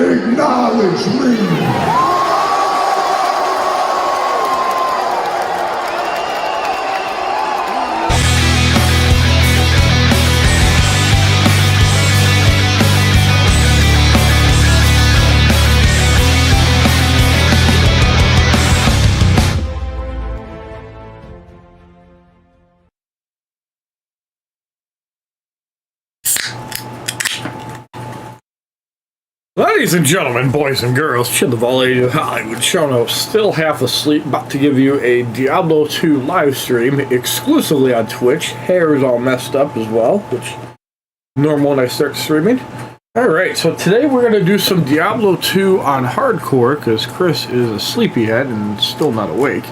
Acknowledge me. Ladies and gentlemen, boys and girls, Chid the Volley of HollywoodShono, still half asleep, about to give you a Diablo 2 live stream exclusively on Twitch. Hair is all messed up as well, which is normal when I start streaming. Alright, so today we're going to do some Diablo 2 on hardcore, because Chris is a sleepyhead and still not awake.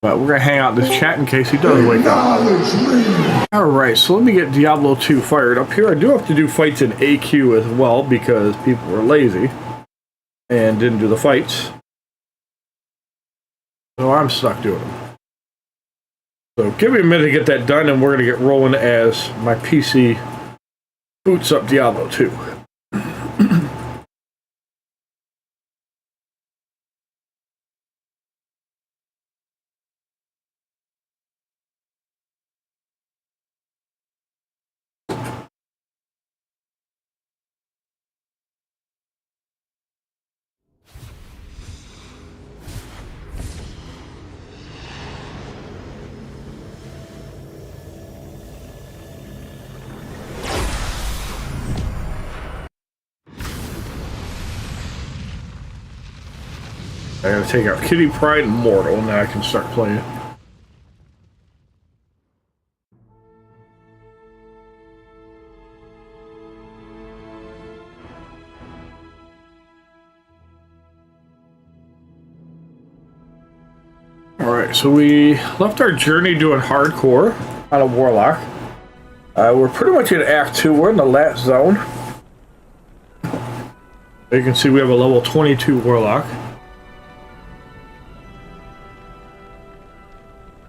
But we're going to hang out in this chat in case he does wake up. Alright, so let me get Diablo 2 fired up here. I do have to do fights in AQ as well because people were lazy and didn't do the fights. So I'm stuck doing them. So give me a minute to get that done and we're going to get rolling as my PC boots up Diablo 2. I gotta take out Kitty Pryde and Mortal, and then I can start playing. Alright, so we left our journey doing hardcore on a Warlock. We're pretty much in Act 2. We're in the last zone. You can see we have a level 22 Warlock.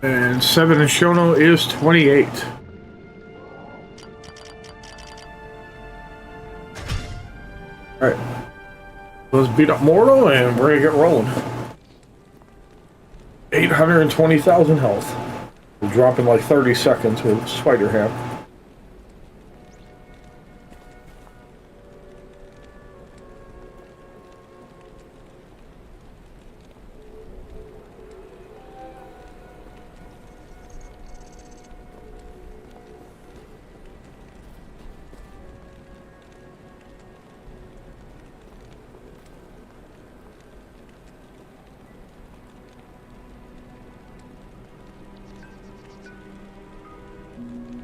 And 7 in Shono is 28. Alright. Let's beat up Mortal and we're gonna get rolling. 820,000 health. We'll drop in like 30 seconds with Spider Ham.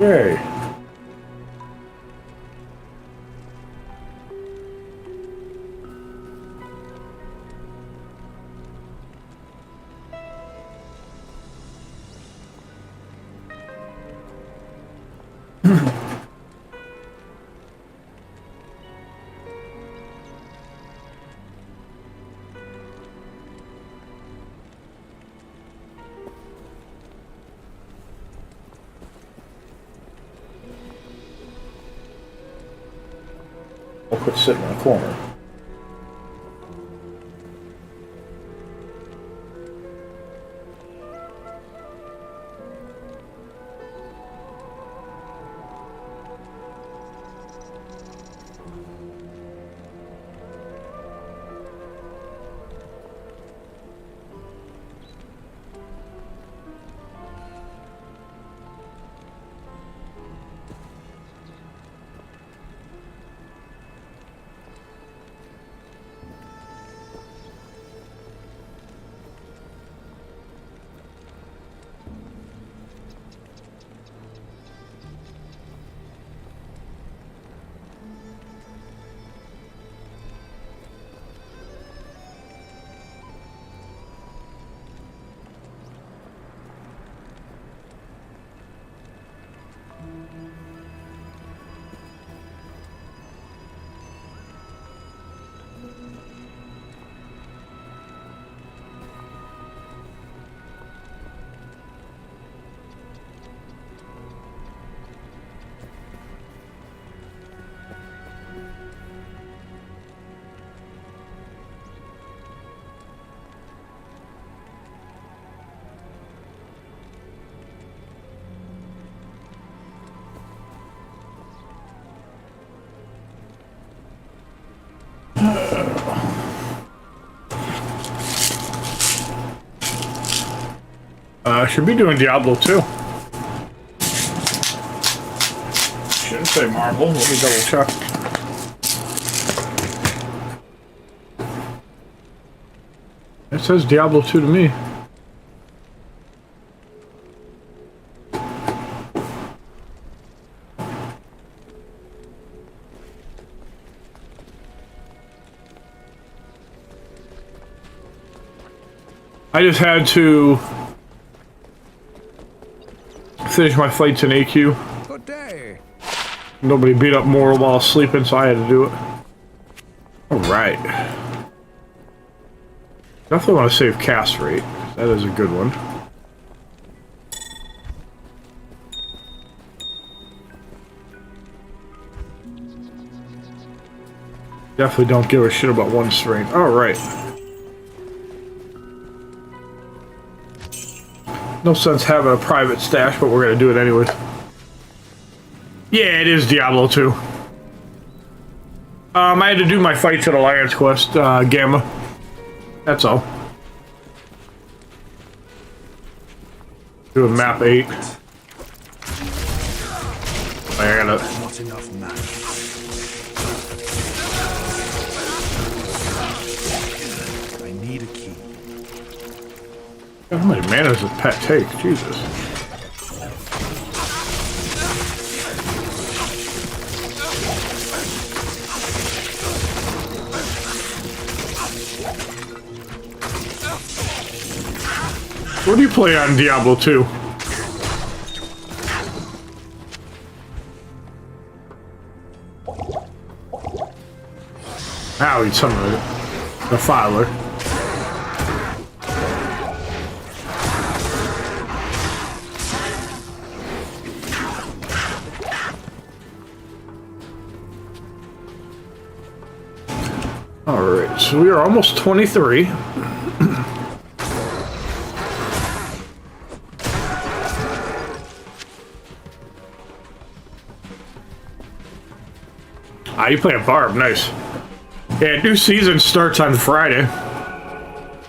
Yay. I'll quit sitting in the corner. Should be doing Diablo 2. Shouldn't say Marvel. Let me double check. It says Diablo 2 to me. I just had to finish my fights in AQ. Good day. Nobody beat up more while sleeping, so I had to do it. Alright. Definitely want to save cast rate. That is a good one. Definitely don't give a shit about one strength. Alright. No sense having a private stash, but we're gonna do it anyway. Yeah, it is Diablo 2. I had to do my fights at Alliance Quest, Gamma. That's all. Doing map 8. I gotta... Not enough mana. I need a key. How many mana does a pet take? Jesus. What do you play on Diablo 2? Ow, he's some of it. The filer. Alright, so we are almost 23. You play a Barb, nice. Yeah, new season starts on Friday.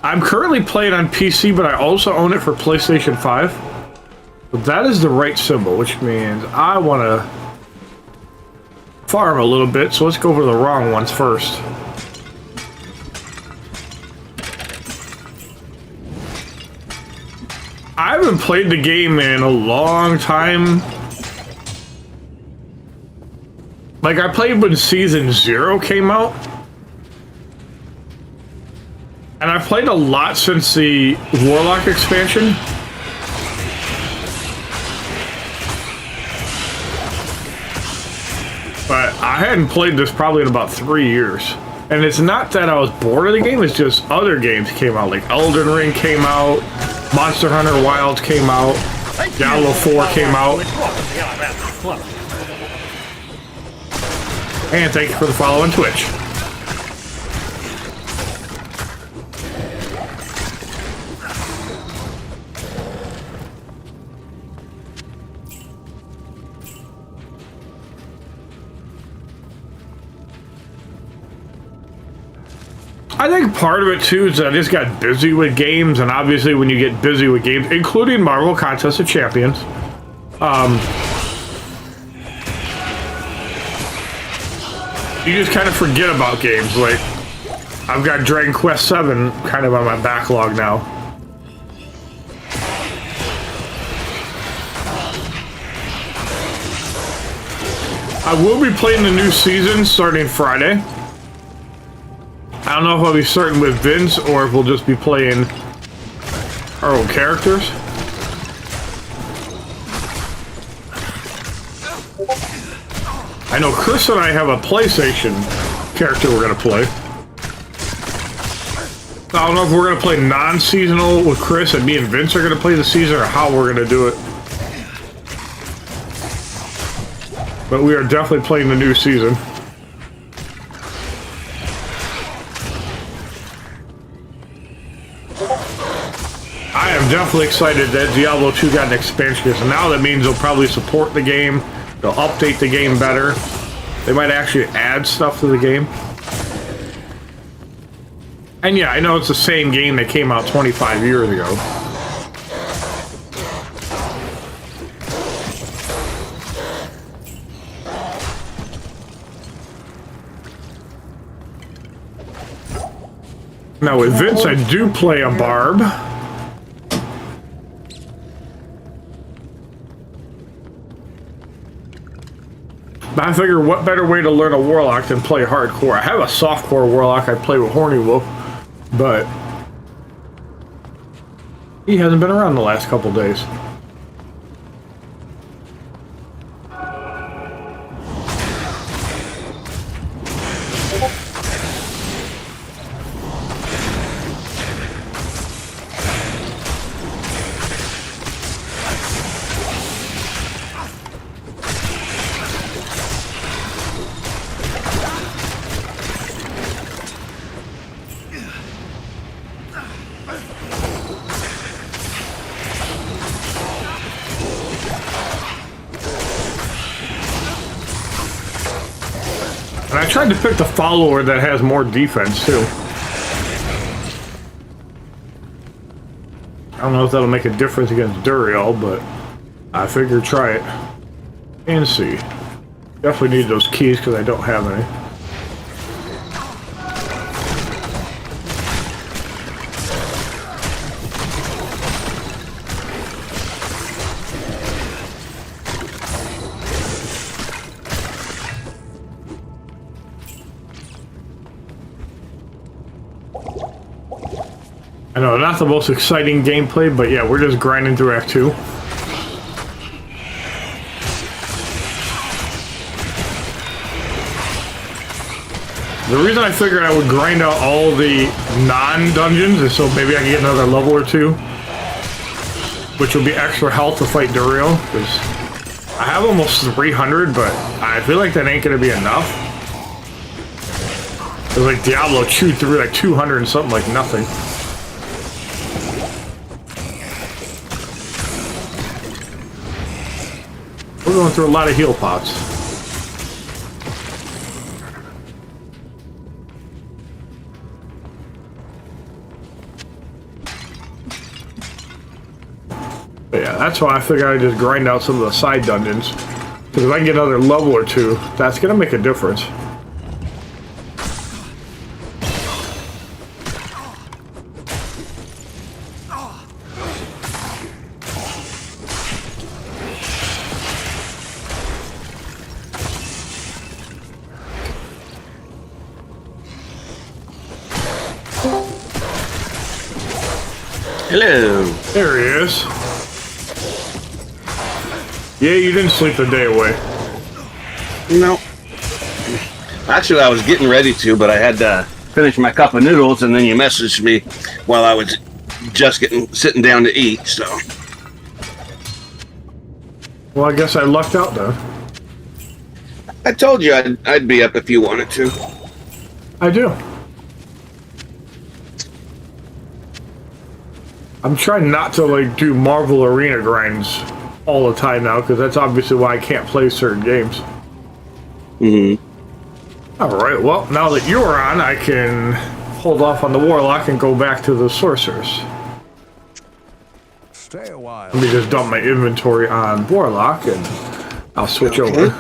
I'm currently playing on PC, but I also own it for PlayStation 5. But that is the right symbol, which means I want to farm a little bit, so let's go over the wrong ones first. I haven't played the game in a long time. Like, I played when Season 0 came out. And I've played a lot since the Warlock expansion. But I hadn't played this probably in about 3 years. And it's not that I was bored of the game, it's just other games came out. Like Elden Ring came out, Monster Hunter Wilds came out, Diablo 4 came out. And thank you for the follow on Twitch. I think part of it too is I just got busy with games, and obviously when you get busy with games, including Marvel Contest of Champions, you just kind of forget about games. Like, I've got Dragon Quest 7 kind of on my backlog now. I will be playing the new season starting Friday. I don't know if I'll be starting with Vince or if we'll just be playing our own characters. I know Chris and I have a PlayStation character we're going to play. I don't know if we're going to play non-seasonal with Chris and me and Vince are going to play the season or how we're going to do it. But we are definitely playing the new season. I am definitely excited that Diablo 2 got an expansion, because now that means they'll probably support the game. They'll update the game better. They might actually add stuff to the game. And yeah, I know it's the same game that came out 25 years ago. Now with Vince, I do play a Barb. But I figure what better way to learn a Warlock than play hardcore. I have a softcore Warlock I play with Horny Wolf, but he hasn't been around the last couple days. And I tried to pick the follower that has more defense, too. I don't know if that'll make a difference against Duriel, but I figured try it and see. Definitely need those keys because I don't have any. I know, not the most exciting gameplay, but yeah, we're just grinding through Act 2. The reason I figured I would grind out all the non-dungeons is so maybe I can get another level or two, which will be extra health to fight Duriel, because I have almost 300, but I feel like that ain't going to be enough. It was like Diablo chewed through like 200 and something like nothing. We're going through a lot of heal pots. But yeah, that's why I figured I'd just grind out some of the side dungeons. Because if I can get another level or two, that's going to make a difference. Hello. There he is. Yeah, you didn't sleep the day away. No. Actually, I was getting ready to, but I had to finish my cup of noodles, and then you messaged me while I was just sitting down to eat, so. Well, I guess I lucked out then. I told you I'd be up if you wanted to. I do. I'm trying not to like do Marvel Arena grinds all the time now, because that's obviously why I can't play certain games. Mm-hmm. Alright, well, now that you're on, I can hold off on the Warlock and go back to the Sorcerers. Stay a while. Let me just dump my inventory on Warlock and I'll switch over.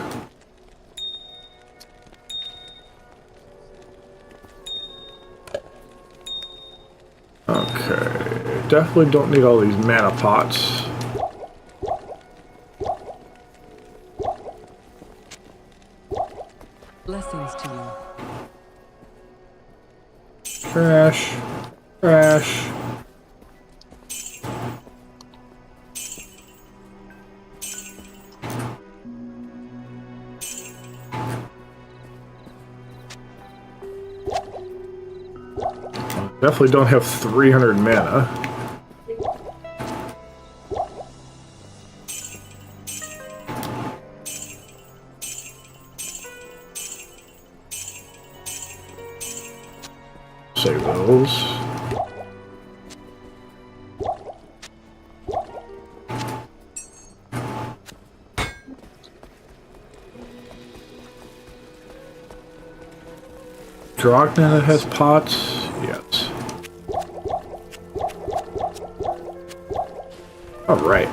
Okay, definitely don't need all these mana pots. Blessings to you. Trash. Trash. Definitely don't have 300 mana. Save those. Drogna that has pots? Yes. Alright.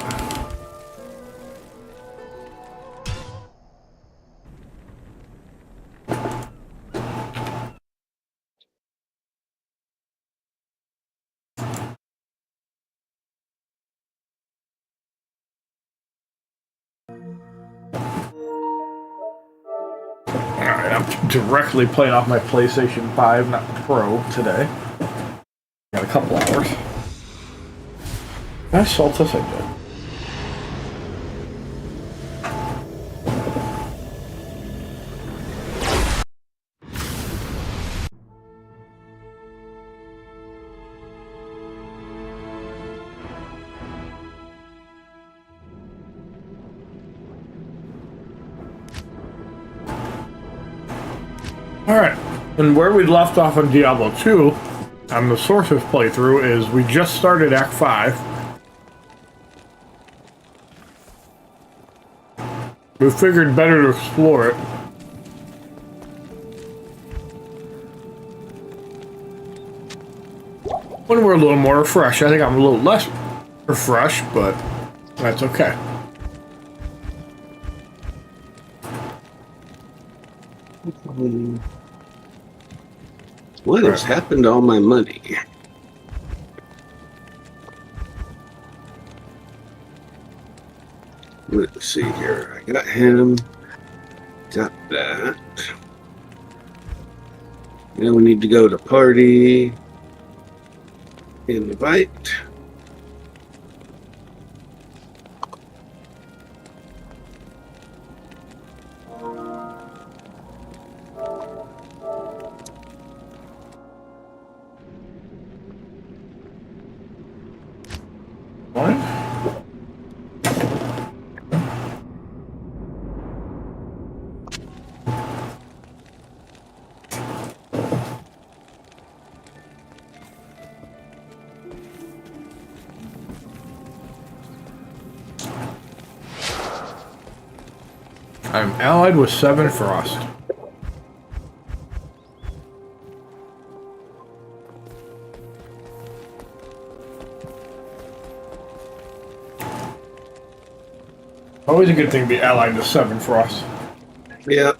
Alright, I'm directly playing off my PlayStation 5, not Pro, today. Got a couple hours. Can I salt this? I did. Alright, and where we left off on Diablo 2, on the Sources playthrough, is we just started Act 5. We figured better to explore it. When we're a little more refreshed. I think I'm a little less refreshed, but that's okay. What has happened to all my money? Let's see here. I got him. Got that. Now we need to go to party. Invite. I'm allied with 7 Frost. Always a good thing to be allied to 7 Frost. Yeah.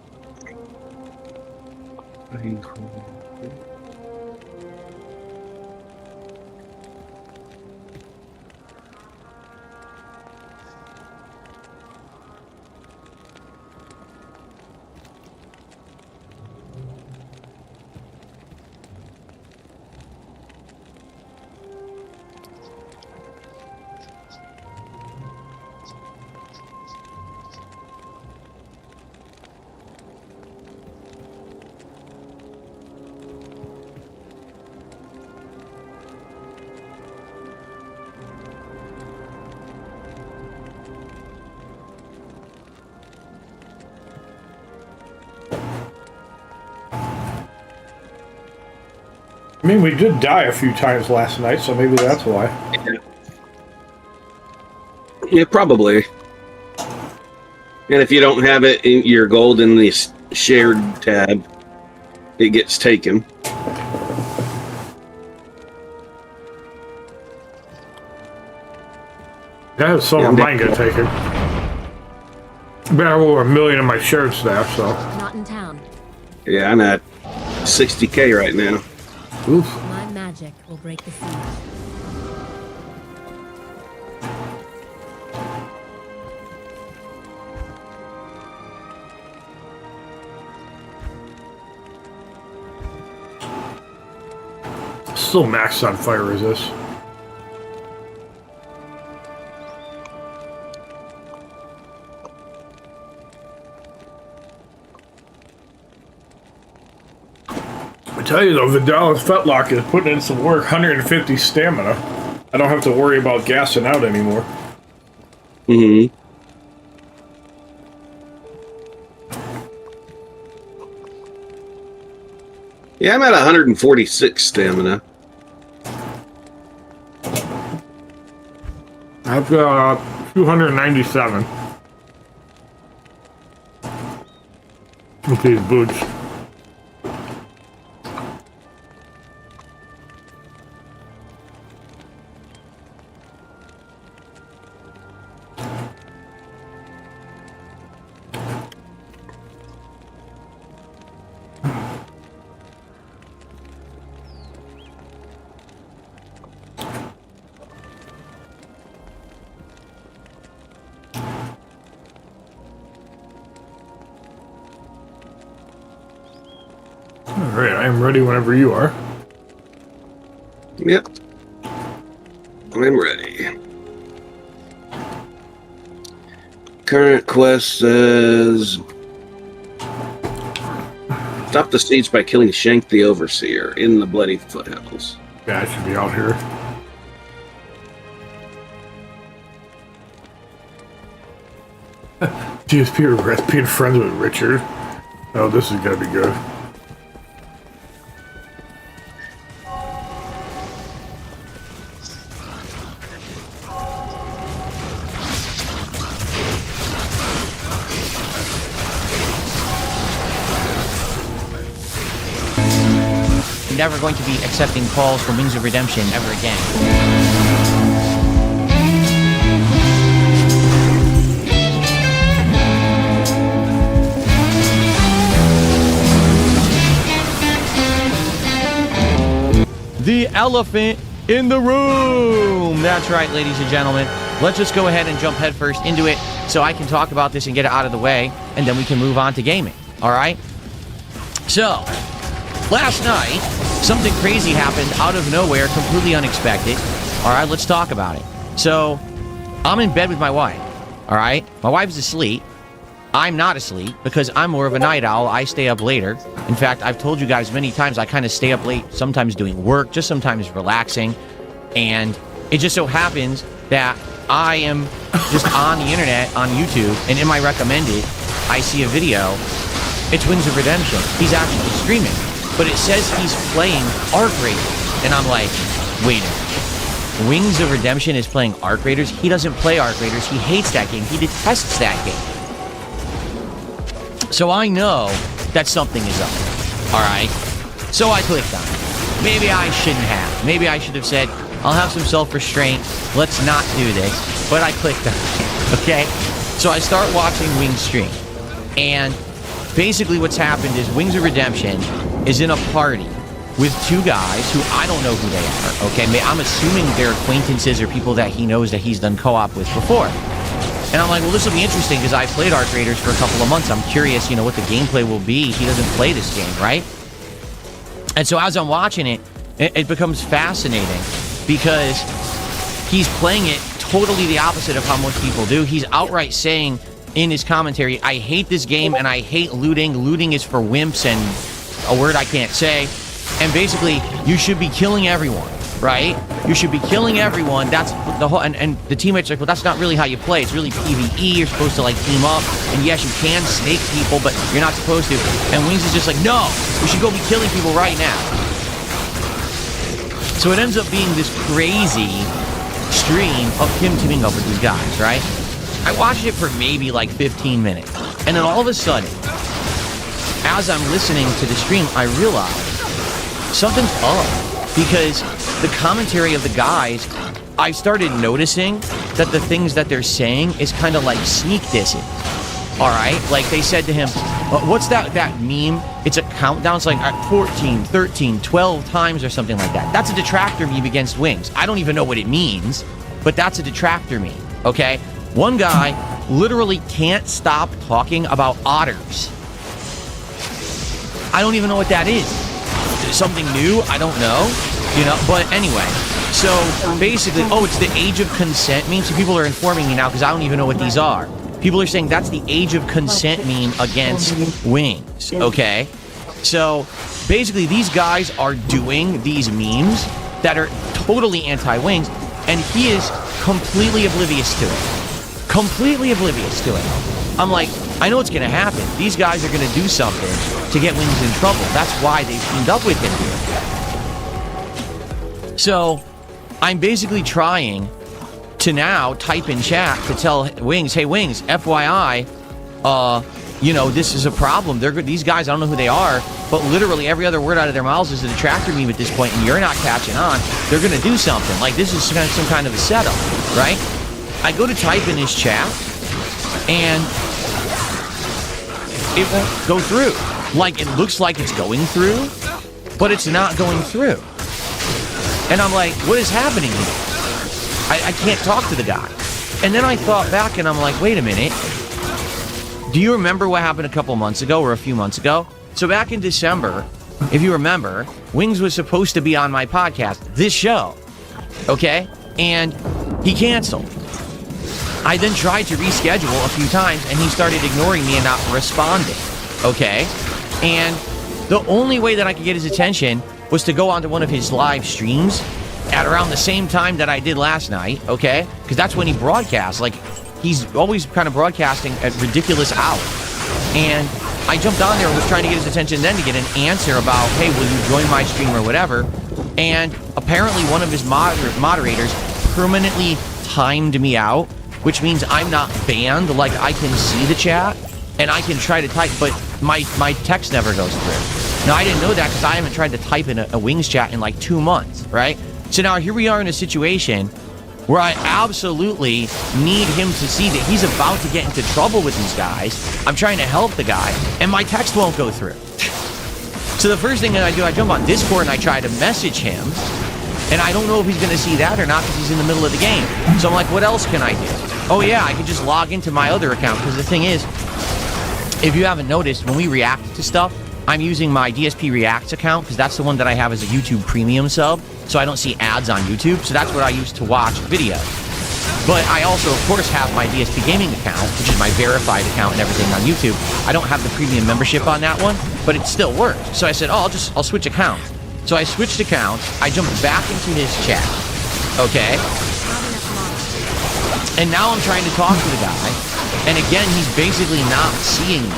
I mean, we did die a few times last night, so maybe that's why. Yeah, probably. And if you don't have it in your gold in the shared tab, it gets taken. I have some of mine get taken. But I have over 1 million in my shared staff, so. Not in town. Yeah, I'm at 60K right now. Oof. My magic will break the siege. Still maxed on fire resist. I tell you though, Vidal's Fetlock is putting in some work. 150 stamina. I don't have to worry about gassing out anymore. Mm-hmm. Yeah, I'm at 146 stamina. I've got 297. With these boots. Alright, I am ready whenever you are. Yep. I'm ready. Current quest says... Stop the siege by killing Shank the Overseer in the Bloody Foothills. Yeah, I should be out here. GSP regrets being friends with Richard. Oh, this is gonna be good. Never going to be accepting calls from Wings of Redemption ever again. The elephant in the room. That's right, ladies and gentlemen. Let's just go ahead and jump headfirst into it so I can talk about this and get it out of the way, and then we can move on to gaming. All right? So, last night, something crazy happened out of nowhere, completely unexpected. All right, let's talk about it. So, I'm in bed with my wife. All right? My wife's asleep. I'm not asleep because I'm more of a night owl. I stay up later. In fact, I've told you guys many times I kind of stay up late, sometimes doing work, just sometimes relaxing. And it just so happens that I am just on the internet, on YouTube, and in my recommended, I see a video. It's Wings of Redemption. He's actually streaming. But it says he's playing Arc Raiders. And I'm like, wait a minute. Wings of Redemption is playing Arc Raiders? He doesn't play Arc Raiders. He hates that game. He detests that game. So I know that something is up. Alright? So I clicked on it. Maybe I shouldn't have. Maybe I should have said, I'll have some self-restraint. Let's not do this. But I clicked on it. Okay? So I start watching Wings stream. And basically what's happened is Wings of Redemption is in a party with two guys who I don't know who they are. Okay? I'm assuming they're acquaintances or people that he knows that he's done co-op with before. And I'm like, well, this will be interesting because I played Arc Raiders for a couple of months. I'm curious, what the gameplay will be. He doesn't play this game, right? And so as I'm watching it, it becomes fascinating because he's playing it totally the opposite of how most people do. He's outright saying in his commentary, I hate this game and I hate looting. Looting is for wimps and a word I can't say. And basically, you should be killing everyone. Right? You should be killing everyone. That's the whole, and the teammates are like, well, that's not really how you play. It's really PvE. You're supposed to like team up. And yes, you can snake people, but you're not supposed to. And Wings is just like, no, we should go be killing people right now. So it ends up being this crazy stream of him teaming up with these guys, right? I watched it for maybe like 15 minutes. And then all of a sudden, as I'm listening to the stream, I realize something's up. Because the commentary of the guys, I started noticing that the things that they're saying is kind of like sneak dissing. All right? Like they said to him, what's that meme? It's a countdown. It's like 14, 13, 12 times or something like that. That's a detractor meme against Wings. I don't even know what it means, but that's a detractor meme, okay? One guy literally can't stop talking about otters. I don't even know what that is. Something new? I don't know. But anyway. So, basically, it's the age of consent meme. So people are informing me now because I don't even know what these are. People are saying that's the age of consent meme against Wings. Okay? So, basically, these guys are doing these memes that are totally anti-Wings, and he is completely oblivious to it. Completely oblivious to it. I'm like, I know what's going to happen. These guys are going to do something to get Wings in trouble. That's why they teamed up with him here. So, I'm basically trying to now type in chat to tell Wings, hey, Wings, FYI, this is a problem. These guys, I don't know who they are, but literally every other word out of their mouths is a detractor meme at this point, and you're not catching on. They're going to do something. Like, this is some kind of a setup, right? I go to type in his chat, and it won't go through. Like, it looks like it's going through, but it's not going through. And I'm like, what is happening here? I can't talk to the guy. And then I thought back, and I'm like, wait a minute. Do you remember what happened a couple months ago or a few months ago? So back in December, if you remember, Wings was supposed to be on my podcast, this show, okay? And he canceled. I then tried to reschedule a few times, and he started ignoring me and not responding, okay? And the only way that I could get his attention was to go onto one of his live streams at around the same time that I did last night, okay? Because that's when he broadcasts. Like, he's always kind of broadcasting at ridiculous hours. And I jumped on there and was trying to get his attention then to get an answer about, hey, will you join my stream or whatever? And apparently one of his moderators permanently timed me out, which means I'm not banned. Like, I can see the chat and I can try to type, but my text never goes through. Now, I didn't know that because I haven't tried to type in a Wings chat in like 2 months, right? So now here we are in a situation where I absolutely need him to see that he's about to get into trouble with these guys. I'm trying to help the guy, and my text won't go through. So the first thing that I do, I jump on Discord and I try to message him, and I don't know if he's going to see that or not because he's in the middle of the game. So I'm like, what else can I do? Oh yeah, I could just log into my other account, because the thing is, if you haven't noticed, when we react to stuff, I'm using my DSP Reacts account because that's the one that I have as a YouTube Premium sub, so I don't see ads on YouTube. So that's what I use to watch videos. But I also, of course, have my DSP Gaming account, which is my verified account and everything on YouTube. I don't have the premium membership on that one, but it still works. So I said, oh, I'll switch accounts. So I switched accounts. I jumped back into his chat. Okay. And now I'm trying to talk to the guy. And again, he's basically not seeing me.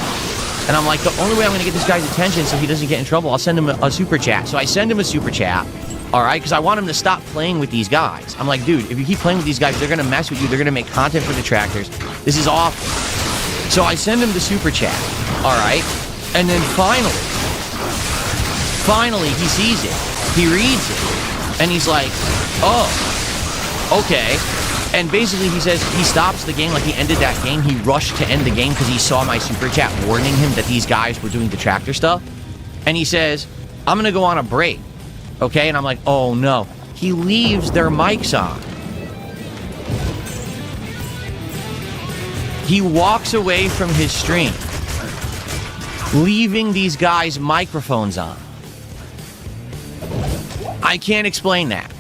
And I'm like, the only way I'm going to get this guy's attention so he doesn't get in trouble, I'll send him a super chat. So I send him a super chat, all right, because I want him to stop playing with these guys. I'm like, dude, if you keep playing with these guys, they're going to mess with you. They're going to make content for detractors. This is awful. So I send him the super chat, all right? And then finally, he sees it. He reads it. And he's like, oh, okay. And basically he says he stops the game, like he ended that game. He rushed to end the game because he saw my super chat warning him that these guys were doing detractor stuff. And he says, I'm going to go on a break. Okay? And I'm like, oh no. He leaves their mics on. He walks away from his stream, leaving these guys' microphones on. I can't explain that.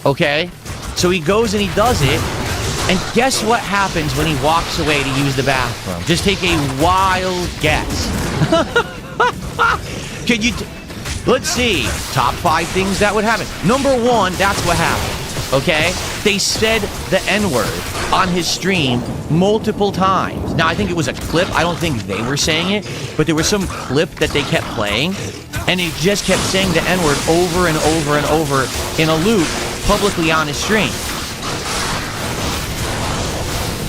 Okay? So he goes and he does it, and guess what happens when he walks away to use the bathroom? Just take a wild guess. Can you... Let's see. Top 5 things that would happen. Number 1, that's what happened. Okay? They said the N-word on his stream multiple times. Now, I think it was a clip. I don't think they were saying it, but there was some clip that they kept playing, and it just kept saying the N-word over and over and over in a loop publicly on his stream.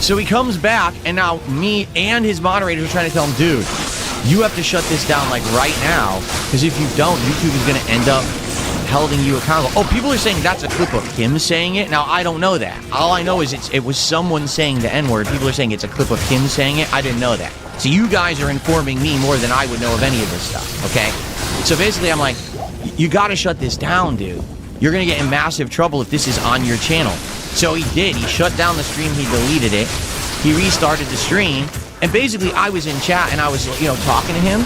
So he comes back, and now me and his moderators are trying to tell him, dude, you have to shut this down like right now, because if you don't, YouTube is going to end up holding you accountable. Oh, people are saying that's a clip of him saying it. Now, I don't know that. All I know is it was someone saying the N-word. People are saying it's a clip of him saying it. I didn't know that. So you guys are informing me more than I would know of any of this stuff, okay? So basically, I'm like, you got to shut this down, dude. You're going to get in massive trouble if this is on your channel. So he did. He shut down the stream. He deleted it. He restarted the stream. And basically, I was in chat, and I was, talking to him.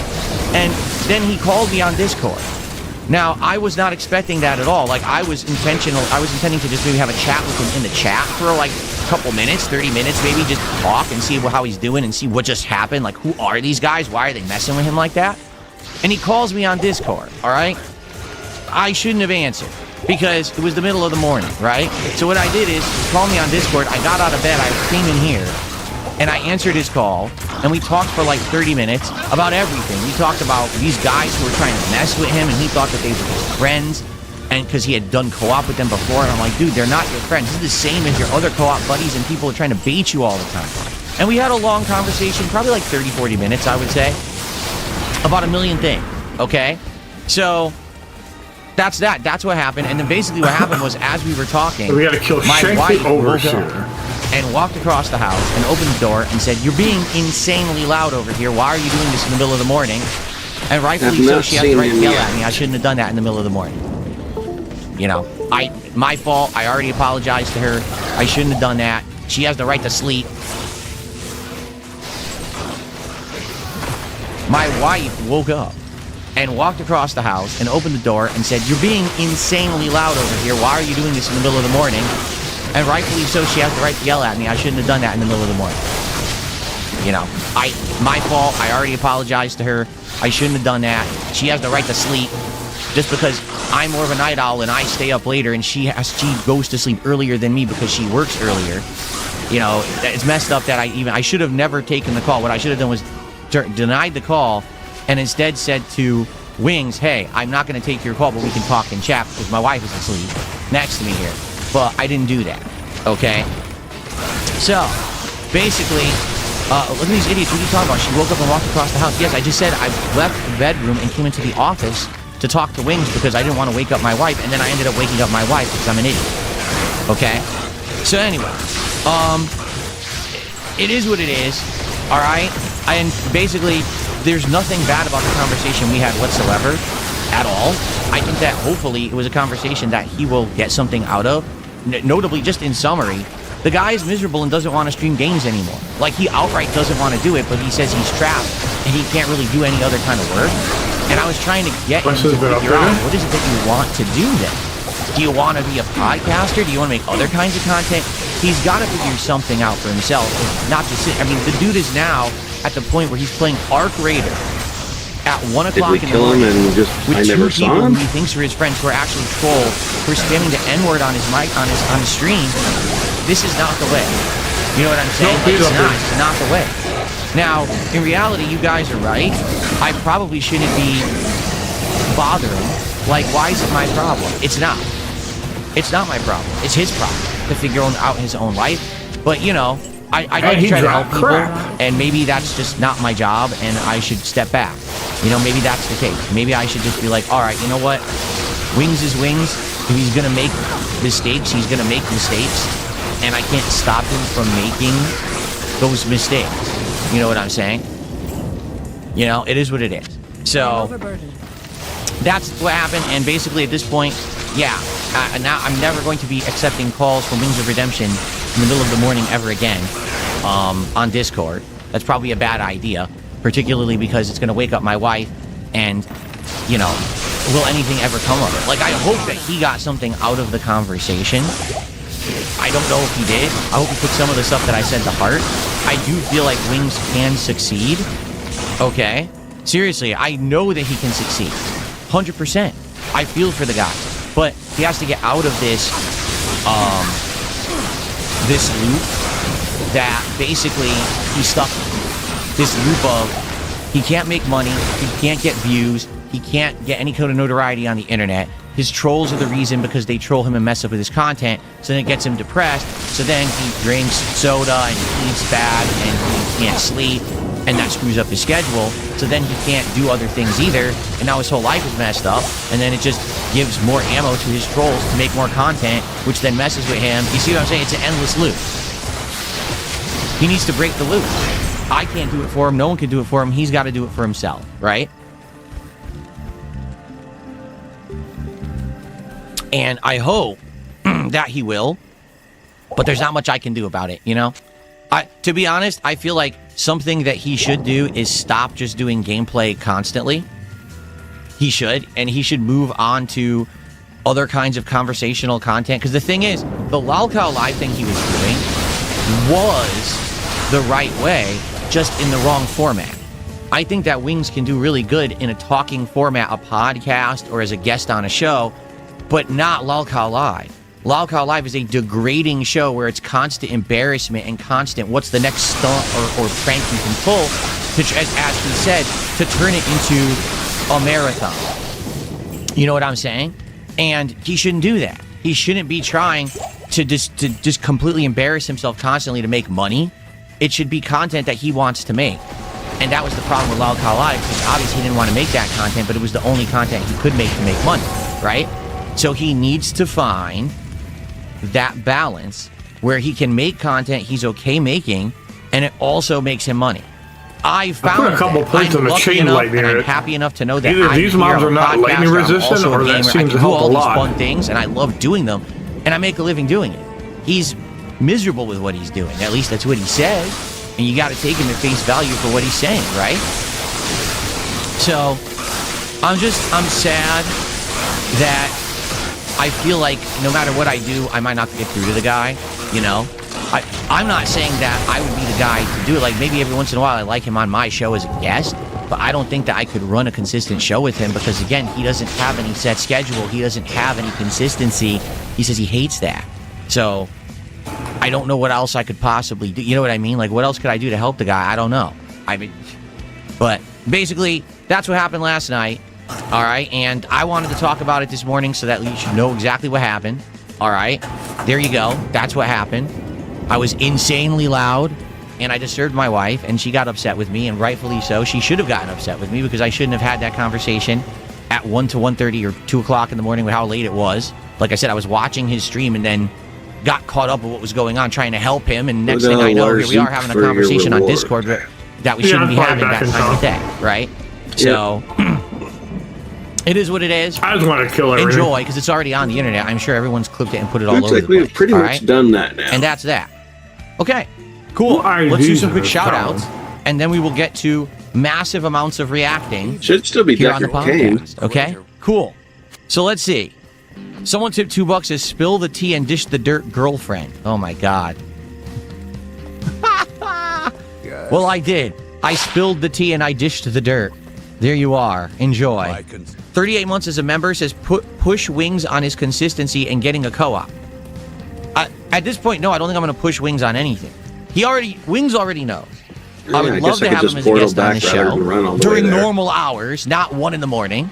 And then he called me on Discord. Now, I was not expecting that at all. Like, I was intending to just maybe have a chat with him in the chat for, like, a couple minutes, 30 minutes, maybe just talk and see how he's doing and see what just happened. Like, who are these guys? Why are they messing with him like that? And he calls me on Discord, all right? I shouldn't have answered because it was the middle of the morning, right? So what I did is he called me on Discord. I got out of bed. I came in here. And I answered his call, and we talked for like 30 minutes about everything. We talked about these guys who were trying to mess with him, and he thought that they were his friends, and because he had done co-op with them before. And I'm like, dude, they're not your friends. This is the same as your other co-op buddies, and people are trying to bait you all the time. And we had a long conversation, probably like 30, 40 minutes, I would say, about a million things, okay? So that's that. That's what happened. And then basically what happened was, as we were talking, we got to kill my wife woke here. up and walked across the house and opened the door and said, "You're being insanely loud over here. Why are you doing this in the middle of the morning?" And rightfully so, she has the right to yell at me. I shouldn't have done that in the middle of the morning. My fault. I already apologized to her. I shouldn't have done that. She has the right to sleep. My wife woke up and walked across the house and opened the door and said, "You're being insanely loud over here. Why are you doing this in the middle of the morning?" And rightfully so, she has the right to yell at me. I shouldn't have done that in the middle of the morning. You know, my fault. I already apologized to her. I shouldn't have done that. She has the right to sleep. Just because I'm more of a night owl and I stay up later, and she goes to sleep earlier than me because she works earlier. You know, it's messed up that I should have never taken the call. What I should have done was denied the call and instead said to Wings, "Hey, I'm not going to take your call, but we can talk and chat because my wife is asleep next to me here." But I didn't do that, okay? So, basically, look at these idiots. What are you talking about? She woke up and walked across the house. Yes, I just said I left the bedroom and came into the office to talk to Wings because I didn't want to wake up my wife, and then I ended up waking up my wife because I'm an idiot, okay? So anyway, it is what it is, all right? And basically, there's nothing bad about the conversation we had whatsoever at all. I think that hopefully it was a conversation that he will get something out of. Notably, just in summary, the guy is miserable and doesn't want to stream games anymore. Like, he outright doesn't want to do it, but he says he's trapped and he can't really do any other kind of work. And I was trying to get him to figure out, what is it that you want to do then? Do you want to be a podcaster? Do you want to make other kinds of content? He's got to figure something out for himself. Not just sit. I mean, the dude is now at the point where he's playing Arc Raider at 1 o'clock in the morning with two people who he thinks are his friends who are actually trolls, who are spamming the N-word on his mic, on his stream. This is not the way. You know what I'm saying? Like, it's not the way. Now, in reality, you guys are right. I probably shouldn't be bothering. Like, why is it my problem? It's not. It's not my problem. It's his problem to figure out his own life. But, you know, I like to try to help people, and maybe that's just not my job, and I should step back. You know, maybe that's the case. Maybe I should just be like, all right, you know what? Wings is Wings. If he's going to make mistakes, he's going to make mistakes, and I can't stop him from making those mistakes. You know what I'm saying? You know, it is what it is. So that's what happened, and basically at this point, yeah, now I'm never going to be accepting calls from Wings of Redemption in the middle of the morning ever again on Discord. That's probably a bad idea, particularly because it's going to wake up my wife, and, you know, will anything ever come of it? Like, I hope that he got something out of the conversation. I don't know if he did. I hope he took some of the stuff that I said to heart. I do feel like Wings can succeed. Okay? Seriously, I know that he can succeed. 100%. I feel for the guy. But he has to get out of this, this loop that basically he's stuck in. This loop of he can't make money, he can't get views, he can't get any kind of notoriety on the internet. His trolls are the reason because they troll him and mess up with his content, so then it gets him depressed, so then he drinks soda and he eats bad and he can't sleep, and that screws up his schedule, so then he can't do other things either, and now his whole life is messed up, and then it just gives more ammo to his trolls to make more content, which then messes with him. You see what I'm saying? It's an endless loop. He needs to break the loop. I can't do it for him, no one can do it for him, he's got to do it for himself, right? And I hope that he will, but there's not much I can do about it, you know? To be honest, I feel like something that he should do is stop just doing gameplay constantly. He should, and he should move on to other kinds of conversational content. Because the thing is, the Lolcow Live thing he was doing was the right way, just in the wrong format. I think that Wings can do really good in a talking format, a podcast, or as a guest on a show, but not Lolcow Live. Lolcow Live is a degrading show where it's constant embarrassment and constant what's the next stunt or prank you can pull, to, as he said, to turn it into a marathon. You know what I'm saying? And he shouldn't do that. He shouldn't be trying to just completely embarrass himself constantly to make money. It should be content that he wants to make. And that was the problem with Lolcow Live, because obviously he didn't want to make that content, but it was the only content he could make to make money, right? So he needs to find that balance where he can make content he's okay making, and it also makes him money. I found a couple plates on the chain lightning. I'm happy enough to know that either these mobs are not lightning resistant, or that seems to help a lot. I do all these fun things, and I love doing them, and I make a living doing it. He's miserable with what he's doing. At least that's what he says, and you got to take him at face value for what he's saying, right? So I'm sad that I feel like no matter what I do, I might not get through to the guy, you know? I'm not saying that I would be the guy to do it. Like, maybe every once in a while I like him on my show as a guest, but I don't think that I could run a consistent show with him because, again, he doesn't have any set schedule. He doesn't have any consistency. He says he hates that. So I don't know what else I could possibly do. You know what I mean? Like, what else could I do to help the guy? I don't know. I mean, but basically, that's what happened last night. All right, and I wanted to talk about it this morning so that you should know exactly what happened. All right, there you go. That's what happened. I was insanely loud, and I disturbed my wife, and she got upset with me, and rightfully so. She should have gotten upset with me because I shouldn't have had that conversation at 1 to 1:30 or 2 o'clock in the morning with how late it was. Like I said, I was watching his stream and then got caught up with what was going on, trying to help him, and next thing I know, here we are having a conversation on Discord that we shouldn't be having that time of day, right? So... It is what it is. I just want to kill everything. Enjoy, because it's already on the internet. I'm sure everyone's clipped it and put it all over the place. We've pretty much done that now. And that's that. Okay, cool. Let's do some quick shout-outs, and then we will get to massive amounts of reacting. Should still be here on the Decker podcast. Okay, cool. So let's see. Someone tipped $2 says, spill the tea and dish the dirt, girlfriend. Oh, my God. Well, I did. I spilled the tea and I dished the dirt. There you are. Enjoy. 38 months as a member says push Wings on his consistency and getting a co-op. At this point, no, I don't think I'm going to push Wings on anything. Wings already knows. I would love to have him as a guest on the show during normal hours, not 1 in the morning.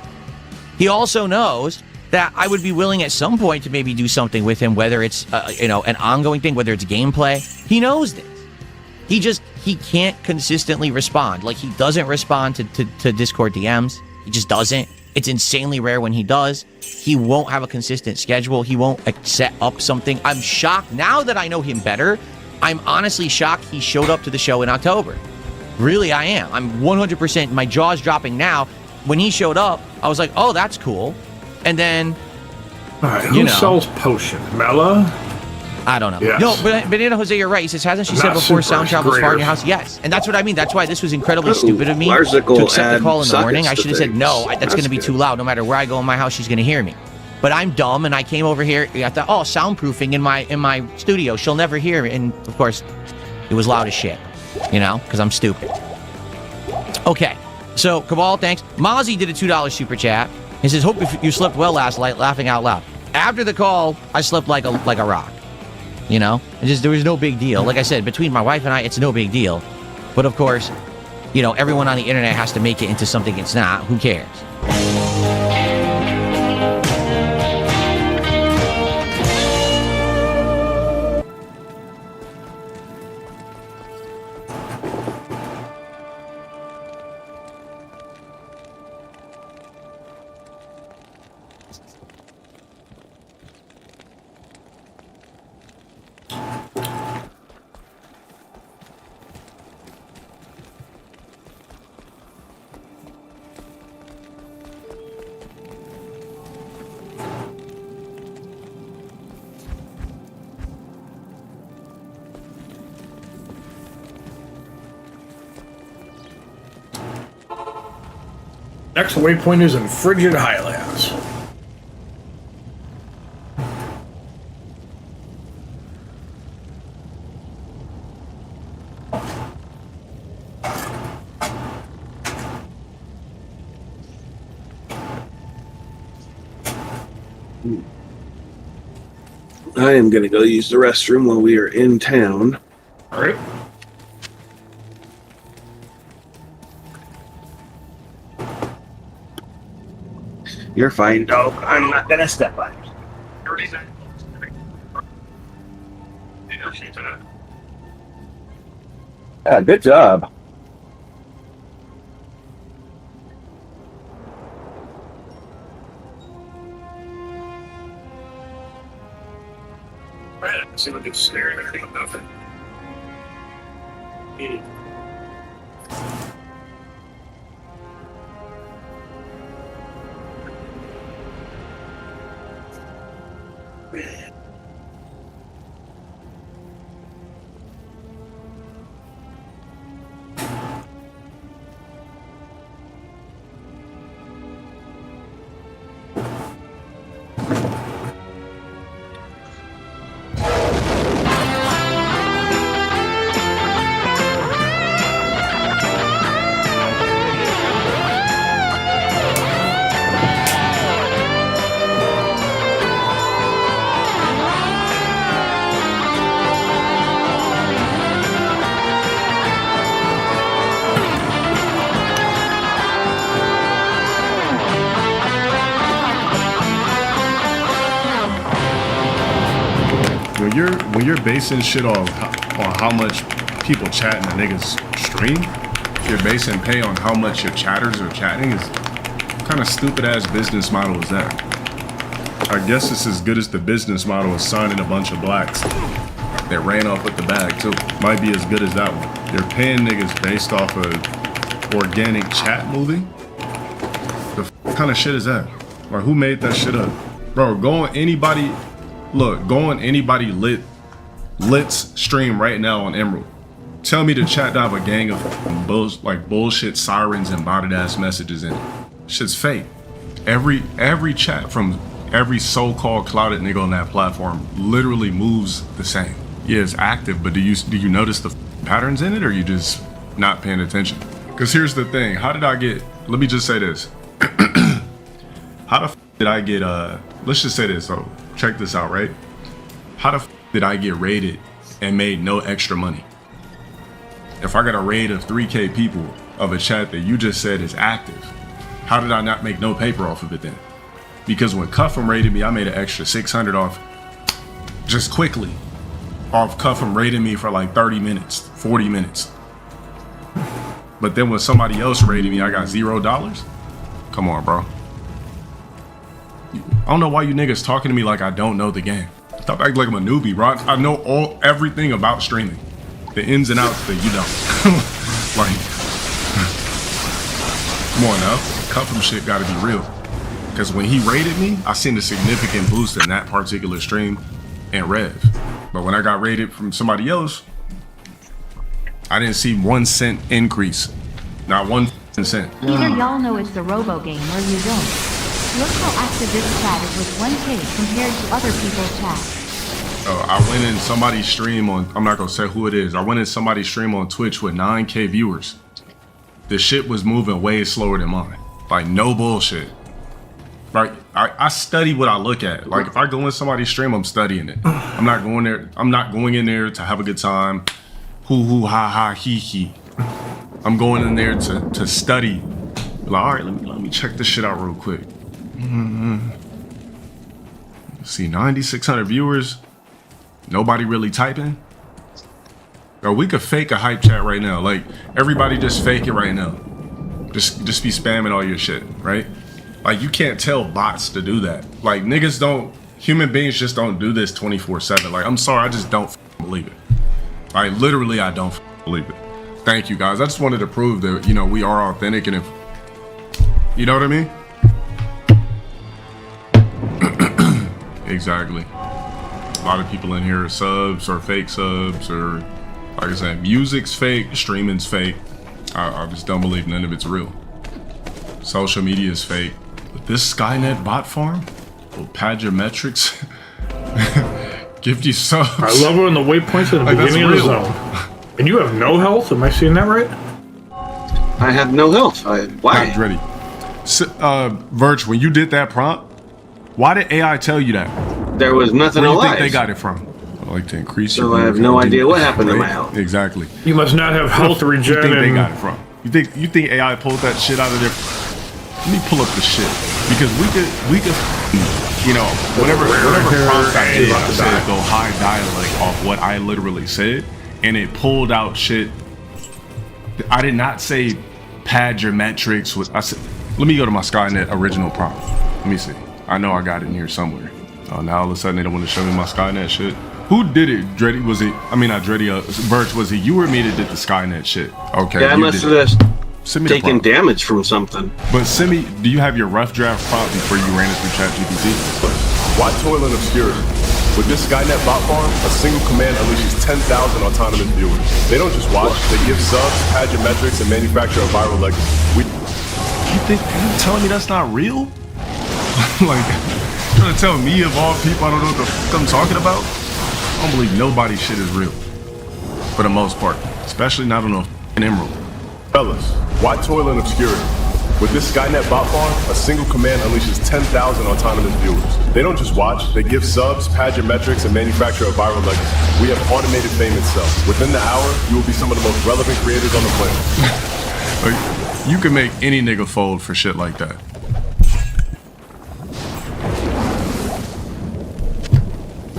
He also knows that I would be willing at some point to maybe do something with him, whether it's an ongoing thing, whether it's gameplay. He knows this. He can't consistently respond. Like, he doesn't respond to Discord DMs. He just doesn't. It's insanely rare when he does. He won't have a consistent schedule. He won't set up something. I'm shocked. Now that I know him better, I'm honestly shocked he showed up to the show in October. Really, I am. I'm 100%. My jaw's dropping now. When he showed up, I was like, oh, that's cool. And then, all right, who sells potion? Mela? I don't know. Yes. No, but Jose, you're right. He says, hasn't she said before sound travels far in your house? Yes. And that's what I mean. That's why this was incredibly stupid of me to accept the call in the morning. I should have said, no, that's going to be too loud. No matter where I go in my house, she's going to hear me. But I'm dumb, and I came over here. I thought, oh, soundproofing in my studio. She'll never hear me. And, of course, it was loud as shit, because I'm stupid. Okay. So, Cabal, thanks. Mozzie did a $2 super chat. He says, hope you slept well last night, laughing out loud. After the call, I slept like a rock. There was no big deal. Like I said, between my wife and I, it's no big deal. But of course, everyone on the internet has to make it into something it's not. Who cares? Next waypoint is in Frigid Highlands. I am going to go use the restroom while we are in town. All right. You're fine, dog. I'm not going to step on you. Yeah, good job. See what it's staring at me. Nothing. basing shit on how much people chat in a nigga's stream. You're basing pay on how much your chatters are chatting. Is kind of stupid ass business model is that? I guess it's as good as the business model of signing a bunch of blacks that ran off with the bag too. Might be as good as that one. You're paying niggas based off of organic chat moving. The kind of shit is that? Like, who made that shit up? Bro, go on anybody Lit's stream right now on Emerald. Tell me the chat to have a gang of bullshit sirens and botted ass messages in it. Shit's fake. Every chat from every so-called clouded nigga on that platform literally moves the same. Yeah, it's active, but do you notice the patterns in it, or you just not paying attention? Because here's the thing. How did I get? Let me just say this. How the did I get? Let's just say this. So check this out, right? How the did I get raided and made no extra money? If I got a raid of 3K people of a chat that you just said is active, how did I not make no paper off of it then? Because when Cuffham raided me, I made an extra 600 off just quickly off Cuffham raiding me for like 30 minutes, 40 minutes. But then when somebody else raided me, I got $0. Come on, bro. I don't know why you niggas talking to me like I don't know the game. Stop acting like I'm a newbie, bro. I know everything about streaming. The ins and outs that you don't. Like, come on now. Cuffham shit gotta be real. Because when he raided me, I seen a significant boost in that particular stream and rev. But when I got raided from somebody else, I didn't see 1 cent increase. Not 1 cent. Either y'all know it's the robo game or you don't. Look how active this chat is with 1K compared to other people's chat. I went in somebody's stream on, I'm not gonna say who it is. I went in somebody's stream on Twitch with 9K viewers. The shit was moving way slower than mine. Like, no bullshit. Like, I study what I look at. Like, if I go in somebody's stream, I'm studying it. I'm not going in there to have a good time. Hoo ha ha he he. I'm going in there to study. Like, all right, let me check this shit out real quick. See, 9,600 viewers. Nobody really typing. Or we could fake a hype chat right now. Like, everybody just fake it right now. Just be spamming all your shit, right? Like, you can't tell bots to do that. Like, niggas don't, human beings just don't do this 24/7. Like, I'm sorry, I just don't believe it. Like, literally, I don't believe it. Thank you, guys. I just wanted to prove that, you know, we are authentic, and if, you know what I mean? Exactly. A lot of people in here are subs or fake subs, or, like I said, music's fake, streaming's fake. I just don't believe none of it's real. Social media is fake. But this Skynet bot farm will pad your metrics, give you subs. I love it when the waypoints at the beginning of the zone. And you have no health? Am I seeing that right? I have no health. Why? Not ready. Verge, when you did that prompt, why did AI tell you that? There was nothing alive. Where do you think they got it from? I like to increase your. So I have no idea what happened to my health. Exactly. You must not have health regen. You think they got it from? You think AI pulled that shit out of there? Let me pull up the shit, because we could, you know, whatever prompt I did, I said go high dialect off what I literally said, and it pulled out shit. I did not say pad your metrics with. I said, let me go to my Skynet original prompt. Let me see. I know I got it in here somewhere. Oh, now all of a sudden they don't want to show me my Skynet shit. Who did it? Dreddy, was it? I mean, not Dreddy. Verge, was it you or me that did the Skynet shit? Okay. Yeah, I must have taken damage from something. But send me. Do you have your rough draft prompt before you ran it through ChatGPT? Why toil in obscurity? With this Skynet bot farm, a single command unleashes 10,000 autonomous viewers. They don't just watch; they give subs, pad your metrics, and manufacture a viral legacy. You telling me that's not real? Like, you're trying to tell me of all people I don't know what the fuck I'm talking about? I don't believe nobody's shit is real. For the most part. Especially not on an Emerald. Fellas, why toil in obscurity? With this Skynet bot farm, a single command unleashes 10,000 autonomous viewers. They don't just watch, they give subs, pad your metrics, and manufacture a viral legacy. We have automated fame itself. Within the hour, you will be some of the most relevant creators on the planet. Like, you can make any nigga fold for shit like that.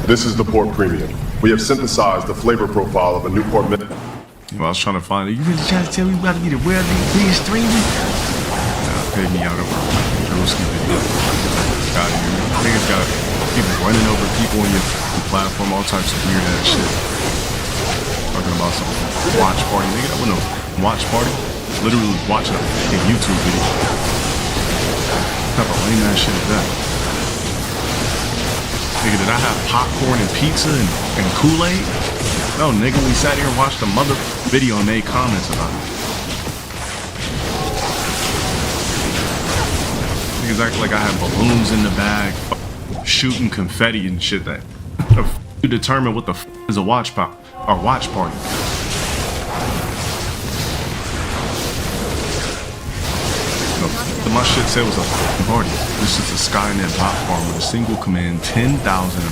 This is the Port Premium. We have synthesized the flavor profile of a Newport Mid. Well, I was trying to find it. You really trying to tell me about to be the world's biggest streamer? Nah, paid me out over Drewski video. Got it. Niggas got people running over people on your platform, all types of weird ass shit. Talking about some watch party. Nigga, that wasn't a watch party. Literally watching a YouTube video. What type of lame ass shit is that? Nigga, did I have popcorn and pizza and Kool-Aid? No, nigga, we sat here and watched a mother video and made comments about it. Niggas act like I had balloons in the bag, shooting confetti and shit. That you determine what the is a watch party. No, my shit said it was a party. This is a Skynet bot farm with a single command. 10,000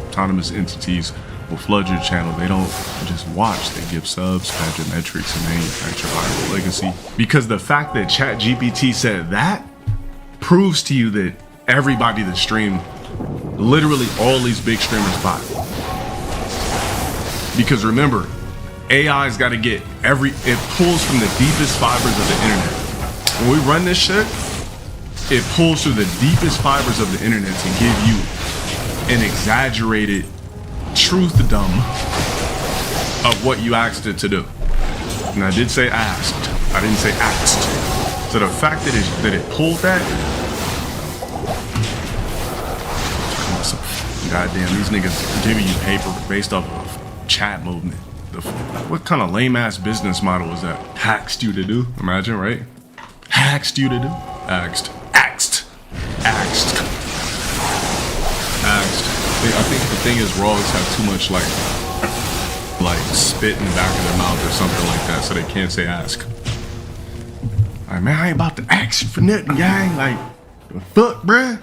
autonomous entities will flood your channel. They don't just watch, they give subs, patch metrics, and manufacture viral legacy. Because the fact that ChatGPT said that proves to you that everybody that stream, literally all these big streamers bot. Because remember, AI's got to get it pulls from the deepest fibers of the internet. When we run this shit, it pulls through the deepest fibers of the internet to give you an exaggerated truth-dumb of what you asked it to do. And I did say asked. I didn't say asked. So the fact that it pulled that, goddamn, these niggas giving you paper based off of chat movement. What kind of lame-ass business model is that? Haxed you to do? Imagine, right? Haxed you to do? Axed. I think the thing is Raws have too much like spit in the back of their mouth or something like that, so they can't say ask. Like, man, I ain't about to ask you for nothing, gang. Like, the fuck, bruh?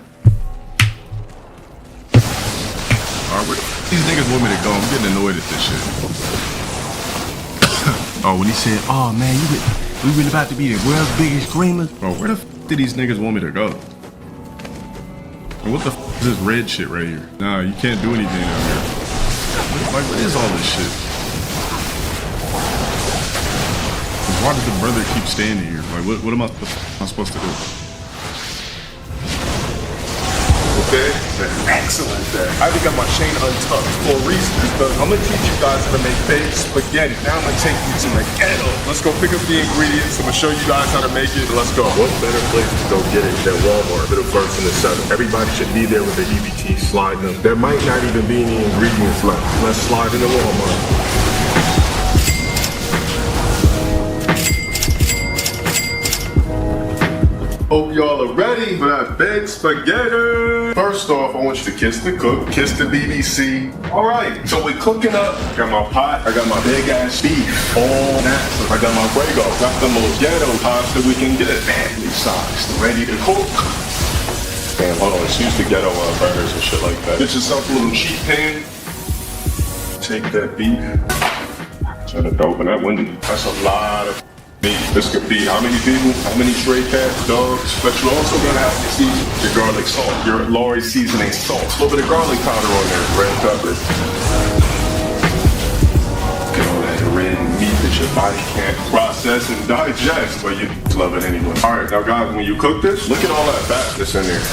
Alright, where the f these niggas want me to go? I'm getting annoyed at this shit. Oh, when he said, oh man, we really about to be the world's biggest streamer? Bro, where the f did these niggas want me to go? And what the f is this red shit right here? Nah, you can't do anything out here. Like, what is all this shit? Why does the brother keep standing here? Like, what am I supposed to do? Okay? Excellent there. I think I got my chain untucked for a reason. Because I'm gonna teach you guys how to make baked spaghetti. Now I'm gonna take you to the ghetto. Let's go pick up the ingredients. I'm gonna show you guys how to make it. Let's go. What better place to go get it than Walmart? Middle first and the 7. Everybody should be there with the EBT sliding them. There might not even be any ingredients left. Let's slide into Walmart. Hope y'all are ready for that baked spaghetti. First off, I want you to kiss the cook, kiss the BBC. All right, so we're cooking up. I got my pot, I got my big ass beef, all that. I got my Fuego, got the most ghetto pots that we can get. Family sized, ready to cook. Damn, hold on, let's use the ghetto burgers and shit like that. Get yourself a little cheap pan. Take that beef. Try to open that window. That's a lot of meat. This could be how many people, how many stray cats, dogs, but you're also gonna have to season your garlic salt, your Lori seasoning salt, a little bit of garlic powder on there, red pepper. Get all that red meat that your body can't process and digest, but you love it anyway. All right, now guys, when you cook this, look at all that fat that's in there.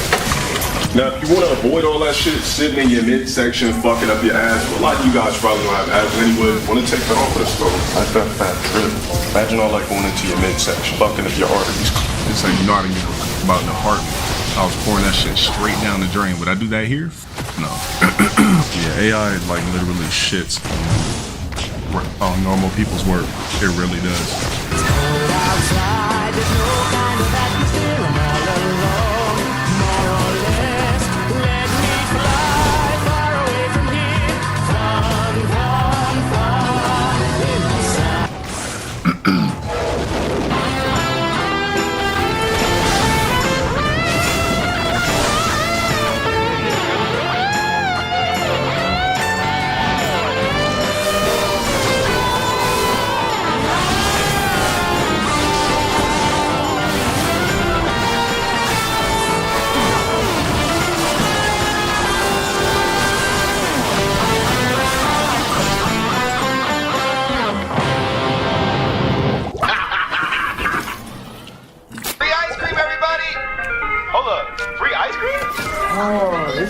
Now, if you want to avoid all that shit sitting in your midsection, fucking up your ass, well, a lot of you guys probably don't have abs anyway. Want to take that off of the stove? Let that fat drip. Imagine all that going into your midsection, fucking up your arteries. It's like, you know how to get about an apartment. I was pouring that shit straight down the drain. Would I do that here? No. Yeah, AI like literally shits on normal people's work. It really does.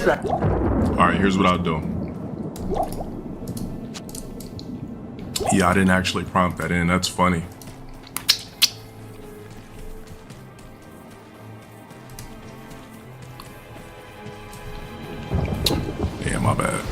disrespect. Alright, here's what I'll do. Yeah, I didn't actually prompt that in. That's funny. Yeah, my bad.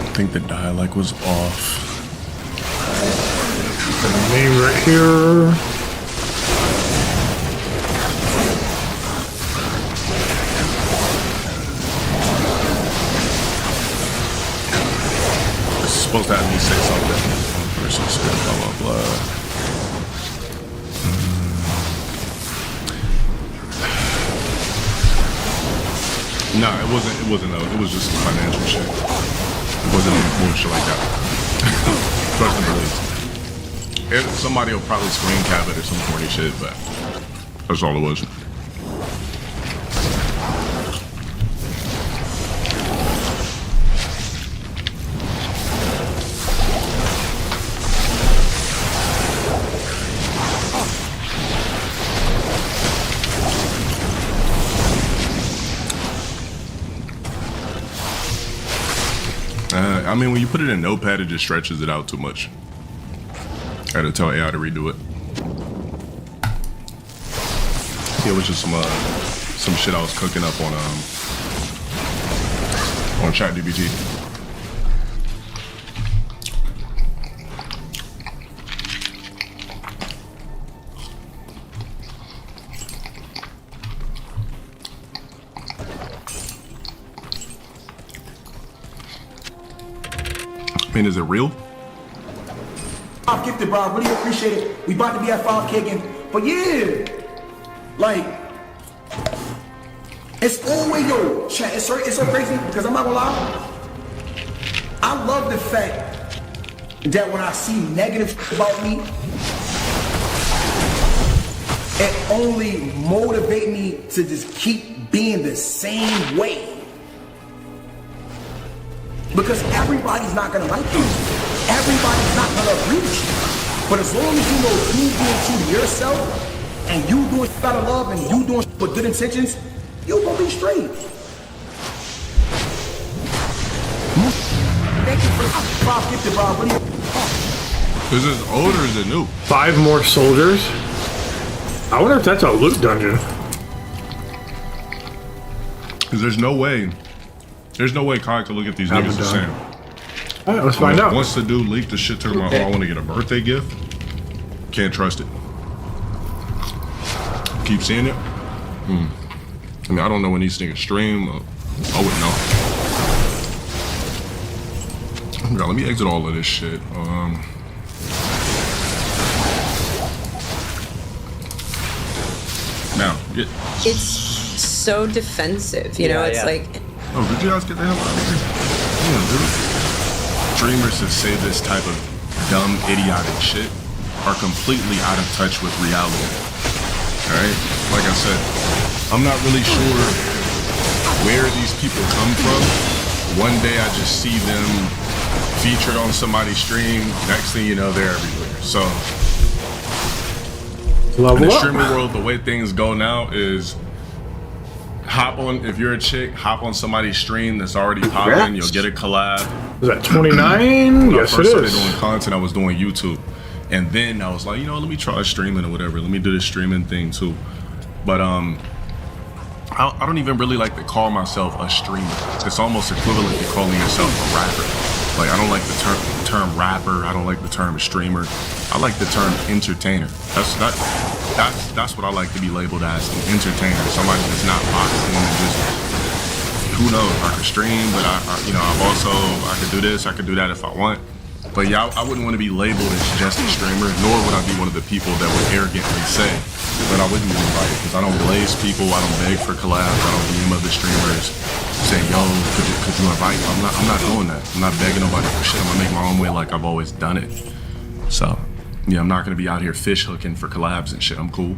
I think the dialect was off. The name right here. It's supposed to have me say something. Person said blah blah blah. No, it wasn't. It was just financial shit. It wasn't bullshit like that. Trust and believe. Somebody will probably screen cap it or some corny shit, but that's all it was. I mean, when you put it in Notepad, it just stretches it out too much. I had to tell AI to redo it. Yeah, it was just some shit I was cooking up on ChatGPT. I mean, is it real? I'm gifted, bro. I really appreciate it. We about to be at 5K again. But yeah, like, it's always, yo, chat, it's so crazy because I'm not gonna lie. I love the fact that when I see negative about me, it only motivates me to just keep being the same way. Because everybody's not gonna like you. Everybody's not gonna agree with you. But as long as you know you being true to yourself and you doing shit out of love and you doing shit with good intentions, you gonna be straight. Thank you for the Bob gifted, Bob. What do you? Is this old or is it new? 5 more soldiers. I wonder if that's a loot dungeon. Because there's no way Kai could look at these niggas the same. All right, let's find out. Once the dude leaked the shit to my I want to get a birthday gift. Can't trust it. Keep seeing it. I mean, I don't know when these niggas stream. I wouldn't know. God, let me exit all of this shit. Now, it's so defensive, you know. It's like. Oh, did you guys get the hell out of here? Yeah, dude. Streamers that say this type of dumb, idiotic shit are completely out of touch with reality. Alright? Like I said, I'm not really sure where these people come from. One day I just see them featured on somebody's stream. Next thing you know, they're everywhere. So, in the streaming world, the way things go now is if you're a chick, hop on somebody's stream that's already popping, you'll get a collab. Is that 29? When yes, I first it is. started doing content, I was doing YouTube. And then I was like, you know, let me try streaming or whatever. Let me do this streaming thing too. But I don't even really like to call myself a streamer. It's almost equivalent to calling yourself a rapper. Like, I don't like the term rapper. I don't like the term streamer. I like the term entertainer. That's what I like to be labeled as, an entertainer. Somebody that's not boxing and just, who knows, I could stream, but I could do this, I could do that if I want. But yeah, I wouldn't want to be labeled as just a streamer, nor would I be one of the people that would arrogantly say that I wouldn't be invited, because I don't glaze people, I don't beg for collabs, I don't DM other streamers saying, yo, could you invite me? I'm not doing that. I'm not begging nobody for shit. I'm gonna make my own way like I've always done it. So yeah, I'm not gonna be out here fish hooking for collabs and shit. I'm cool.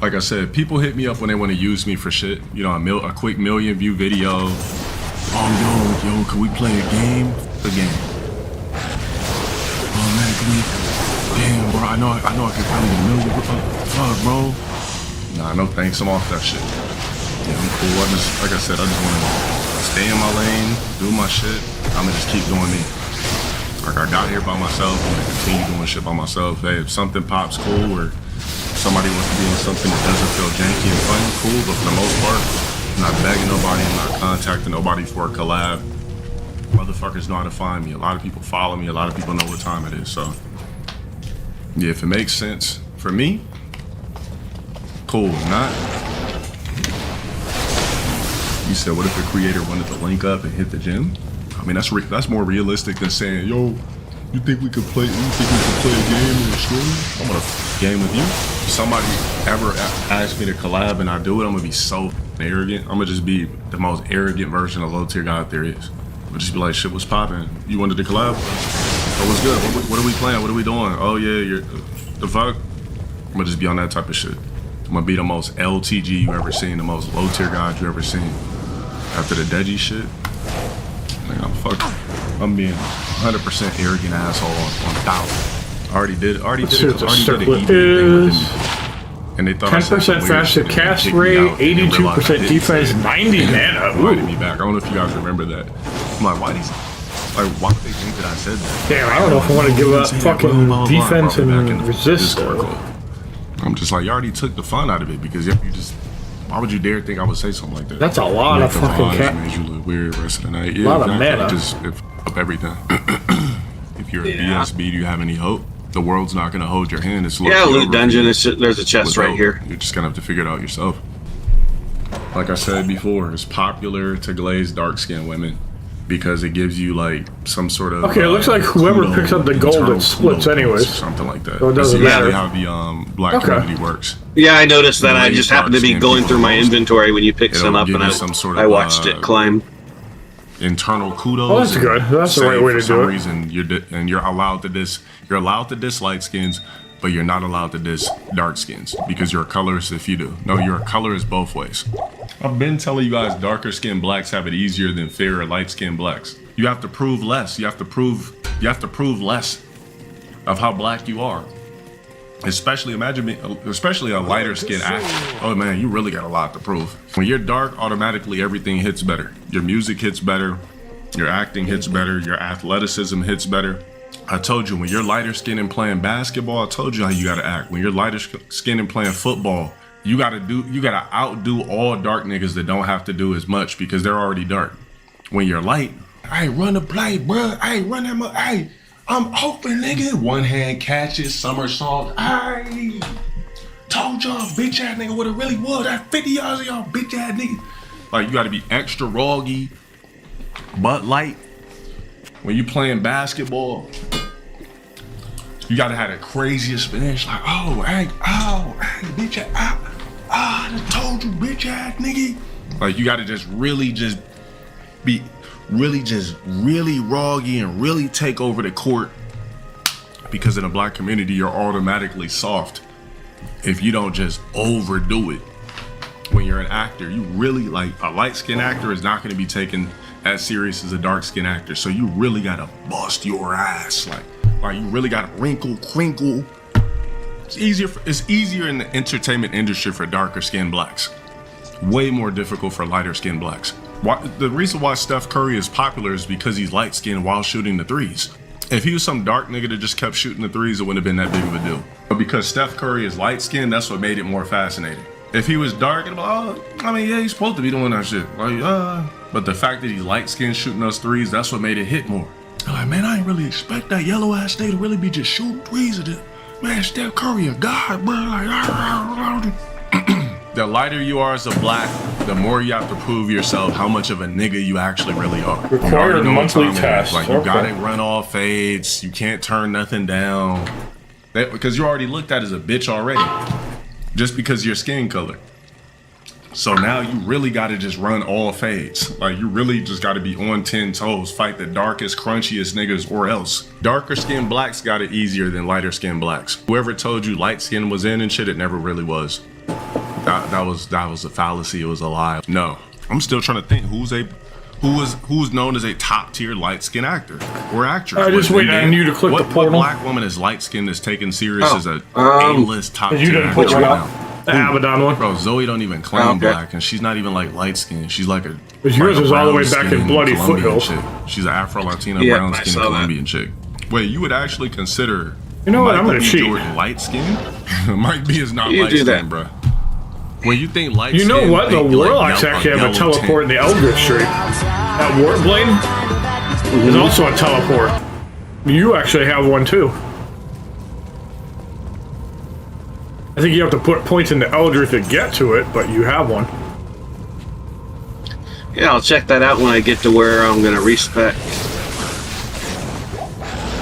Like I said, people hit me up when they want to use me for shit. You know, a quick million view video. Oh, yo, can we play a game? A game. Oh man, can we? Damn, bro, I know I can probably get a million. Fuck, bro. Nah, no thanks. I'm off that shit. Yeah, I'm cool. Like I said, I just want to stay in my lane, do my shit. I'ma just keep doing me. Like I got here by myself. I'm gonna continue doing shit by myself. Hey, if something pops cool or somebody wants to be in something that doesn't feel janky and fun, cool. But for the most part, I'm not begging nobody. I'm not contacting nobody for a collab. Motherfuckers know how to find me. A lot of people follow me. A lot of people know what time it is. So yeah, if it makes sense for me, cool. If not, you said, what if the creator wanted to link up and hit the gym? I mean, that's more realistic than saying, yo, you think we could play a game in the stream? I'm gonna game with you. If somebody ever asks me to collab and I do it, I'm gonna be so arrogant. I'm gonna just be the most arrogant version of low tier guy there is. I'm gonna just be like, shit, what's poppin'? You wanted to collab? Oh, what's good? What are we playing? What are we doing? Oh yeah, the fuck? I'm gonna just be on that type of shit. I'm gonna be the most LTG you ever seen, the most low tier guy you ever seen. After the Deji shit, I'm being 100% arrogant asshole on 1,000. Already did an EV thing and they thought 10% faster cast rate, 82% defense, 90 mana. Invited me back. I don't know if you guys remember that. I'm like, why would they think that I said that? Damn, I don't know if I want to give up fucking defense and resist. I'm just like, you already took the fun out of it because if you just. Why would you dare think I would say something like that? That's a lot of fucking cat. Made you look weird the rest of the night. Yeah, a lot of mana. Just up everything. If you're a BSB, do you have any hope? The world's not gonna hold your hand. It's loot dungeon. There's a chest right here. You're just gonna have to figure it out yourself. Like I said before, it's popular to glaze dark skinned women because it gives you like some sort of. Okay, it looks like whoever picks up the gold it splits anyways. Something like that. So it doesn't matter how the black community works. Yeah, I noticed that. I just happened to be going through my inventory when you picked some up, and I watched it climb. Internal kudos. Oh, that's good. That's the right way to do it. For some reason, you're allowed to diss light skins, but you're not allowed to diss dark skins because you're a colorist if you do. No, you're a colorist both ways. I've been telling you guys darker skinned blacks have it easier than fair or light skinned blacks. You have to prove less. You have to prove less of how black you are. Especially a lighter skinned actor. Oh man, you really got a lot to prove. When you're dark, automatically everything hits better. Your music hits better, your acting hits better, your athleticism hits better. I told you, when you're lighter skinned and playing basketball, I told you how you gotta act. When you're lighter skinned and playing football, you gotta outdo all dark niggas that don't have to do as much because they're already dark. When you're light, hey, run the play, bro. Hey, run that, hey. I'm open, nigga. One hand catches, somersault. Hey, told y'all, bitch ass nigga, what it really was. That 50 yards of y'all, bitch ass nigga. Like, you gotta be extra roggy, but light. When you playing basketball, you gotta have the craziest finish. Like, hey, bitch ass, I told you, bitch ass nigga. Like, you gotta just really be really roggy and really take over the court, because in the black community you're automatically soft if you don't just overdo it. When you're an actor, you really, like, a light-skinned actor is not going to be taken as serious as a dark-skinned actor, so you really gotta bust your ass, like you really gotta crinkle. It's easier in the entertainment industry for darker skinned blacks, way more difficult for lighter skinned blacks. The reason why Steph Curry is popular is because he's light-skinned while shooting the threes. If he was some dark nigga that just kept shooting the threes, it wouldn't have been that big of a deal. But because Steph Curry is light-skinned, that's what made it more fascinating. If he was dark, it'd be like, yeah, he's supposed to be doing that shit. But the fact that he's light-skinned shooting those threes, that's what made it hit more. Like, man, I didn't really expect that yellow-ass nigga to really be just shooting threes. Man, Steph Curry a god, bro. Like, the lighter you are as a black, the more you have to prove yourself how much of a nigga you actually really are. Required You already know what monthly time it is. test. Like, you Okay. gotta run all fades. You can't turn nothing down. Because you're already looked at as a bitch already. Just because your skin color. So now you really gotta just run all fades. Like, you really just gotta be on 10 toes, fight the darkest, crunchiest niggas, or else. Darker skinned blacks got it easier than lighter skinned blacks. Whoever told you light skin was in and shit, it never really was. That was a fallacy. It was a lie. No, I'm still trying to think who's known as a top tier light skinned actor or actress. I just wait on you to click the portal. What black woman is light skinned is taken serious as a A-list top You tier didn't actor put one right out. now? The Abaddon one. Bro, Zoe don't even claim black, and she's not even like light skinned. She's like a. But yours is all the way back in bloody Colombian foothills. chick. She's an Afro-Latina, Yeah, brown I skinned saw that. Colombian chick. Wait, you would actually consider? You know what? I'm Michael gonna B. cheat. Jordan light skinned? Mike B is not You light do that. skinned, bro. When you think light You know skin, what? The think like Warlocks yellow- actually have a yellow teleport in tint. the Eldritch Street. That Warblade is also a teleport. You actually have one too. I think you have to put points in the Eldritch to get to it, but you have one. Yeah, I'll check that out when I get to where I'm gonna respec.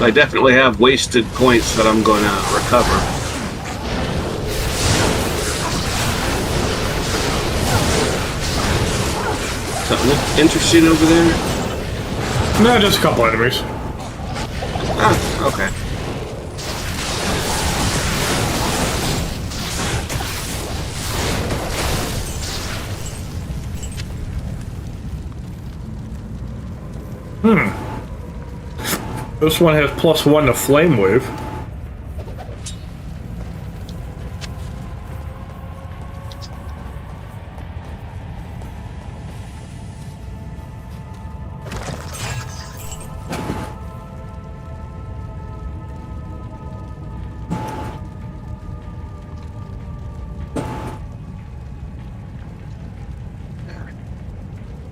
I definitely have wasted points that I'm gonna recover. Something interesting over there? No, just a couple enemies. Ah, okay. This one has +1 to Flame Wave.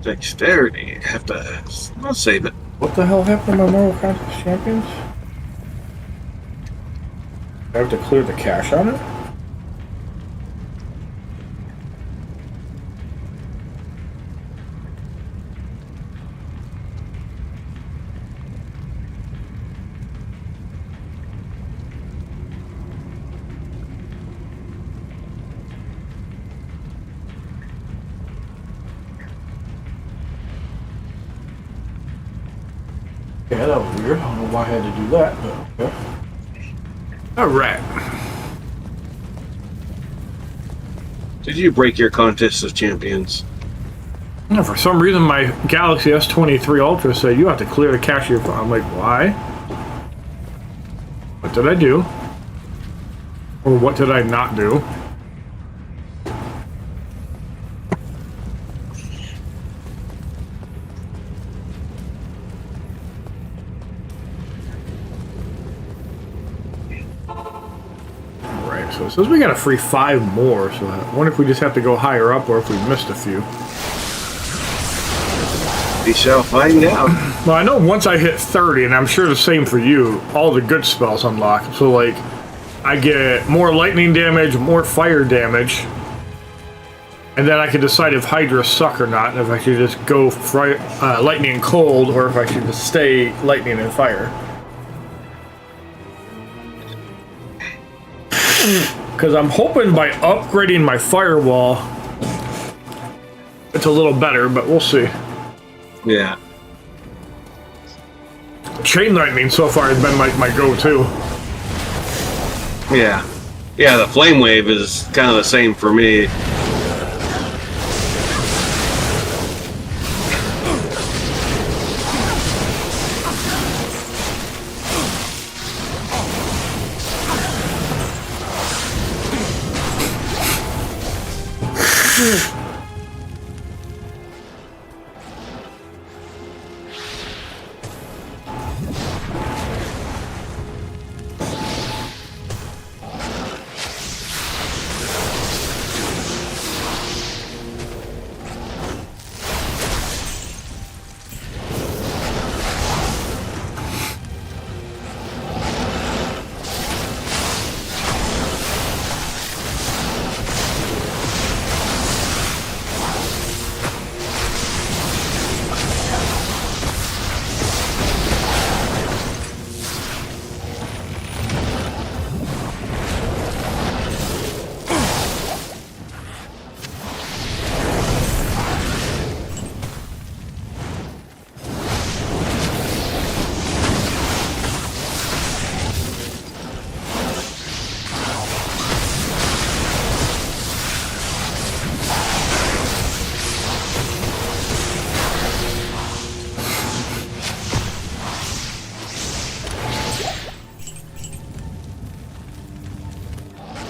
Dexterity. I'll save it. What the hell happened to my Mortal Kombat champions? I have to clear the cache on it? Yeah, that was weird. I don't know why I had to do that, but okay. Alright. Did you break your contest of champions? Yeah, for some reason, my Galaxy S23 Ultra said you have to clear the cache of your phone. I'm like, why? What did I do? Or what did I not do? Right, so it says we got a free 5 more, so I wonder if we just have to go higher up or if we missed a few. We shall find out. Well, I know once I hit 30, and I'm sure the same for you, all the good spells unlock. So, like, I get more lightning damage, more fire damage, and then I can decide if Hydra suck or not, and if I should just go lightning and cold, or if I should just stay lightning and fire. Because I'm hoping by upgrading my firewall, it's a little better, but we'll see. Yeah. Chain lightning so far has been my go-to. Yeah. Yeah, the flame wave is kind of the same for me.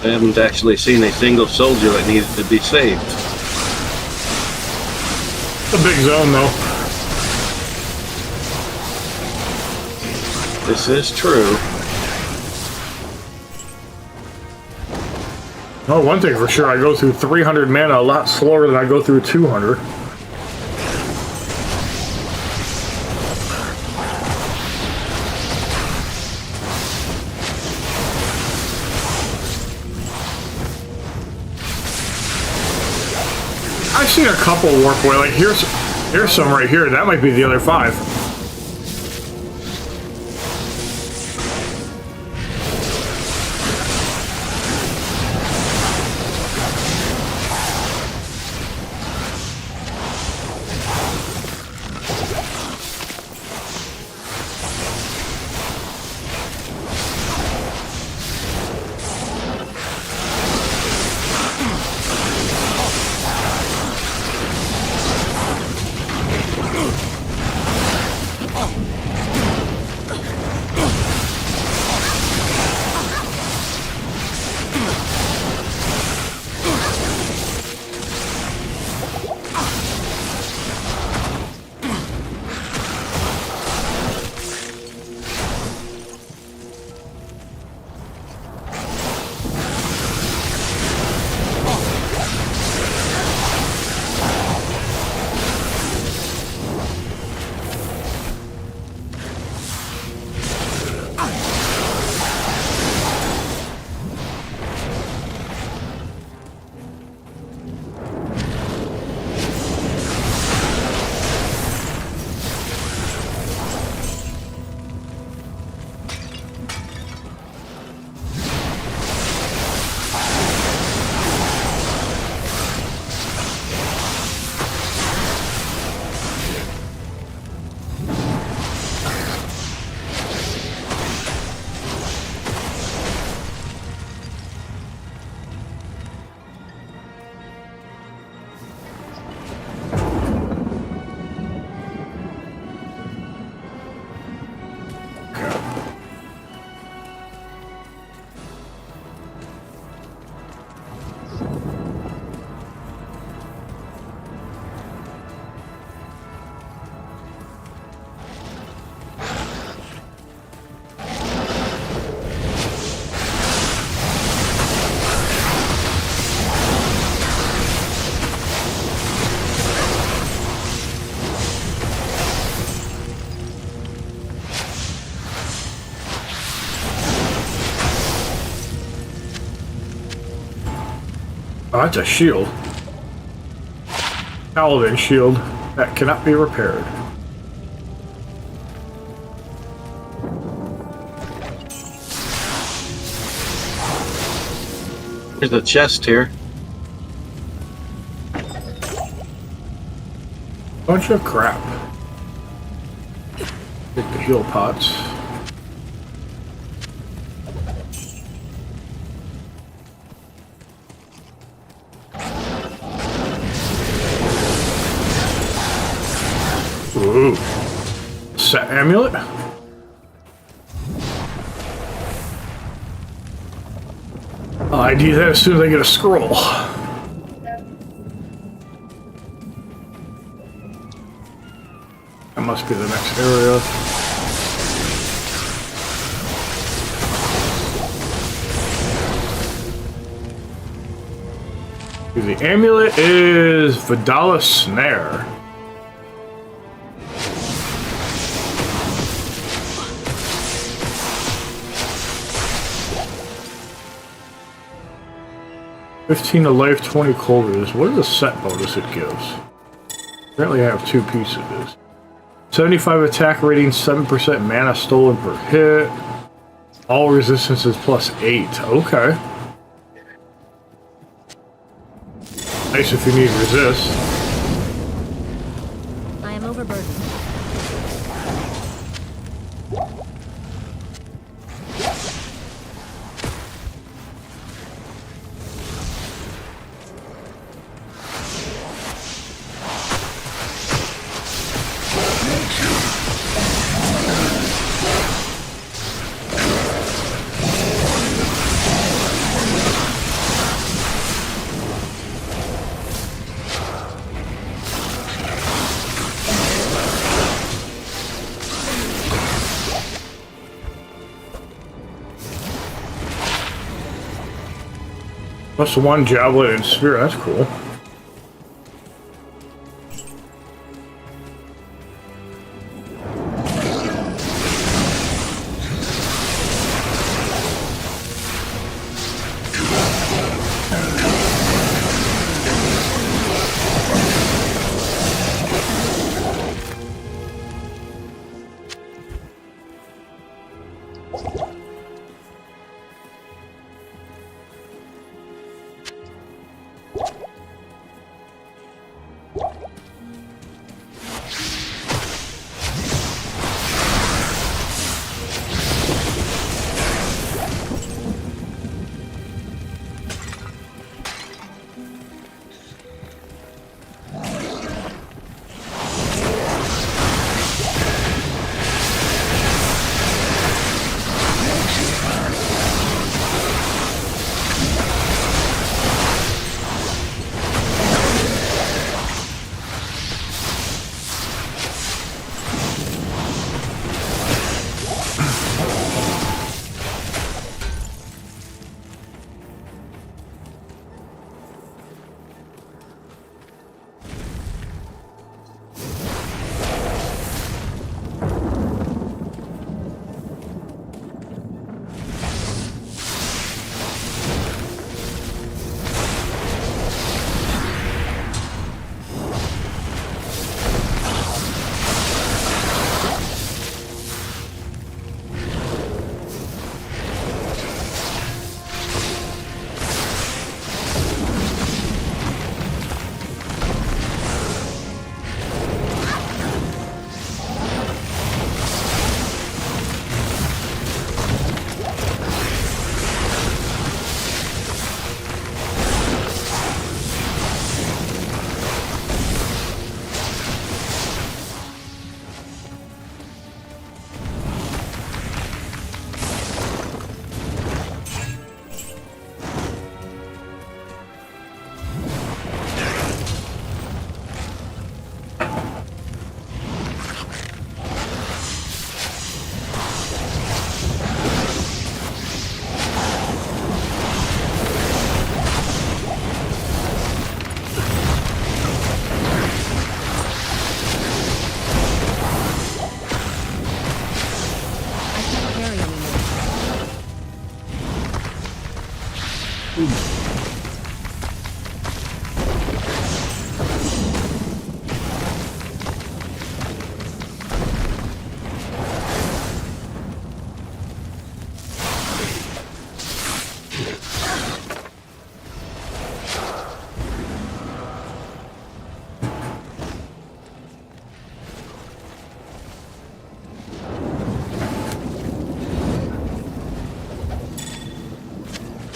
I haven't actually seen a single soldier that needed to be saved. It's a big zone, though. This is true. Oh, one thing for sure, I go through 300 mana a lot slower than I go through 200. I've seen a couple warp where, like, here's some right here. That might be the other 5. Oh, that's a shield. Paladin shield that cannot be repaired. There's a chest here. Bunch of crap. Get the heal pots. Ooh. Set amulet? I need that as soon as I get a scroll. That must be the next area. The amulet is Vidala Snare. $15 to life, 20 colders. What is the set bonus it gives? Apparently I have 2 pieces. 75 attack rating, 7% mana stolen per hit. All resistances plus 8. Okay. Nice if you need resist. I am overburdened. +1 javelin and spear. That's cool.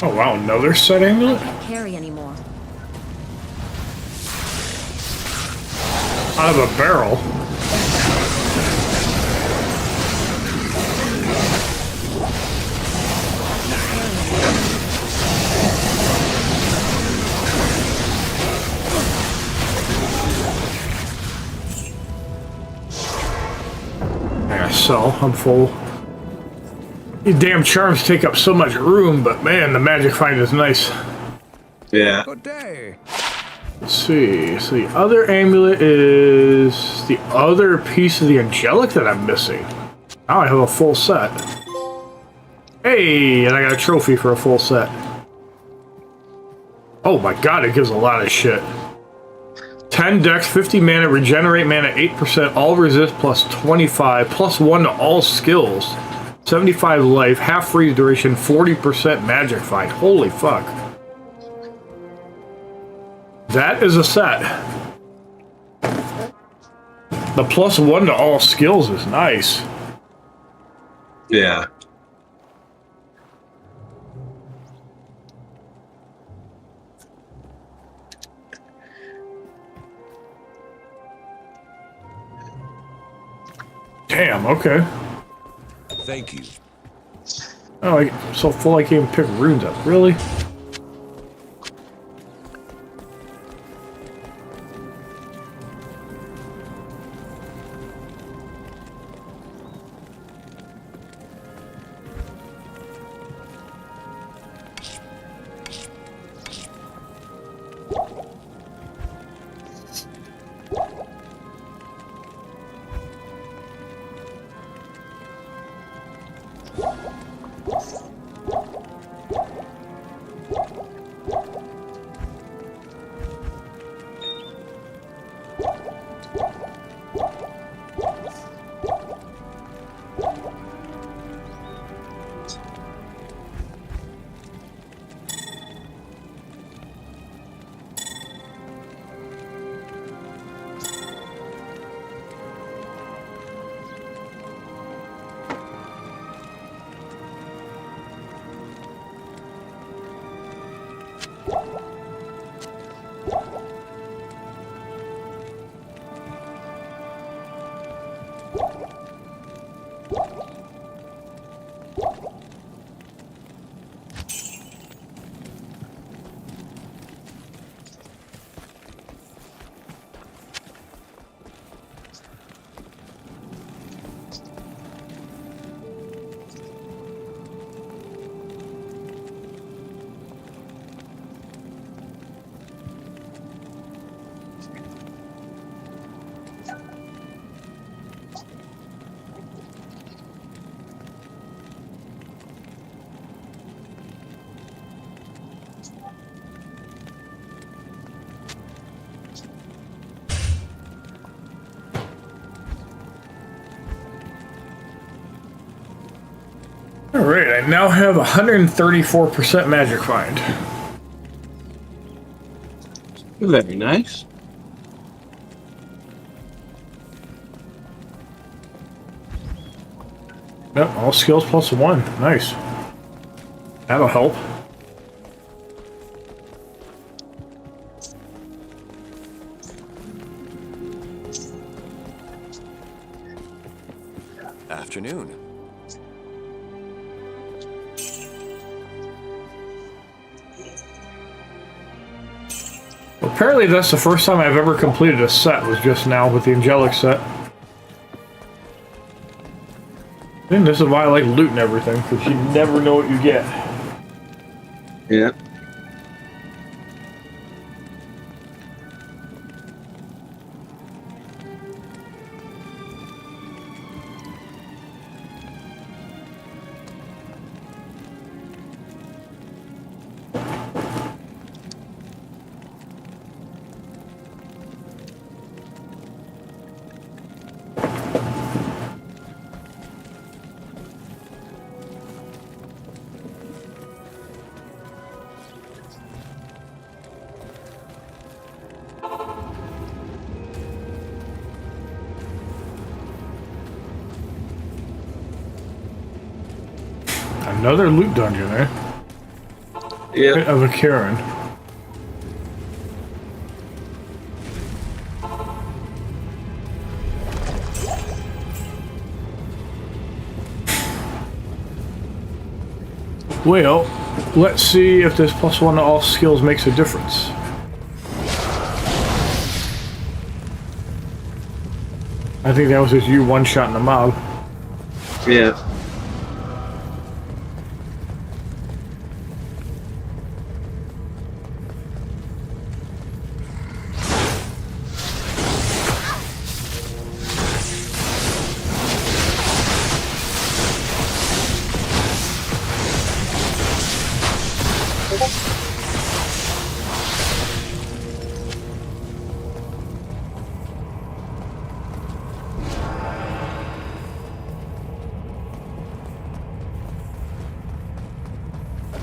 Oh wow, another set amulet? I can't carry anymore. Out of a barrel. Yeah, so I'm full. These damn charms take up so much room, but man, the magic find is nice. Yeah. Good day. Let's see. So the other amulet is the other piece of the angelic that I'm missing. Now I have a full set. Hey, and I got a trophy for a full set. Oh my god, it gives a lot of shit. 10 dex, 50 mana, regenerate mana, 8%, all resist plus 25, plus 1 to all skills. 75 life, half freeze duration, 40% magic find. Holy fuck. That is a set. The plus 1 to all skills is nice. Yeah. Damn, okay. Thank you. Oh, I'm so full I can't even pick runes up. Really? Alright, I now have 134% magic find. Very nice. Yep, all skills plus 1. Nice. That'll help. Afternoon. Well, apparently that's the first time I've ever completed a set, was just now with the Angelic set. And this is why I like loot and everything, because you never know what you get. Yeah. Another loot dungeon, eh? Yeah. Of a Karen. Well, let's see if this +1 to all skills makes a difference. I think that was just you one-shotting the mob. Yeah.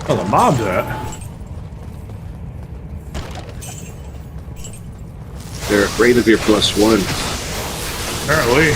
Oh, the mob's at. They're afraid of your +1. Apparently.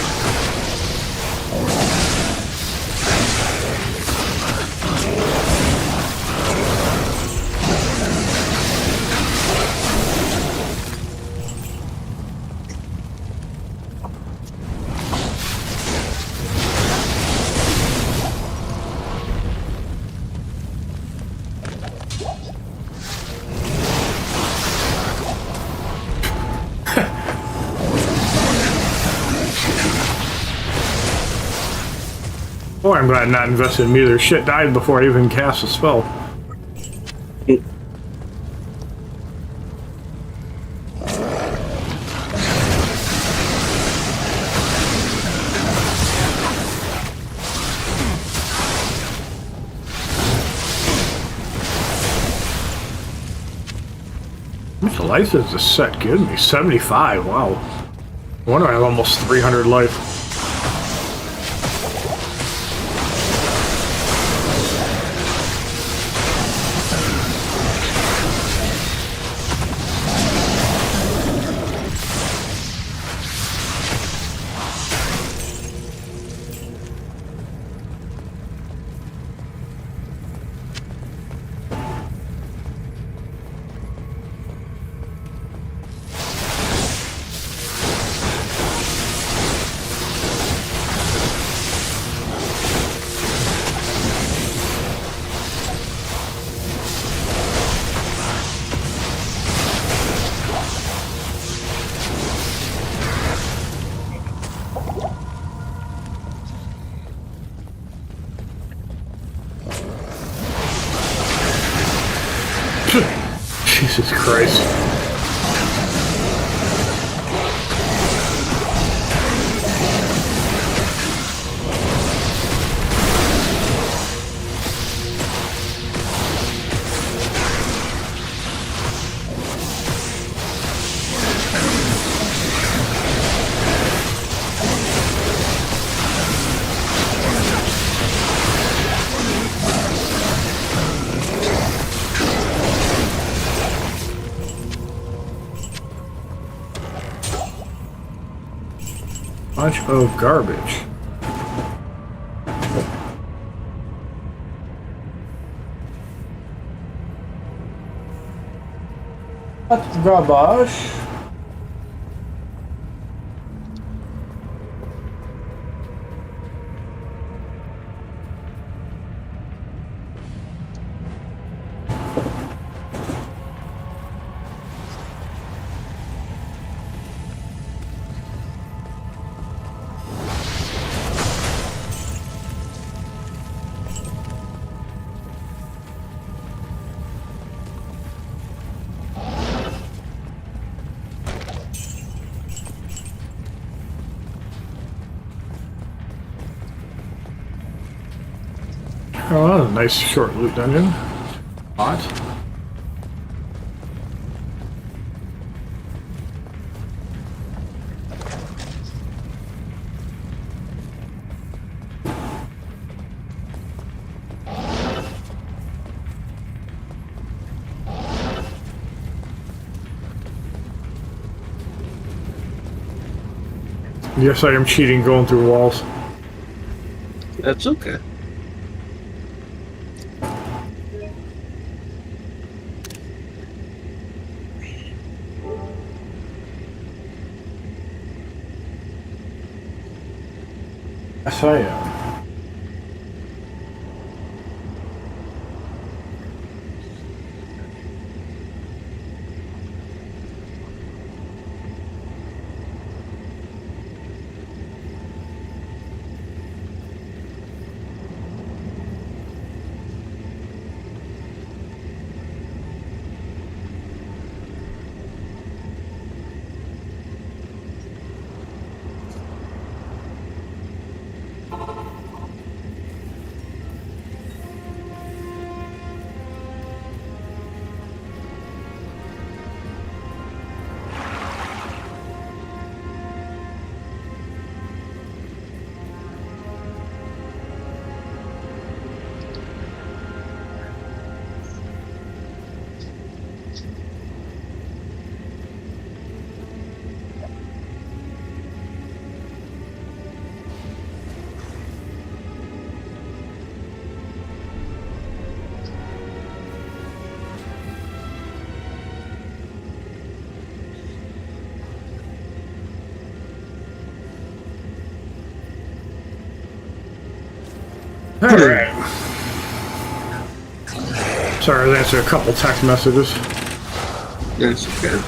Boy, I'm glad not invested in me. Their shit died before I even cast a spell. How much life does this set give me? 75, wow. No wonder I have almost 300 life. Jesus Christ. Bunch of garbage. That's garbage. Oh, that's a nice short loot dungeon. Hot. Yes, I am cheating going through walls. That's okay. Yes, I am. Alright. Sorry, I answered a couple text messages. That's okay.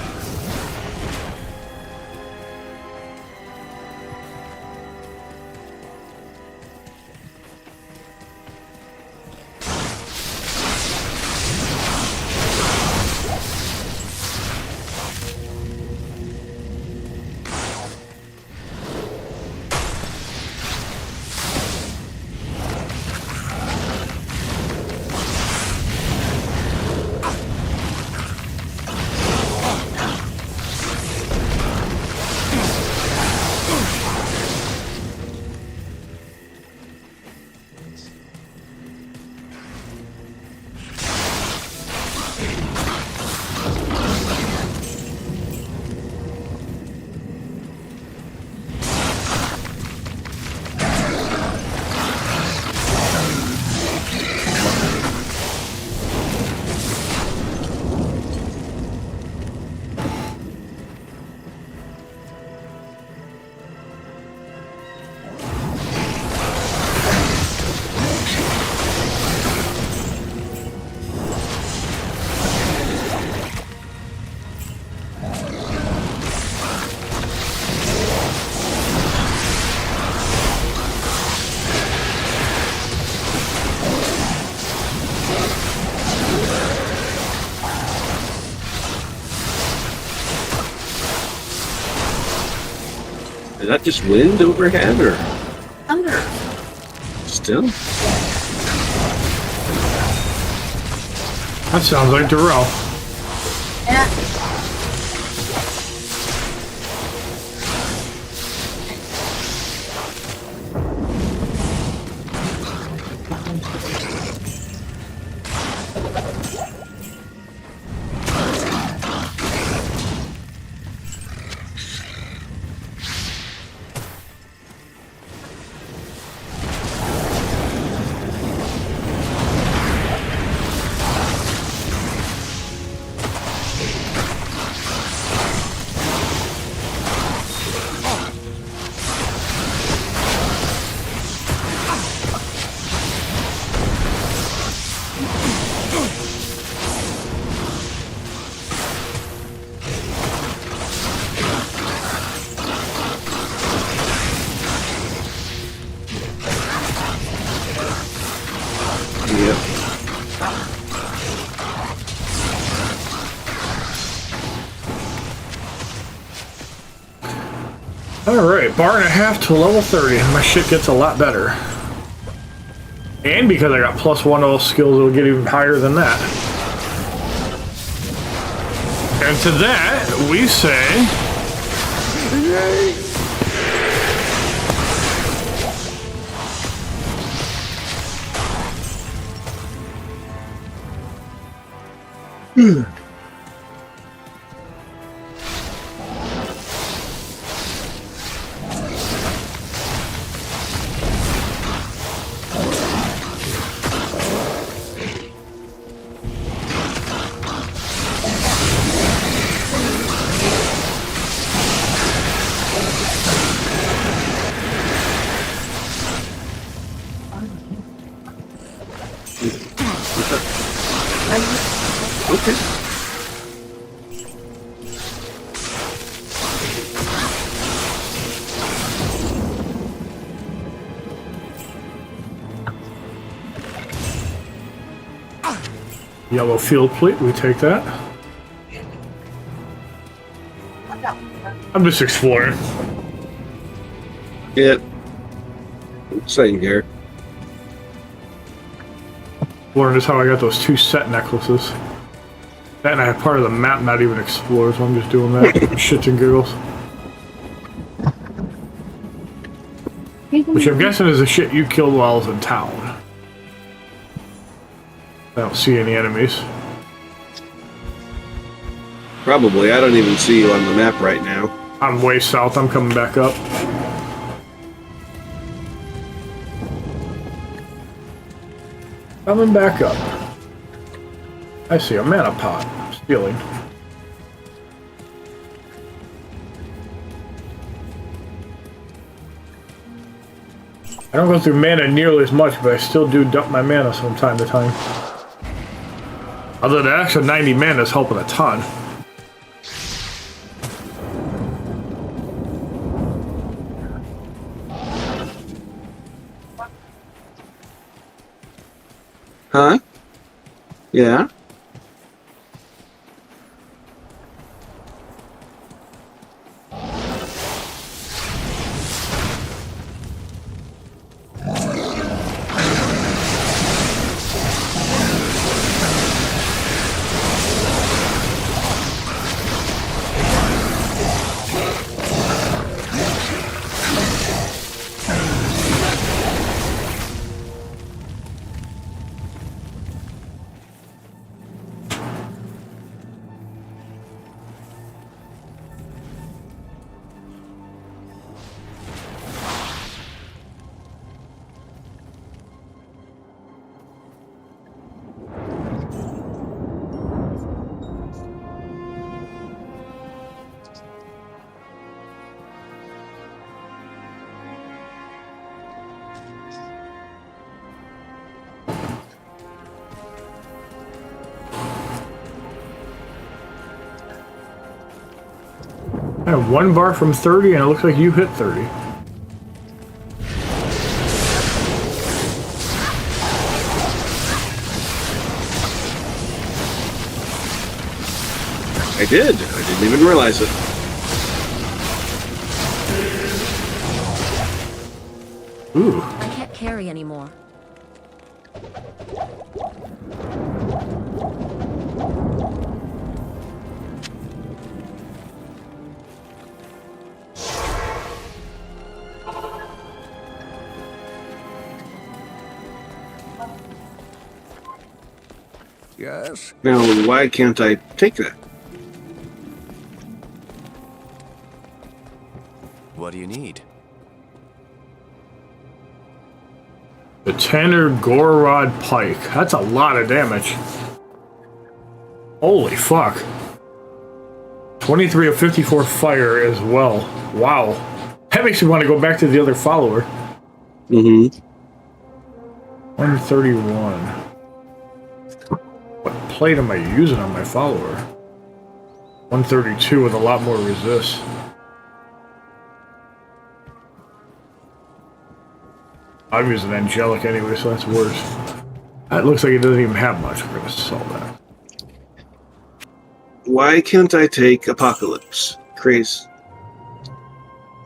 Is that just wind overhead or thunder? Still? That sounds like Darrell. Yeah. Yep. Alright, bar and a half to level 30, and my shit gets a lot better. And because I got +1 all skills, it'll get even higher than that. And to that, we say... Okay. Yellow field plate, we take that. I'm just exploring. Yeah. Same here. Exploring is how I got those 2 set necklaces. That and I have part of the map not even explored, so I'm just doing that. Shits and giggles. Which I'm guessing is the shit you killed while I was in town. I don't see any enemies. Probably. I don't even see you on the map right now. I'm way south. I'm coming back up. Coming back up. I see a mana pot. Stealing. I don't go through mana nearly as much, but I still do dump my mana from time to time. Although the extra 90 mana is helping a ton. Huh? Yeah? I have 1 bar from 30, and it looks like you hit 30. I did. I didn't even realize it. Ooh. I can't carry anymore. Yes? Now, why can't I take that? What do you need? The Tanner Gorod Pike. That's a lot of damage. Holy fuck. 23 of 54 fire as well. Wow. That makes me want to go back to the other follower. Mm-hmm. 131. What plate am I using on my follower? 132 with a lot more resist. I'm using angelic anyway, so that's worse. It looks like it doesn't even have much. We're gonna sell that. Why can't I take Apocalypse? Crazy.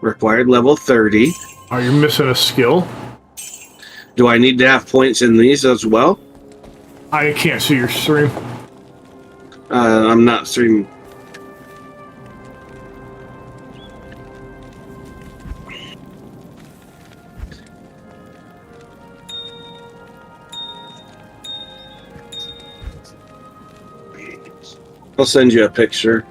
Required level 30. Are you missing a skill? Do I need to have points in these as well? I can't see your stream. I'm not streaming. I'll send you a picture.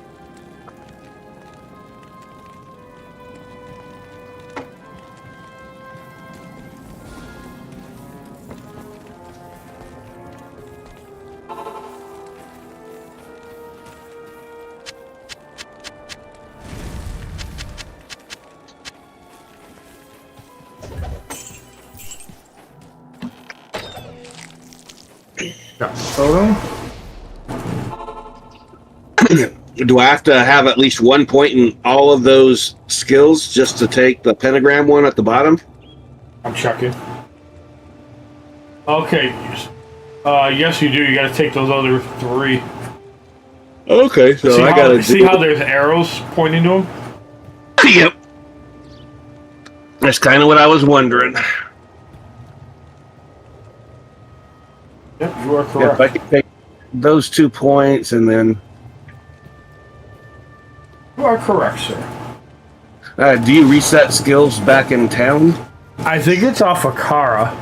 Got the photo. Do I have to have at least 1 point in all of those skills just to take the pentagram one at the bottom? I'm checking. Okay. Yes, you do. You got to take those other 3. Okay, so see I gotta see how there's arrows pointing to them. Yep. That's kind of what I was wondering. Yep, you are correct. If I could take those 2 points and then. You are correct, sir. Do you reset skills back in town? I think it's off of Kara.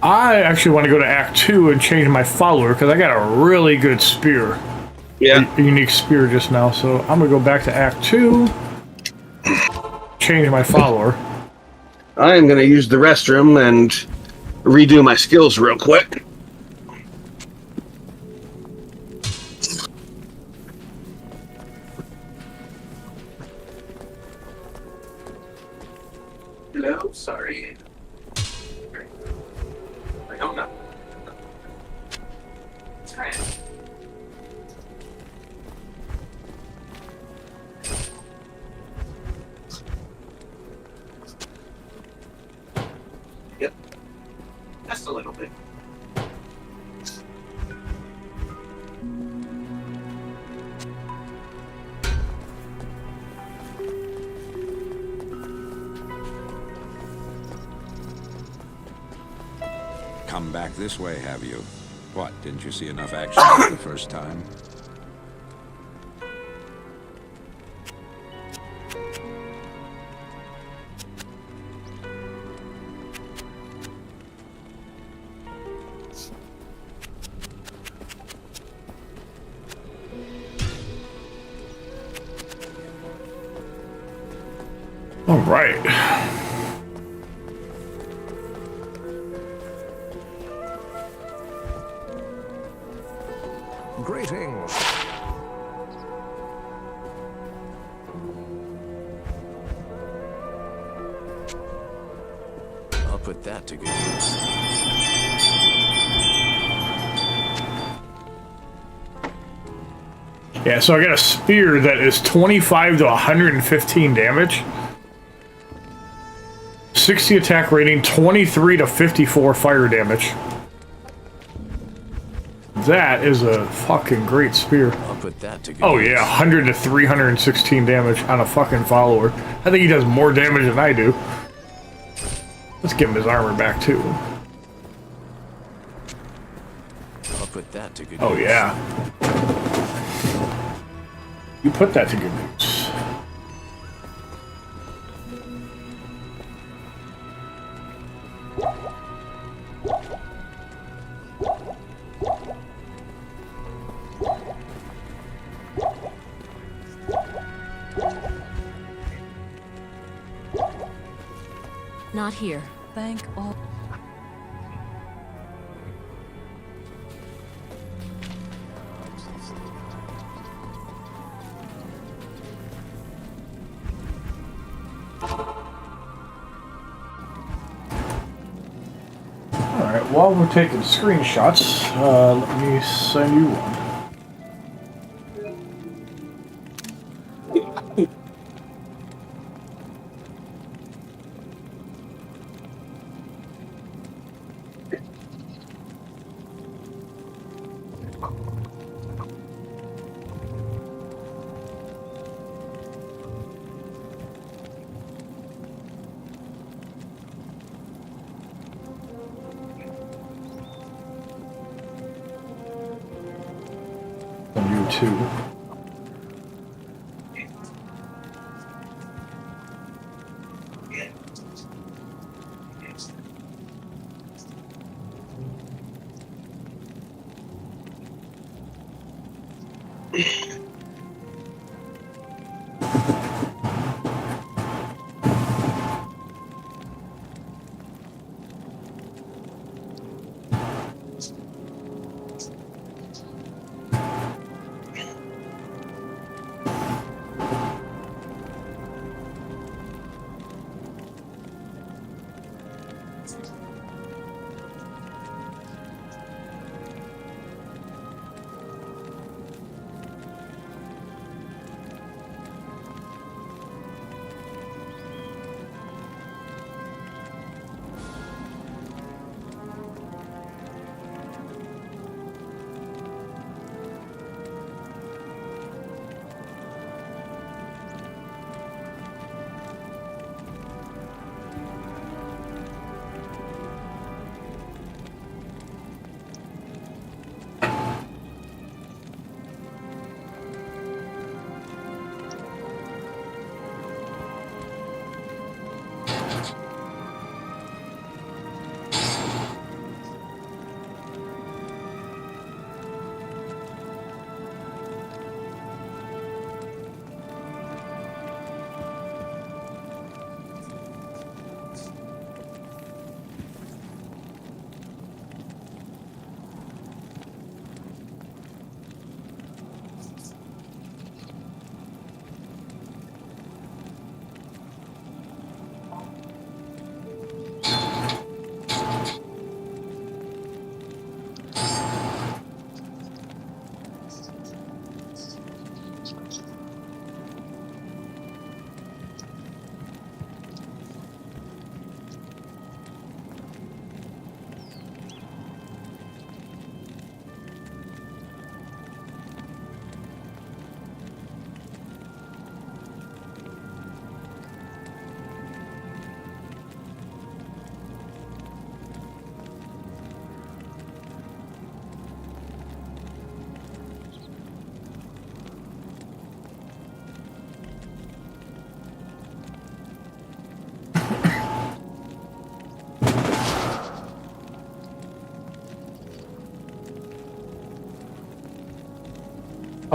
I actually want to go to Act 2 and change my follower because I got a really good spear. Yeah. A unique spear just now, so I'm going to go back to Act 2. Change my follower. I am going to use the restroom and redo my skills real quick. Hello, sorry. I don't know. It's great. Yep. Just a little bit. Come back this way, have you? What, didn't you see enough action the first time? All right. Greetings. I'll put that to good use. Yeah, so I got a spear that is 25 to 115 damage. 60 attack rating, 23 to 54 fire damage. That is a fucking great spear. I'll put that to good Oh use. yeah, 100 to 316 damage on a fucking follower. I think he does more damage than I do. Let's give him his armor back too. I'll put that to good Oh use. yeah. You put that to good use. Not here. Thank all. Alright, while we're taking screenshots, let me send you one. On YouTube.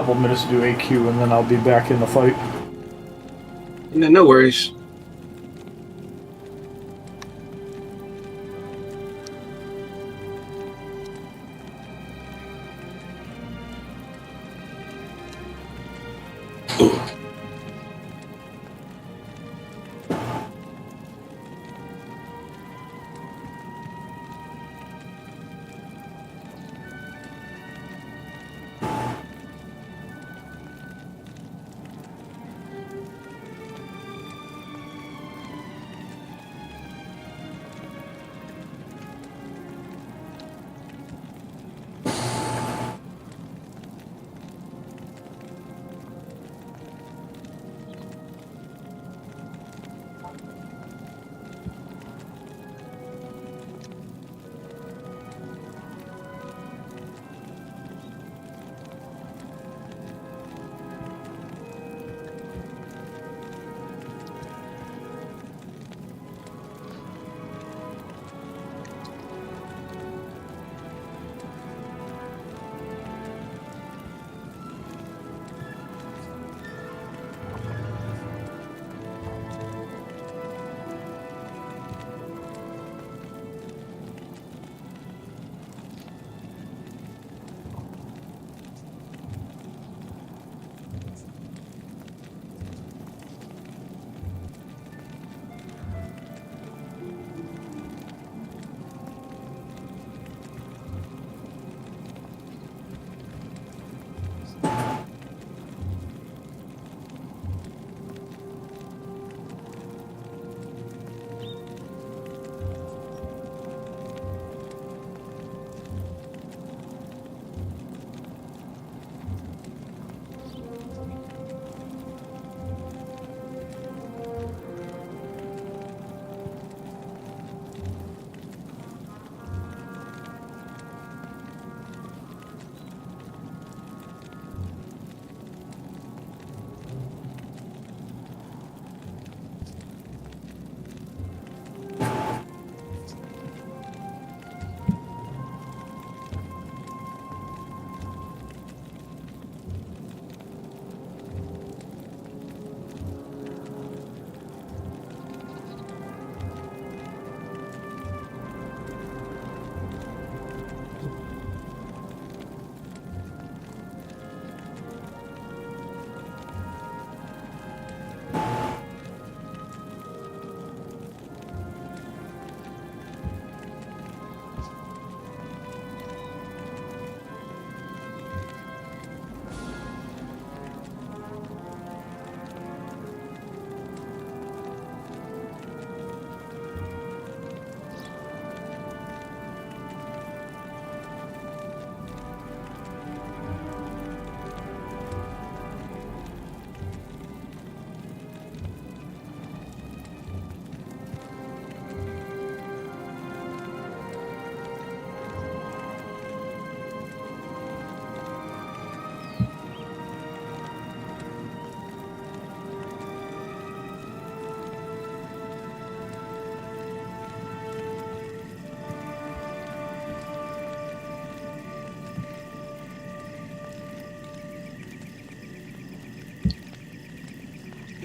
Couple minutes to do AQ and then I'll be back in the fight. Yeah, no worries.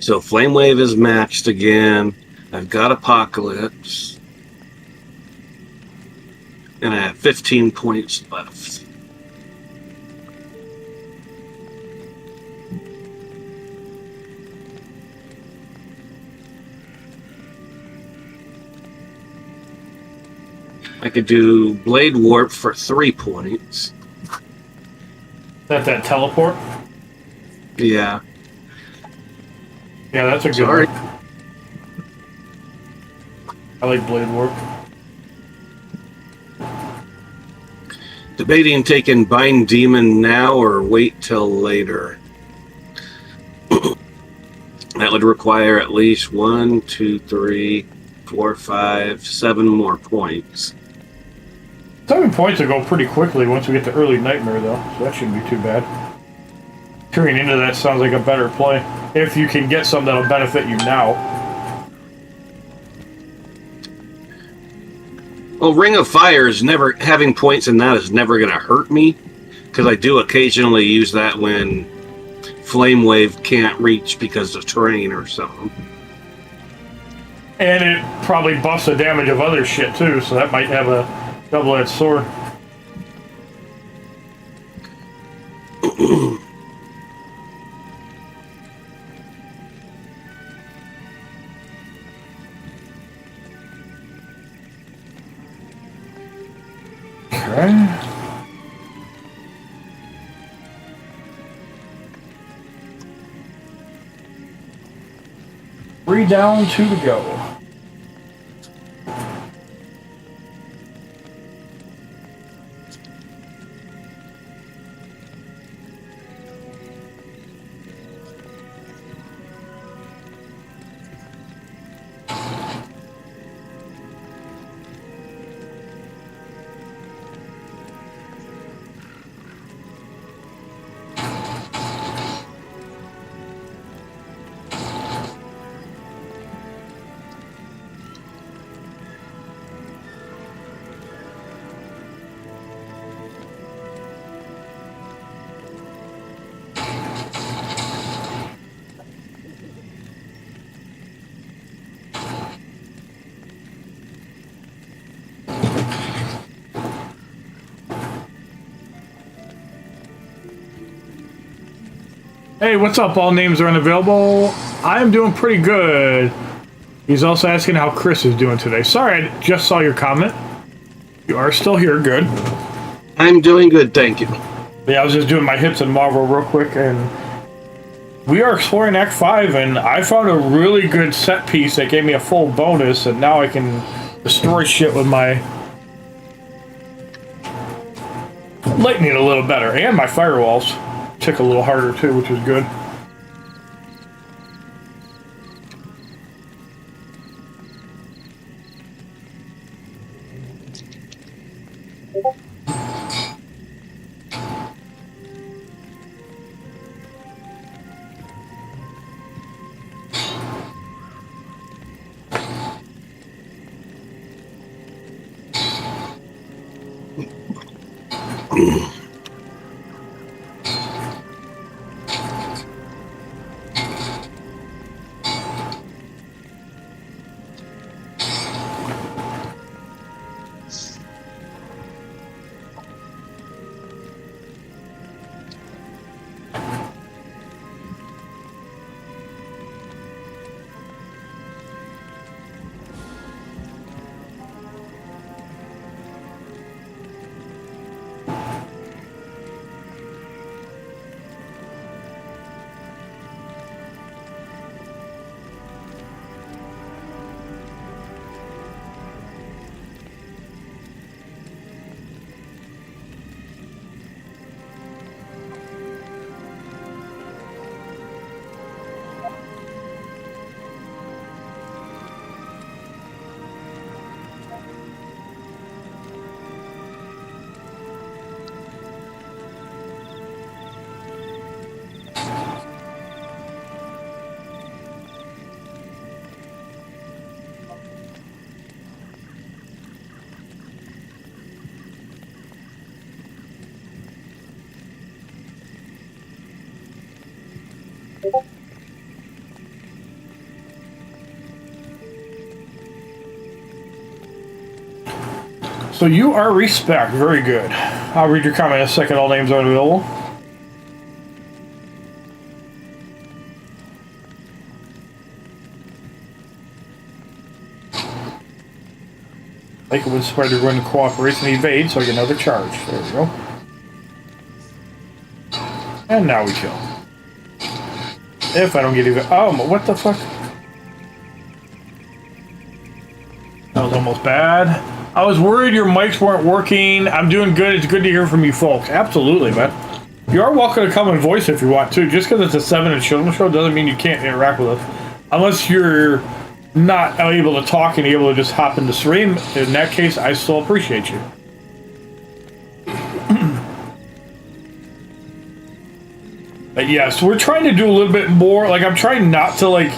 So Flame Wave is matched again. I've got Apocalypse. And I have 15 points left. I could do Blade Warp for 3 points. That teleport? Yeah. Yeah, that's a good Sorry. one. I like Blade Warp. Debating taking Bind Demon now or wait till later. That would require at least 1, 2, 3, 4, 5, 7 more points. 7 points will go pretty quickly once we get to early Nightmare, though, so that shouldn't be too bad. Tuning into that sounds like a better play. If you can get some that'll benefit you now. Well, Ring of Fire is never... Having points in that is never going to hurt me, because I do occasionally use that when Flame Wave can't reach because of terrain or something. And it probably buffs the damage of other shit, too, so that might have a double-edged sword. Okay. 3 down, 2 to go. Hey, what's up? All names are unavailable. I am doing pretty good. He's also asking how Chris is doing today. Sorry, I just saw your comment. You are still here. Good. I'm doing good, thank you. Yeah, I was just doing my hits in Marvel real quick, and we are exploring Act 5, and I found a really good set piece that gave me a full bonus, and now I can destroy shit with my lightning a little better, and my firewalls tick a little harder too, which is good. So you are respect. Very good. I'll read your comment in a second. All names are available. Like it when Spider-Gwen cooperates and evades, so I get another charge. There we go. And now we kill. If I don't get even... Oh, what the fuck? That was almost bad. I was worried your mics weren't working. I'm doing good. It's good to hear from you folks. Absolutely, man. You are welcome to come and voice if you want to. Just because it's a 7 and children's show doesn't mean you can't interact with us. Unless you're not able to talk and able to just hop into stream. In that case, I still appreciate you. But yes, we're trying to do a little bit more. Like, I'm trying not to, like,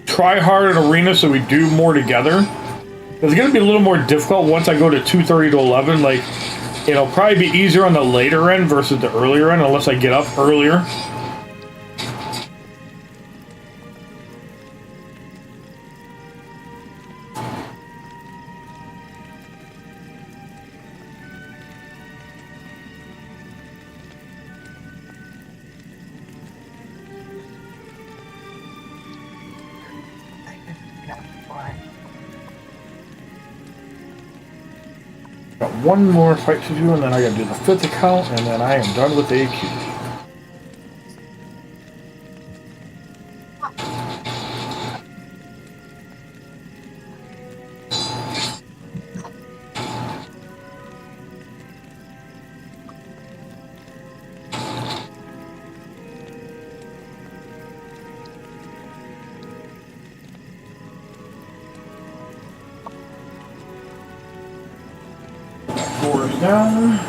try hard in arena so we do more together. It's going to be a little more difficult once I go to 2:30 to 11. Like, it'll probably be easier on the later end versus the earlier end, unless I get up earlier. Got one more fight to do, and then I gotta do the 5th account, and then I am done with AQ. Down.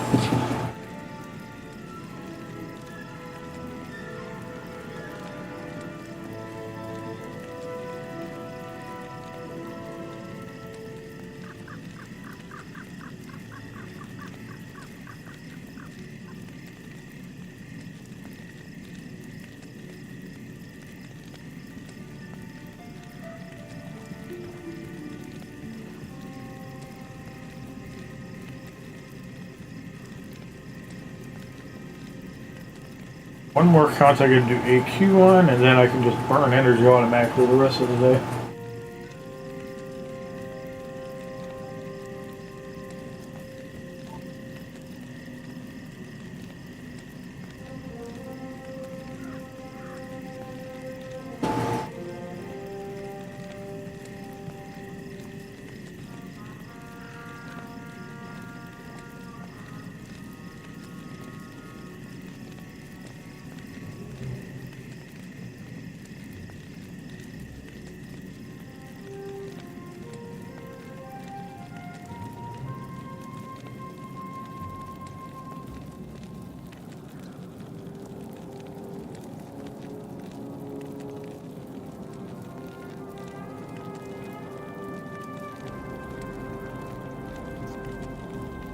One more count I can do AQ on, and then I can just burn energy automatically the rest of the day.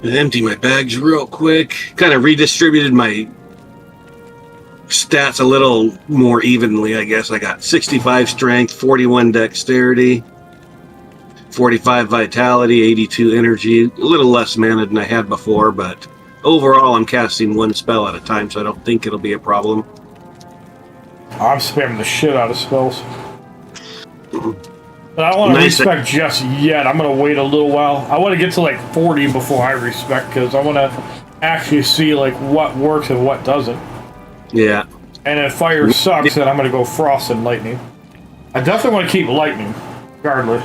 Empty my bags real quick. Kind of redistributed my stats a little more evenly, I guess. I got 65 strength, 41 dexterity, 45 vitality, 82 energy. A little less mana than I had before, but overall I'm casting one spell at a time, so I don't think it'll be a problem. I'm spamming the shit out of spells. But I don't want to respect just yet. I'm going to wait a little while. I want to get to like 40 before I respect, because I want to actually see like what works and what doesn't. Yeah. And if fire sucks, then I'm going to go frost and lightning. I definitely want to keep lightning, regardless.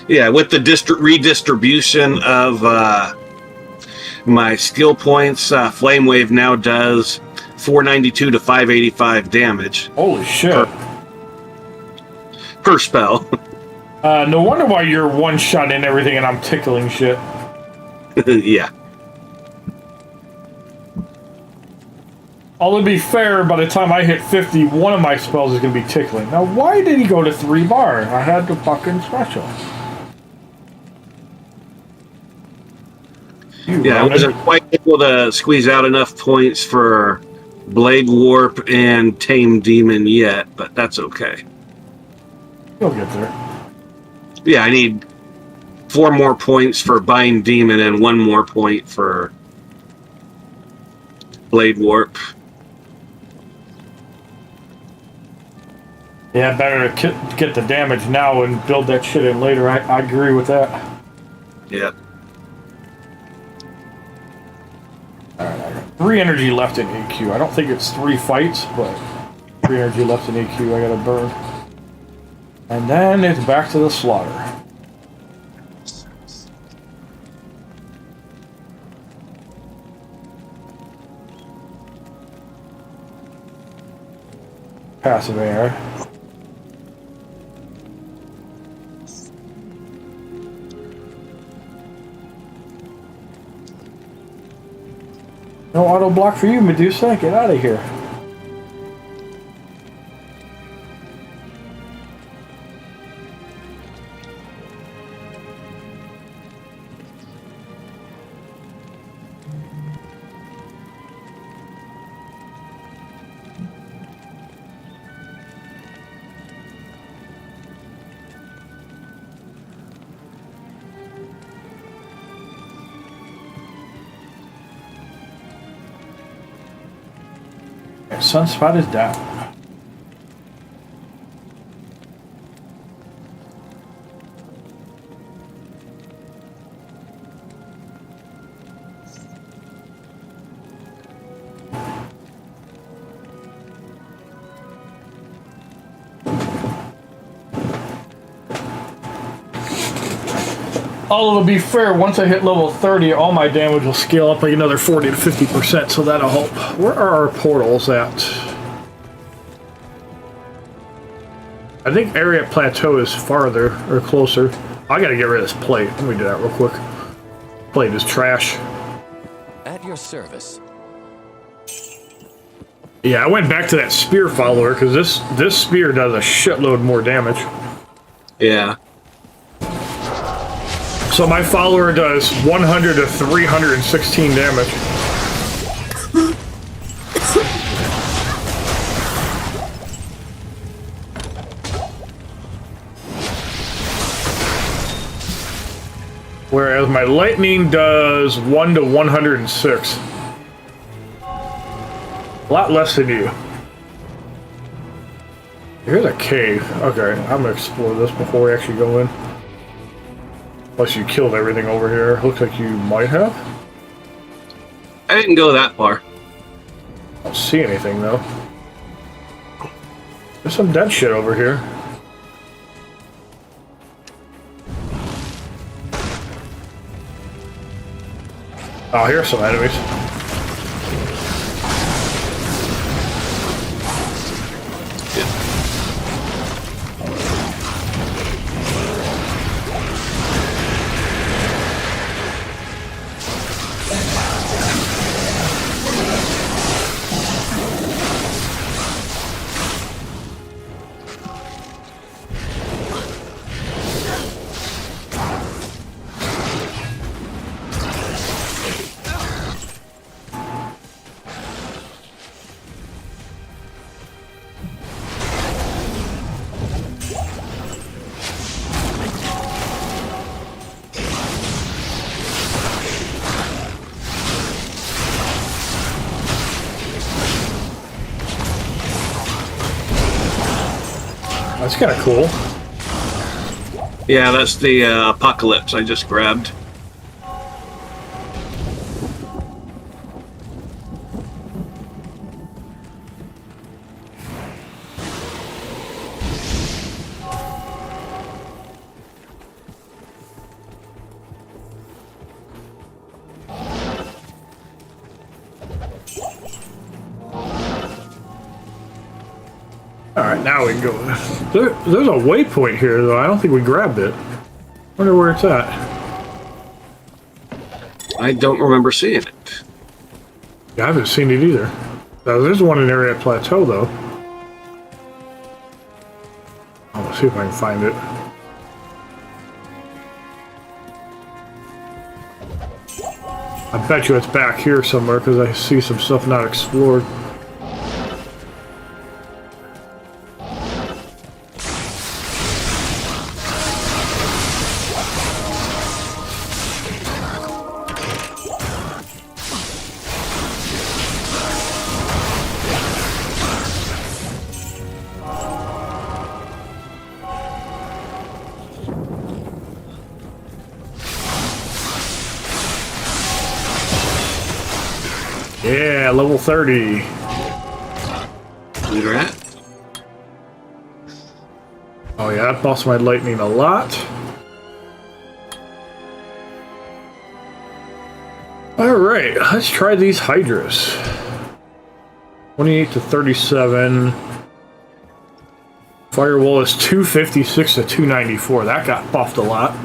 Yeah, with the redistribution of my skill points, Flame Wave now does 492 to 585 damage. Holy shit. Per spell. No wonder why you're one-shot in everything and I'm tickling shit. Yeah. Although to be fair, by the time I hit 50, one of my spells is going to be tickling. Now, why did he go to 3 bar? I had the fucking special. Yeah, I wasn't quite able to squeeze out enough points for Blade Warp and Tame Demon yet, but that's okay. You'll get there. Yeah, I need 4 more points for Bind Demon and 1 more point for Blade Warp. Yeah, better to get the damage now and build that shit in later. I agree with that. Yep. Alright, I got 3 energy left in EQ. I don't think it's 3 fights, but 3 energy left in EQ I gotta burn. And then it's back to the slaughter. Passive air. No auto block for you, Medusa. Get out of here. Sunspot is down. Although to be fair, once I hit level 30, all my damage will scale up like another 40 to 50%, so that'll help. Where are our portals at? I think Area Plateau is farther, or closer. I gotta get rid of this plate. Let me do that real quick. Plate is trash. At your service. Yeah, I went back to that spear follower, because this spear does a shitload more damage. Yeah. So my follower does 100 to 316 damage. Whereas my lightning does 1 to 106. A lot less than you. Here's a cave. Okay, I'm gonna explore this before we actually go in. Unless you killed everything over here. Looks like you might have. I didn't go that far. I don't see anything though. There's some dead shit over here. Oh, here's some enemies. That's kind of cool. Yeah, that's the Apocalypse I just grabbed. Alright, now we can go. There's a waypoint here, though. I don't think we grabbed it. Wonder where it's at. I don't remember seeing it. Yeah, I haven't seen it either. There's one in Area Plateau, though. I'll see if I can find it. I bet you it's back here somewhere, because I see some stuff not explored. Yeah, level 30. Congrats. Oh yeah, that buffs my lightning a lot. Alright, let's try these Hydras. 28 to 37. Firewall is 256 to 294. That got buffed a lot.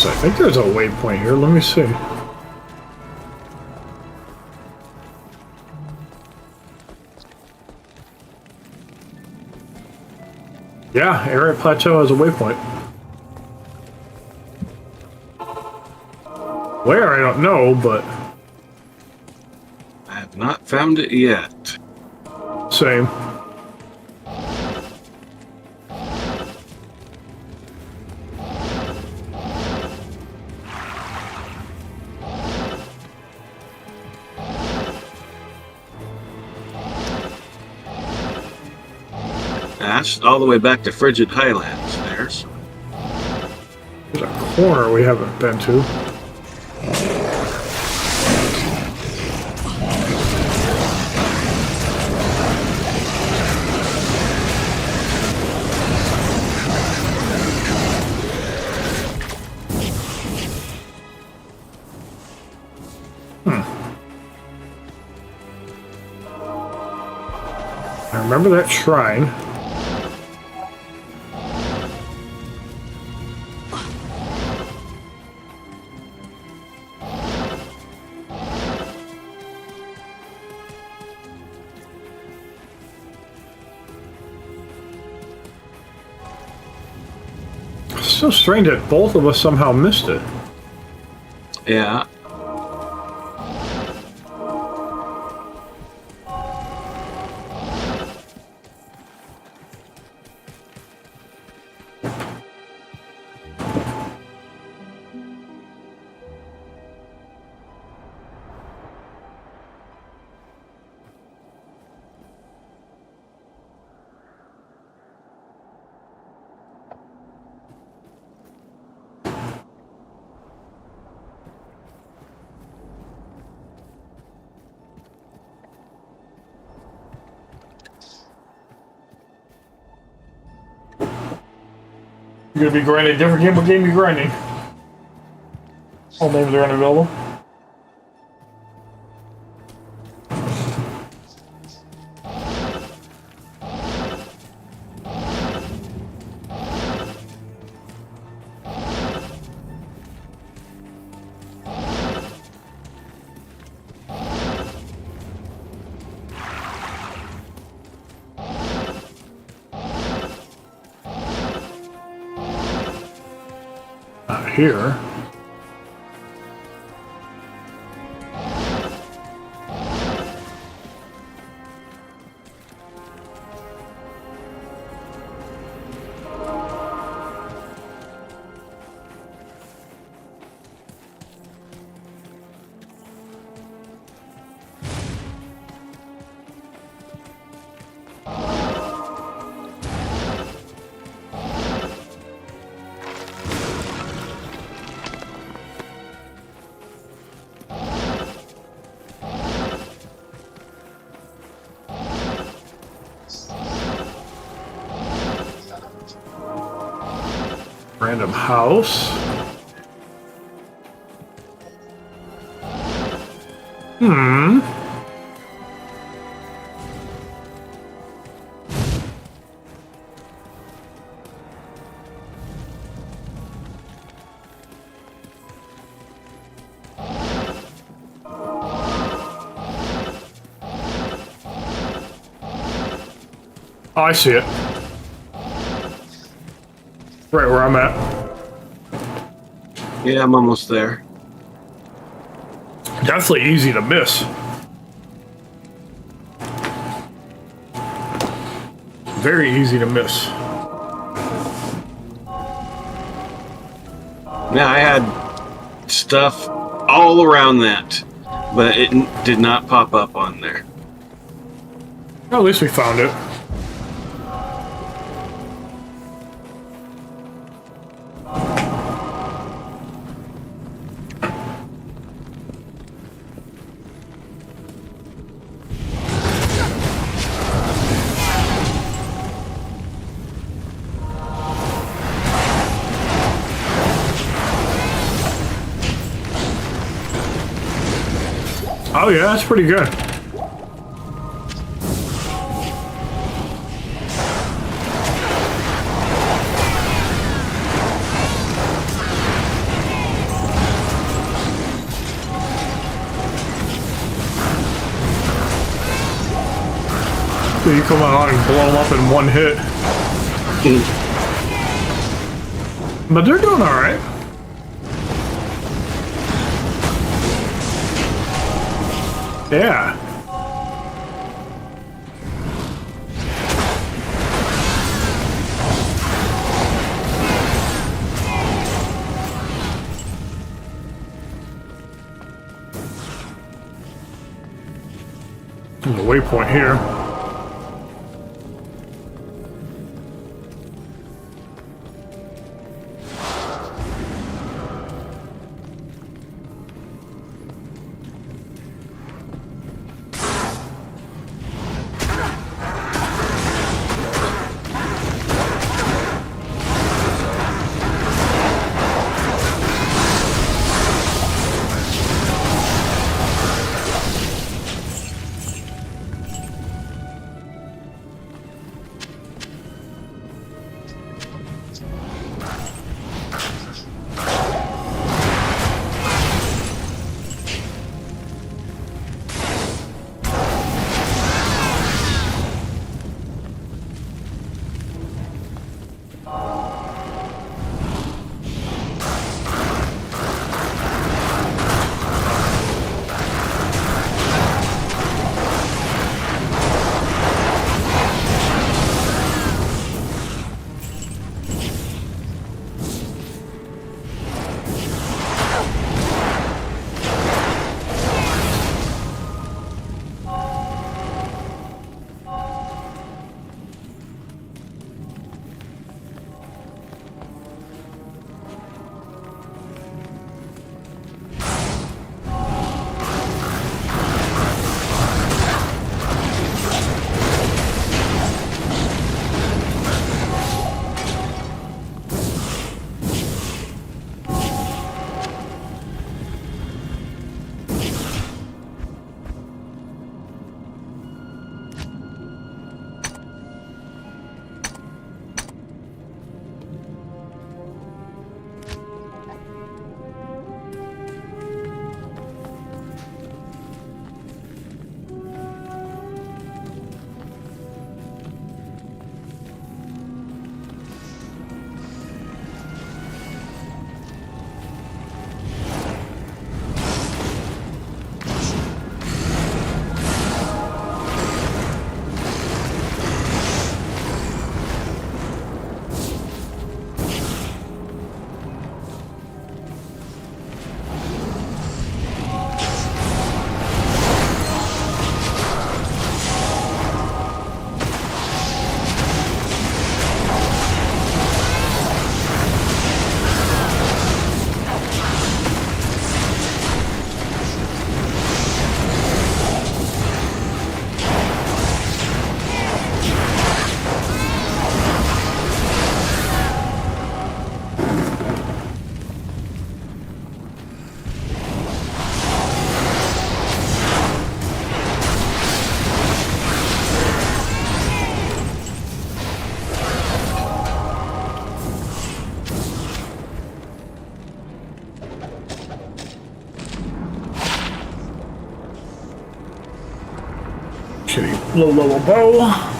I think there's a waypoint here. Let me see. Yeah, Arid Plateau has a waypoint. Where? I don't know, but... I have not found it yet. Same. That's all the way back to Frigid Highlands there. So. There's a corner we haven't been to. I remember that shrine. So strange that both of us somehow missed it. Yeah. You're gonna be grinding a different game. What game are you grinding? All names are unavailable. Here. random house. Oh, I see it. Right where I'm at. Yeah, I'm almost there. Definitely easy to miss. Very easy to miss. Yeah, I had stuff all around that, but it did not pop up on there. Well, at least we found it. Oh yeah, that's pretty good. So you come out and blow them up in one hit. But they're doing alright. Yeah. There's a waypoint here. Low level bow.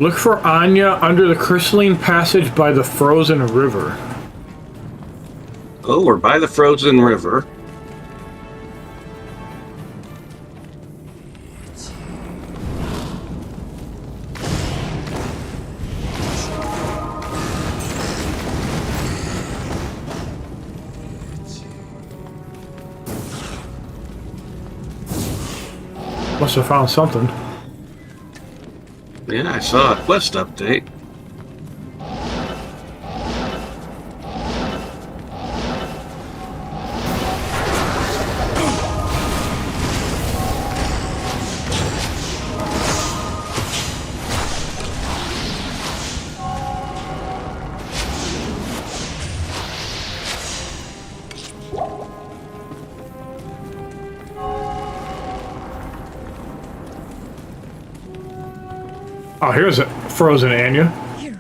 Look for Anya under the crystalline passage by the frozen river. Oh, we're by the frozen river. Must have found something. Yeah, I saw a quest update. Oh, here's a frozen Anya. Hero,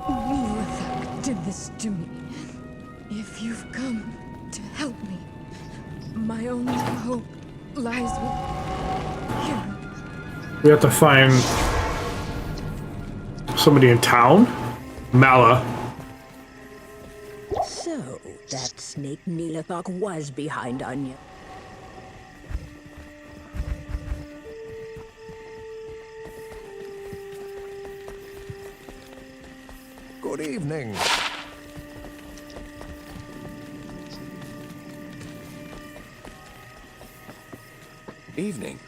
Warlock did this to me. If you've come to help me, my only hope lies with Hero. We have to find somebody in town. Mala. So, that snake Nilithok was behind Anya. Good evening. Evening.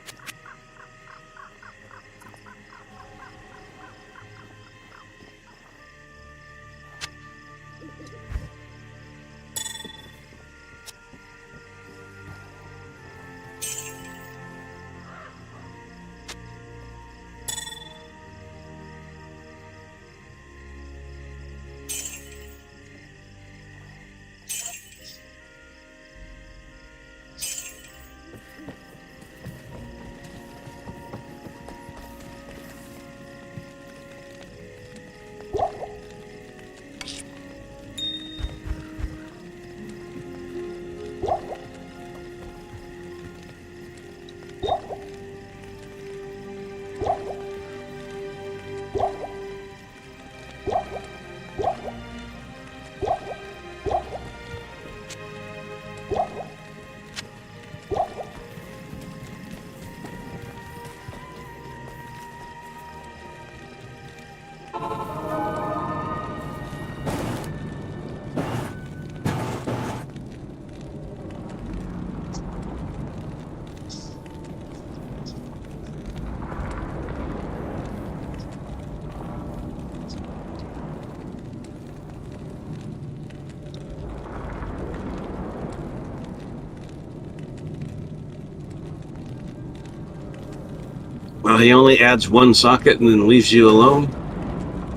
Oh, he only adds one socket and then leaves you alone?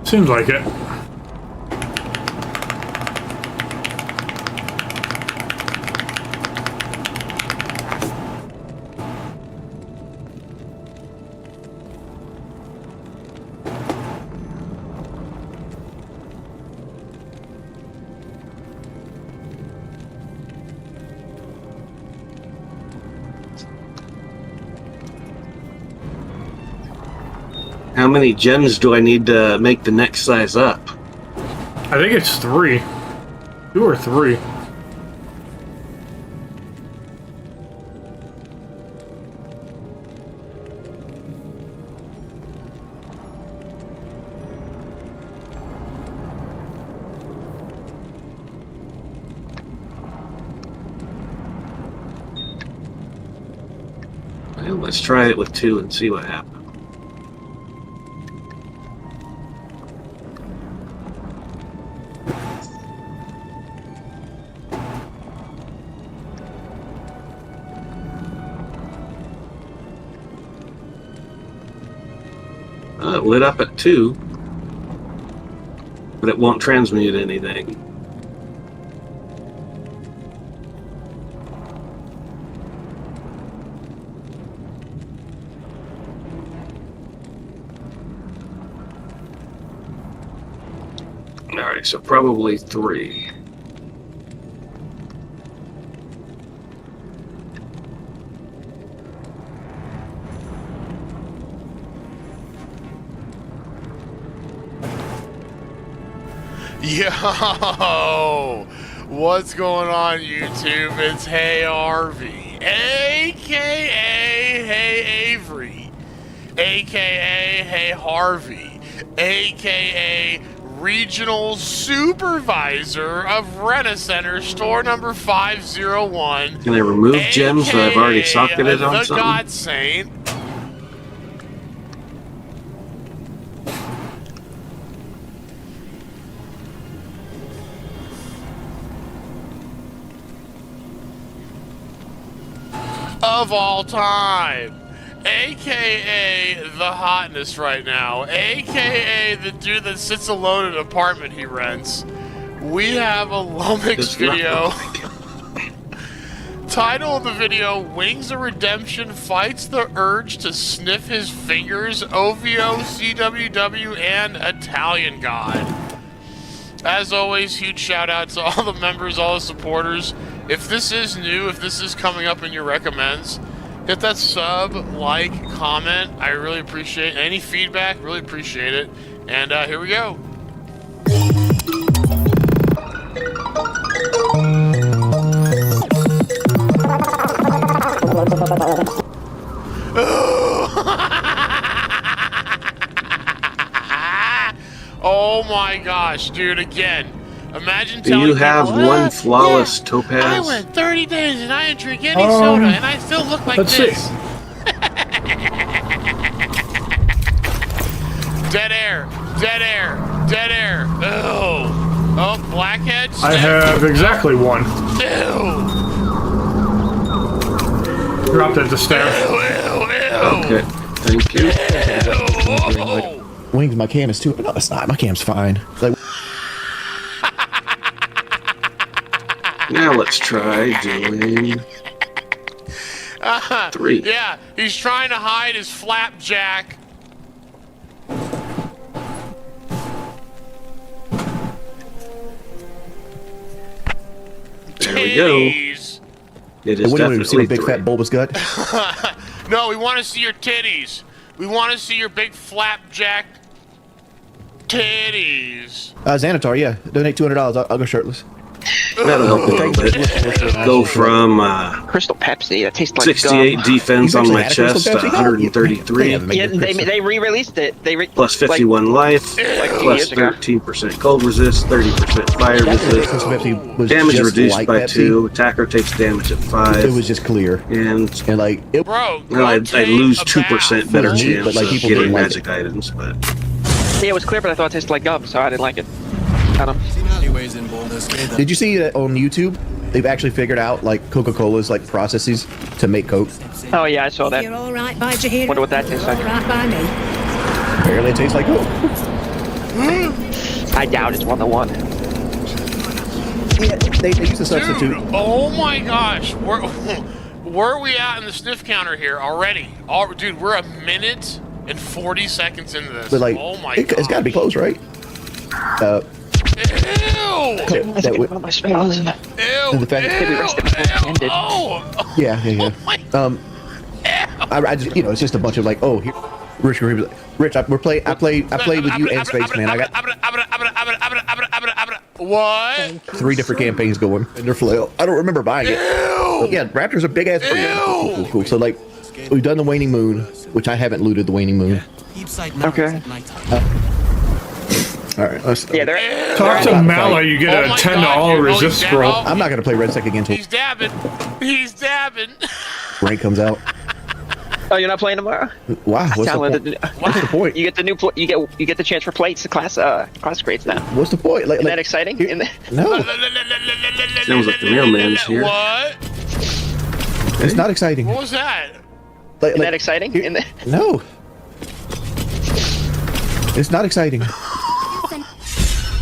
Seems like it. How many gems do I need to make the next size up? I think it's 3. 2 or 3. Well, let's try it with 2 and see what happens. It lit up at 2, but it won't transmute anything. Alright, so probably 3. Yo, what's going on YouTube? It's Hey RV, aka Hey Avery, aka Hey Harvey, aka Regional Supervisor of Rent-A-Center Store number 501. Can I remove gems that I've already socketed on the something? God Saint. Of all time, aka the hotness right now, aka the dude that sits alone in an apartment he rents. We have a Lomix video. Title of the video: Wings of Redemption fights the urge to sniff his fingers. OVO, CWW, and Italian God. As always, huge shout out to all the members, all the supporters. If this is new, if this is coming up in your recommends, hit that sub, like, comment. I really appreciate it. Any feedback, really appreciate it. And here we go. Oh my gosh, dude, again. Imagine Do telling you have people, one flawless yeah, topaz? I went 30 days and I didn't drink any soda and I still look like let's this. see. Dead air, dead air, dead air. Oh, oh, blackheads. I have exactly 1. Ew. Drop that to staff. Okay, thank you. Wings, my cam is too. No, it's not. My cam's fine. Like, Now let's try doing 3. Yeah, he's trying to hide his flapjack. There we go. It is when do we see definitely a big 3. fat bulbous gut? No, we want to see your titties. We want to see your big flapjack titties. Xanatar, yeah. Donate $200. I'll go shirtless. That'll help a little bit. Go from Crystal Pepsi. That tastes like 68 gum. defense on my chest to 133. Yeah, they re-released it. Plus 51 life, like plus 13% cold resist, 30% fire resist. Damage reduced like by Pepsi. 2. Attacker takes damage at 5. It was just clear. And like, it, bro, I lose 2% better For me, chance but, like, of people getting didn't like magic items. But Yeah, it was clear, but I thought it tasted like gum, so I didn't like it. I don't. Did you see that on YouTube? They've actually figured out like Coca-Cola's like processes to make Coke. Oh yeah, I saw that. You're all right by Jahir. Wonder what that tastes like. All right by me. Apparently, it tastes like Coke. I doubt it's 1-to-1. Yeah, they use the substitute. Dude, oh my gosh, where are we at in the sniff counter here already? Dude, we're 1 minute and 40 seconds into this. But like, oh my it's got to be close, right? Ew! That would, My spells. Ew! the fact Ew! Oh! yeah. I just, you know, it's just a bunch of like, oh, here, Rich, I played with you and Spaceman. I got what? 3 different campaigns going, and they're flail. I don't remember buying it. But yeah, Raptor's a big ass. Cool. So like, we've done the Waning Moon, which I haven't looted the Waning Moon. Okay. All right, let's Talk to Mala, you get a $10 resist scroll. I'm not gonna play Red Second again until He's dabbing. rank comes out. Oh, you're not playing tomorrow? Wow, what's the point? You get the new you get the chance for plates, class grades now. What's the point? Like, Isn't that exciting? No. Sounds like the mailman's here. What? It's not exciting. What was that? Isn't that exciting? No. It's not exciting.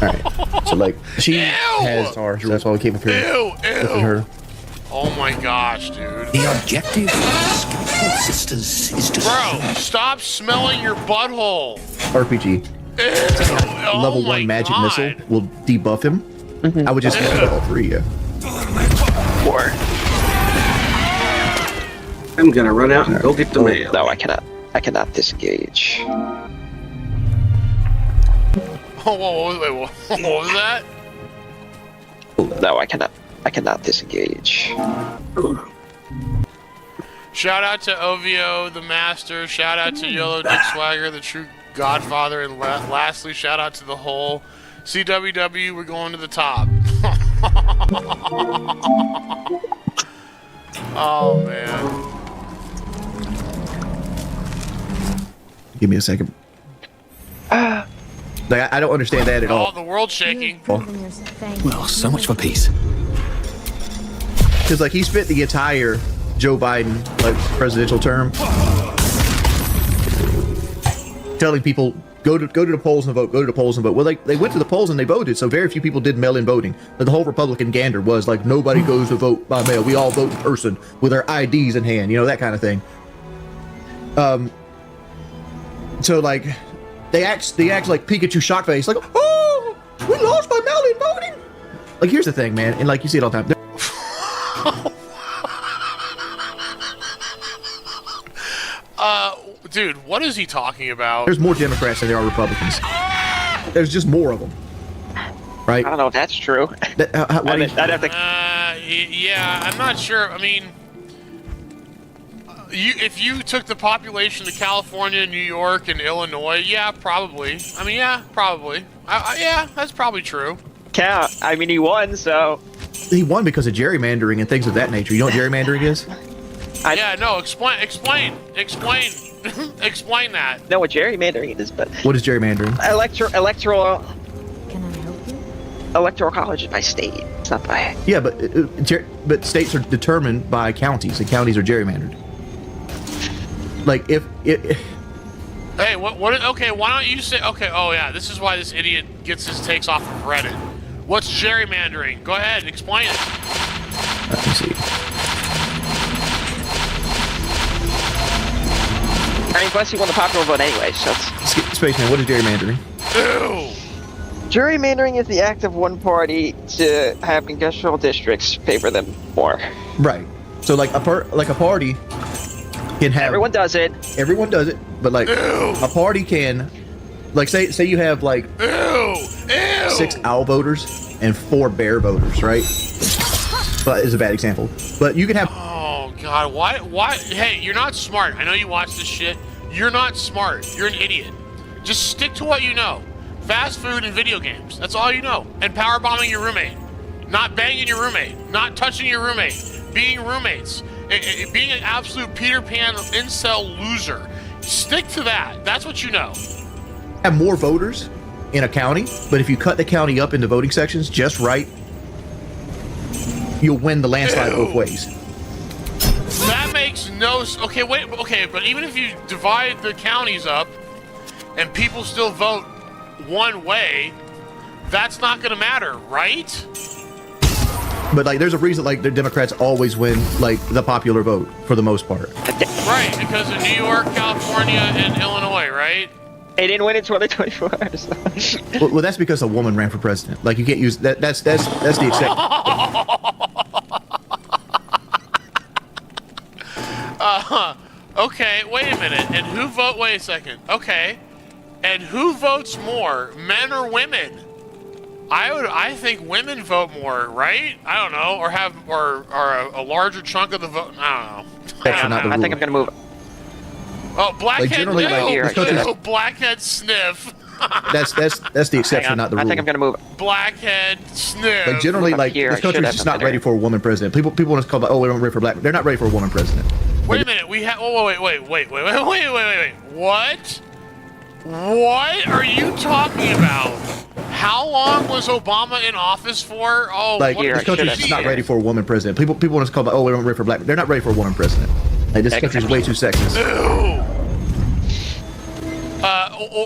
Alright. So like she has stars, so that's why we came up here. Ew! Her. Oh my gosh, dude. The objective sisters is to stop smelling your butthole. RPG. Level 1 magic missile will debuff him. I would just get all 3, yeah. 4. I'm gonna run out and go get the mail. No, I cannot. I cannot disengage. What was that? No, I cannot. I cannot disengage. Shout out to OVO, the master. Shout out to Yellow Dick Swagger, the true godfather. And lastly, shout out to the whole CWW. We're going to the top. Oh, man. Give me a second. Like, I don't understand that at all. Oh, the world's shaking. Well, so much for peace. Because like he spent the entire Joe Biden like presidential term telling people go to the polls and vote, go to the polls and vote. Well, like they went to the polls and they voted, so very few people did mail-in voting. But the whole Republican gander was like nobody goes to vote by mail. We all vote in person with our IDs in hand, you know, that kind of thing. So like they act like Pikachu shock face, like, oh, we lost by mail-in voting. Like here's the thing, man, and like you see it all the time. Dude, what is he talking about? There's more Democrats than there are Republicans. There's just more of them, right? I don't know if that's true. I'd have to. Yeah, I'm not sure. I mean, if you took the population of California, New York, and Illinois, yeah, probably. I mean, yeah, probably. Yeah, that's probably true. Yeah, I mean, he won, so. He won because of gerrymandering and things of that nature. You know what gerrymandering is? Yeah, no, explain that. No, what gerrymandering is, but. What is gerrymandering? Electoral. Electoral college is by state. It's not by. Yeah, but states are determined by counties, and counties are gerrymandered. Like if. Hey, what? Okay, why don't you say? Okay, oh yeah, this is why this idiot gets his takes off of Reddit. What's gerrymandering? Go ahead, explain it. Let me see. I mean, plus he won the popular vote anyway, so it's... Spaceman, what is gerrymandering? Ew! Gerrymandering is the act of one party to have congressional districts favor them more. Right. So like a party can have... Everyone does it. Everyone does it, but like a party can... Like say you have like 6 owl voters and 4 bear voters, right? But it's a bad example. But you can have... Oh God, why? Hey, you're not smart. I know you watch this shit. You're not smart. You're an idiot. Just stick to what you know. Fast food and video games. That's all you know. And power bombing your roommate. Not banging your roommate. Not touching your roommate. Being roommates. Being an absolute Peter Pan incel loser. Stick to that. That's what you know. Have more voters in a county, but if you cut the county up into voting sections just right, you'll win the landslide both ways. That makes no okay, wait, okay, but even if you divide the counties up and people still vote one way, that's not going to matter, right? But like, there's a reason like the Democrats always win like the popular vote for the most part. Right, because of New York, California, and Illinois, right? They didn't win in 2024. So. Well, that's because a woman ran for president. Like, you can't use that. That's the exception. Okay, wait a minute. And who vote? Wait a second. Okay, and who votes more, men or women? I think women vote more, right? I don't know, or have a larger chunk of the vote. I don't know. I think I'm gonna move. Oh, blackhead like, no, blackhead sniff. That's the exception, not the rule. I think I'm gonna move. Blackhead sniff. Like generally, like this country's just not ready for a woman president. People want to call about, oh, we don't ready for black. They're not ready for a woman president. Wait a minute. We have. Oh, wait. What? What are you talking about? How long was Obama in office for? Oh, like this country's just not ready for a woman president. People want to call about, oh, we don't ready for black. They're not ready for a woman president. Like this country's way too sexist.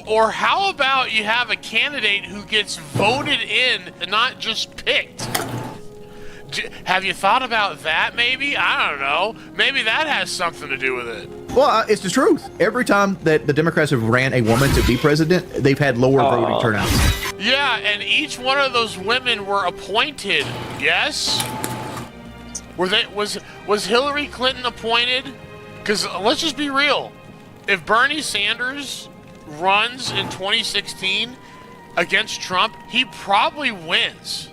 Or how about you have a candidate who gets voted in and not just picked? Have you thought about that, maybe? I don't know. Maybe that has something to do with it. Well, it's the truth. Every time that the Democrats have ran a woman to be president, they've had lower voting turnouts. Yeah, and each one of those women were appointed, yes? Was Hillary Clinton appointed? Because let's just be real. If Bernie Sanders runs in 2016 against Trump, he probably wins.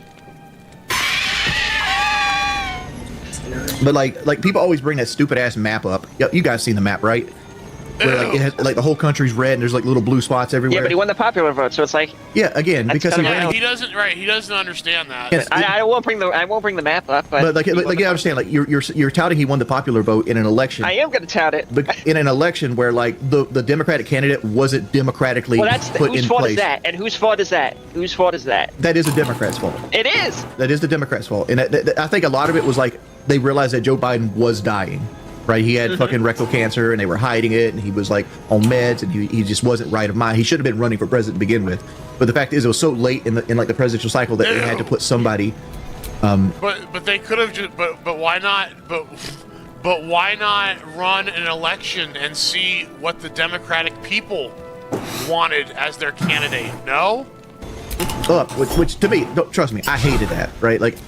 But like people always bring that stupid ass map up. You guys seen the map, right? Where like it has, like the whole country's red and there's like little blue spots everywhere. Yeah, but he won the popular vote, so it's like. Yeah, again, because he doesn't. Right, he doesn't understand that. Yes, I won't bring the map up. But like I understand. Like you're touting he won the popular vote in an election. I am going to tout it. But in an election where like the Democratic candidate wasn't democratically put in place. Whose fault is that? And whose fault is that? Whose fault is that? That is the Democrats' fault. It is. That is the Democrats' fault, and I think a lot of it was like they realized that Joe Biden was dying. Right, he had fucking rectal cancer, and they were hiding it, and he was like on meds, and he just wasn't right of mind. He should have been running for president to begin with, but the fact is, it was so late in like the presidential cycle that they had to put somebody. But they could have just. But why not? But why not run an election and see what the Democratic people wanted as their candidate? No. Which to me, trust me, I hated that. Right, like.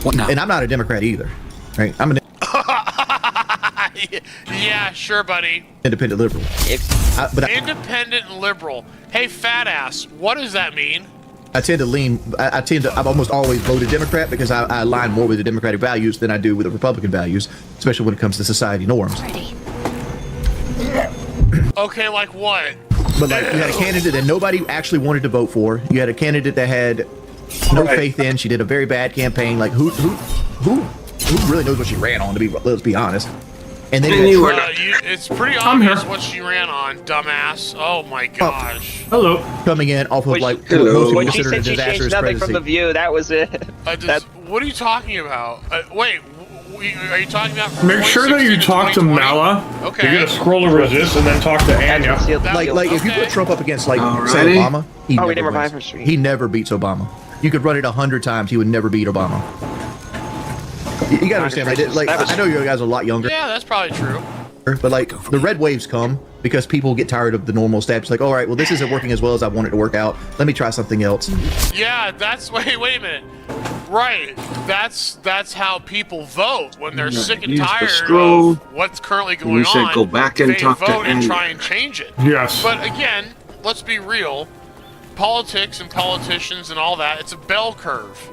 What now? And I'm not a Democrat either. Right, I'm an. Yeah, sure, buddy. Independent liberal. Independent and liberal. Hey, fat ass, what does that mean? I've almost always voted Democrat because I align more with the Democratic values than I do with the Republican values, especially when it comes to society norms. Okay, like what? But like, you had a candidate that nobody actually wanted to vote for. You had a candidate that had no faith in. She did a very bad campaign. Like who really knows what she ran on? Let's be honest. And then it's pretty obvious what she ran on, dumbass. Oh my gosh. Hello. Coming in off of like when she said she changed nothing from the View, that was it. What are you talking about? Wait, are you talking about? Make sure that you talk to Mala. Okay. You're gonna scroll over this and then talk to Anya. Like if you put Trump up against like say Obama, he never beats Obama. You could run it 100 times, he would never beat Obama. You gotta understand, like I know you guys are a lot younger. Yeah, that's probably true. But like the red waves come because people get tired of the normal steps. Like, all right, well, this isn't working as well as I want it to work out. Let me try something else. Yeah, that's wait a minute. Right, that's how people vote when they're sick and tired of what's currently going on. Go back and talk to vote and try and change it. Yes. But again, let's be real. Politics and politicians and all that—it's a bell curve.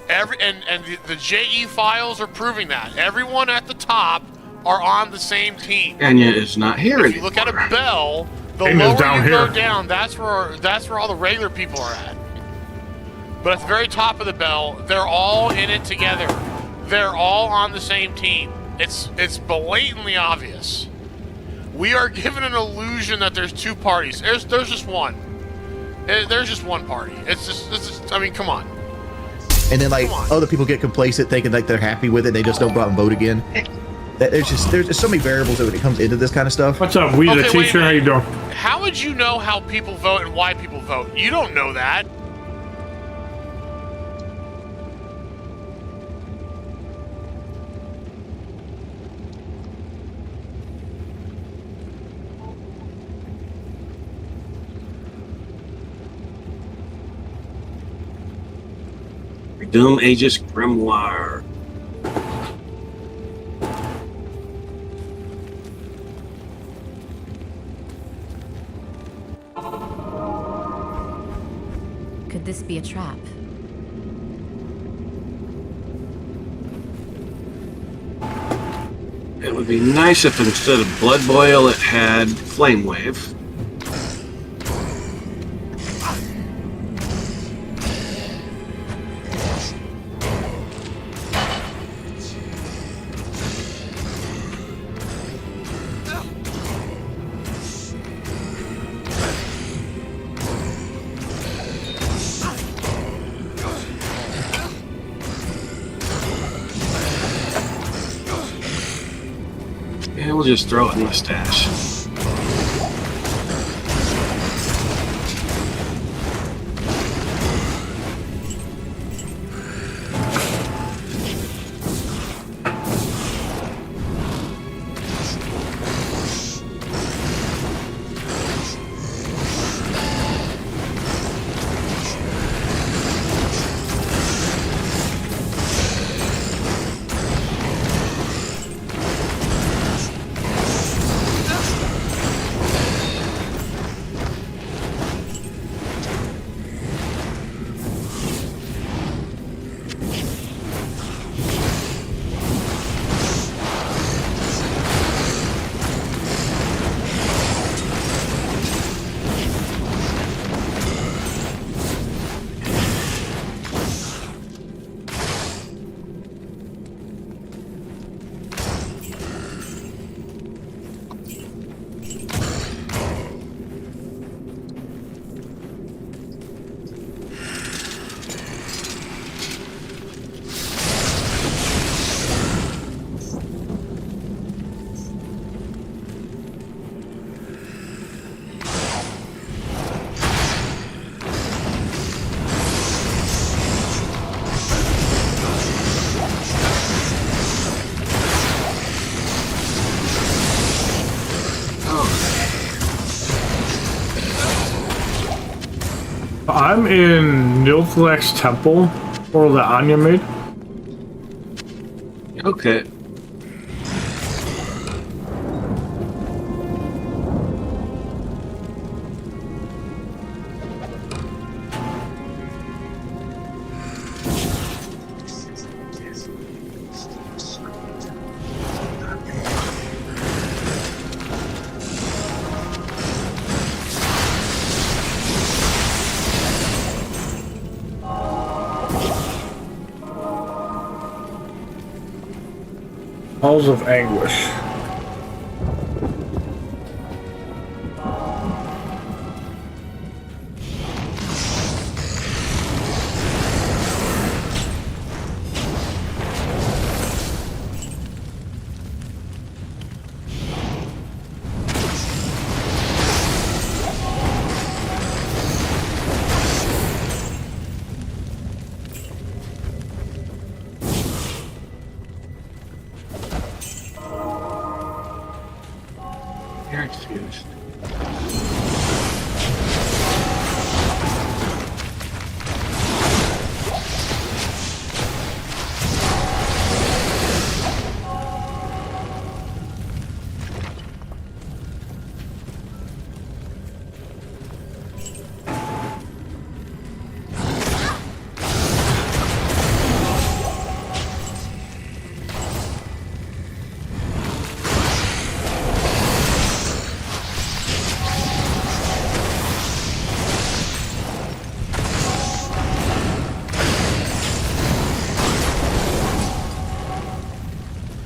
The JE files are proving that. Everyone at the top are on the same team. Anya is not here anymore. If you look at a bell, the lower you go down, that's where all the regular people are at. But at the very top of the bell, they're all in it together. They're all on the same team. It's blatantly obvious. We are given an illusion that there's two parties. There's just one. There's just one party. It's just. I mean, come on. And then like other people get complacent, thinking like they're happy with it. They just don't go out and vote again. There's just so many variables when it comes into this kind of stuff. What's up, we the teacher? How you doing? How would you know how people vote and why people vote? You don't know that. Doom Aegis Grimoire. Could this be a trap? It would be nice if instead of Blood Boil it had Flame Wave. Yeah, we'll just throw it in the stash. I'm in Nilflex Temple, or the Anya made. Okay. Halls of Anguish. You're excused.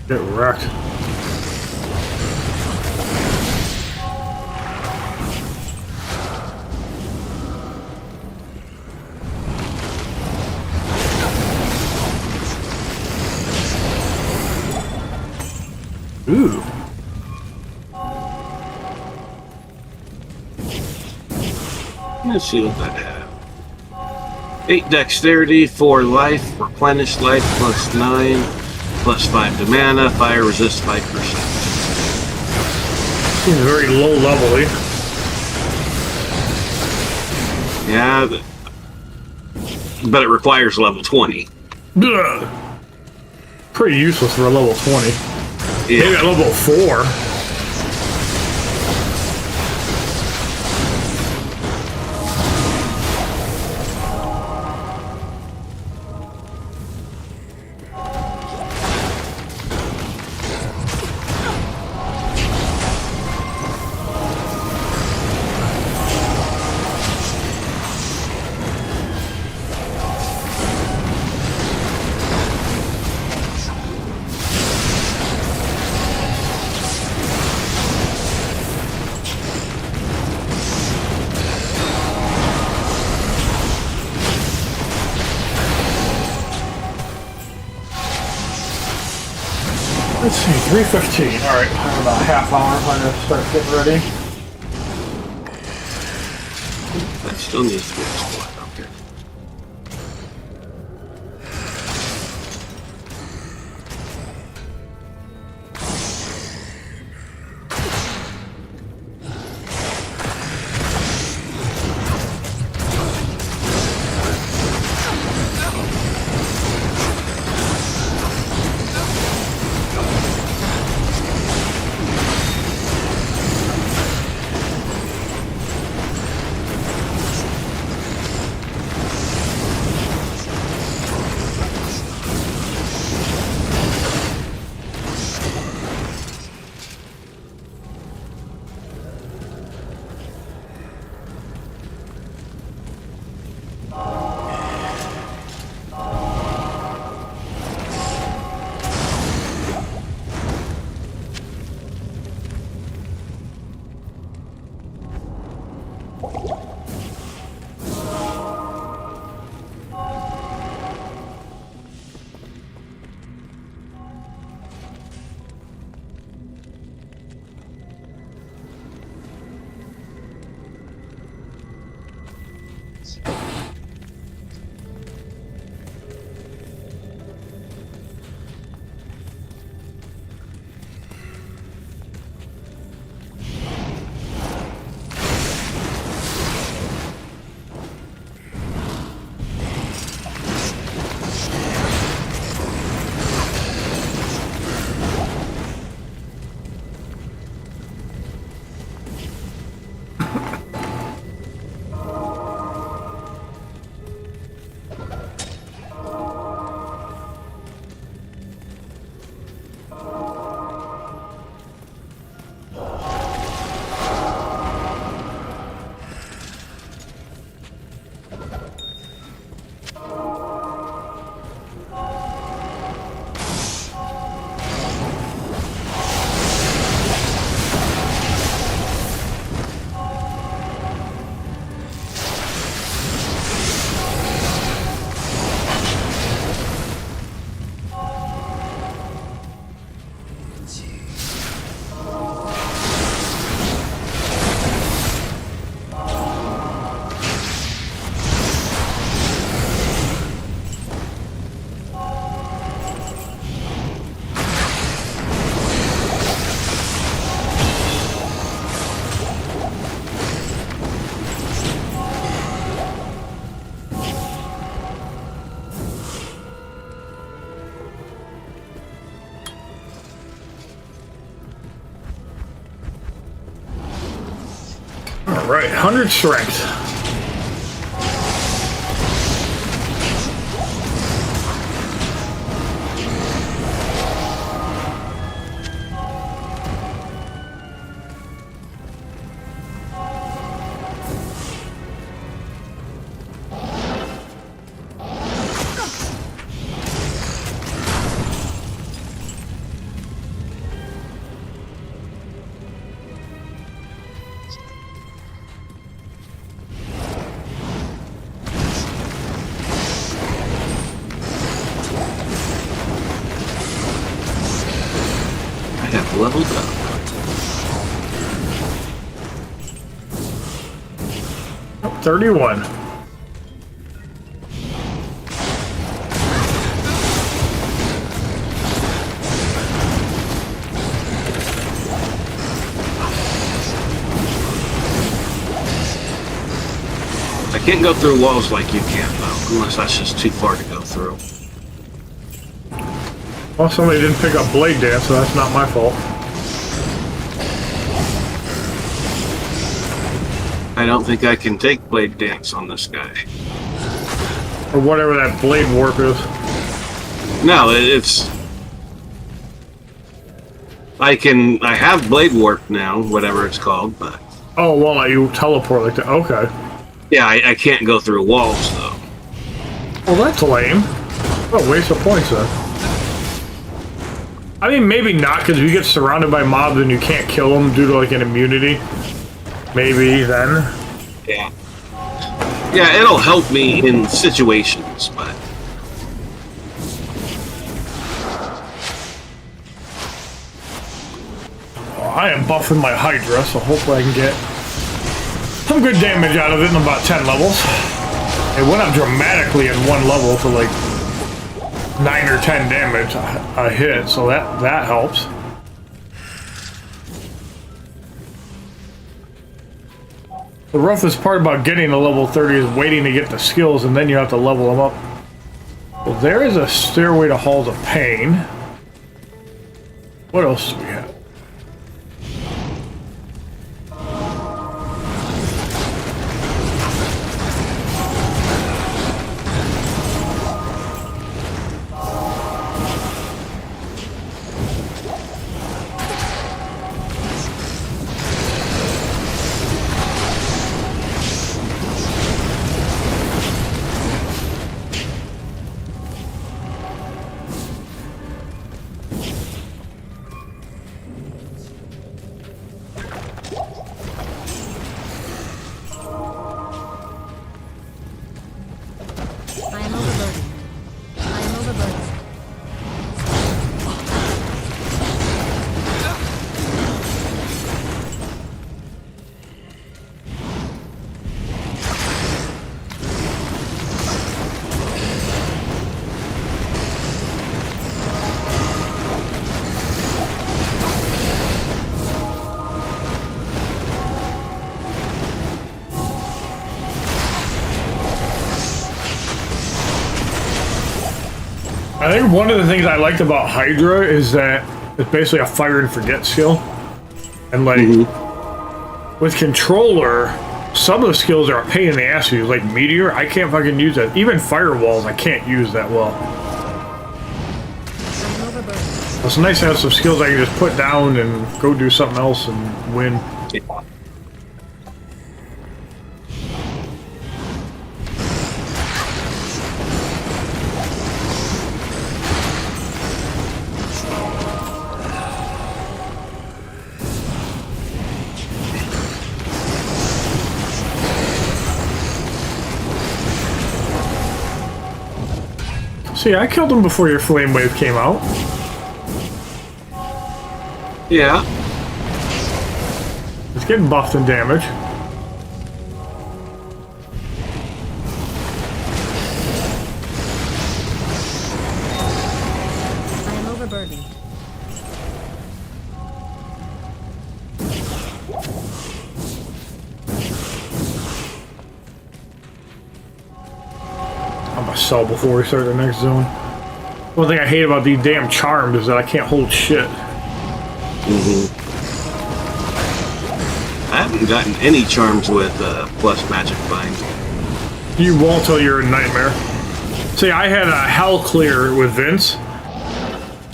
Get wrecked. Ooh. Let's see what that has. 8 dexterity, 4 life, replenished life plus 9, plus 5 to mana, fire resist 5%. Seems very low level-y. Yeah, but it requires level 20. Ugh. Pretty useless for a level 20. Yeah. Maybe at level 4. Let's see, 3:15. Alright, I have about a half hour. I'm gonna start getting ready. That still needs to be explored. Okay. Alright, 100 strength. leveled up. Oh, 31. I can't go through walls like you can, though, unless that's just too far to go through. Well, somebody didn't pick up Blade Dance, so that's not my fault. I don't think I can take Blade Dance on this guy. Or whatever that Blade Warp is. No, it's... I have Blade Warp now, whatever it's called, but... Oh, well, you teleport like that. Okay. Yeah, I can't go through walls, though. Well, that's lame. What a waste of points, then. I mean, maybe not, because if you get surrounded by mobs and you can't kill them due to, like, an immunity, maybe then. Yeah. Yeah, it'll help me in situations, but... Well, I am buffing my Hydra, so hopefully I can get some good damage out of it in about 10 levels. It went up dramatically in one level to, like, 9 or 10 damage a hit, so that helps. The roughest part about getting to level 30 is waiting to get the skills, and then you have to level them up. Well, there is a Stairway to Halls of Pain. What else do we have? I think one of the things I liked about Hydra is that it's basically a fire and forget skill. And like, with Controller, some of the skills are a pain in the ass to use. Like Meteor, I can't fucking use that. Even Firewalls, I can't use that well. It's nice to have some skills I can just put down and go do something else and win. See, I killed him before your flame wave came out. Yeah. It's getting buffed and damage. I am overburdened. I'm gonna sell before we start the next zone. One thing I hate about these damn charms is that I can't hold shit. I haven't gotten any charms with plus magic bind. You won't till you're in Nightmare. See, I had a Hell Clear with Vince.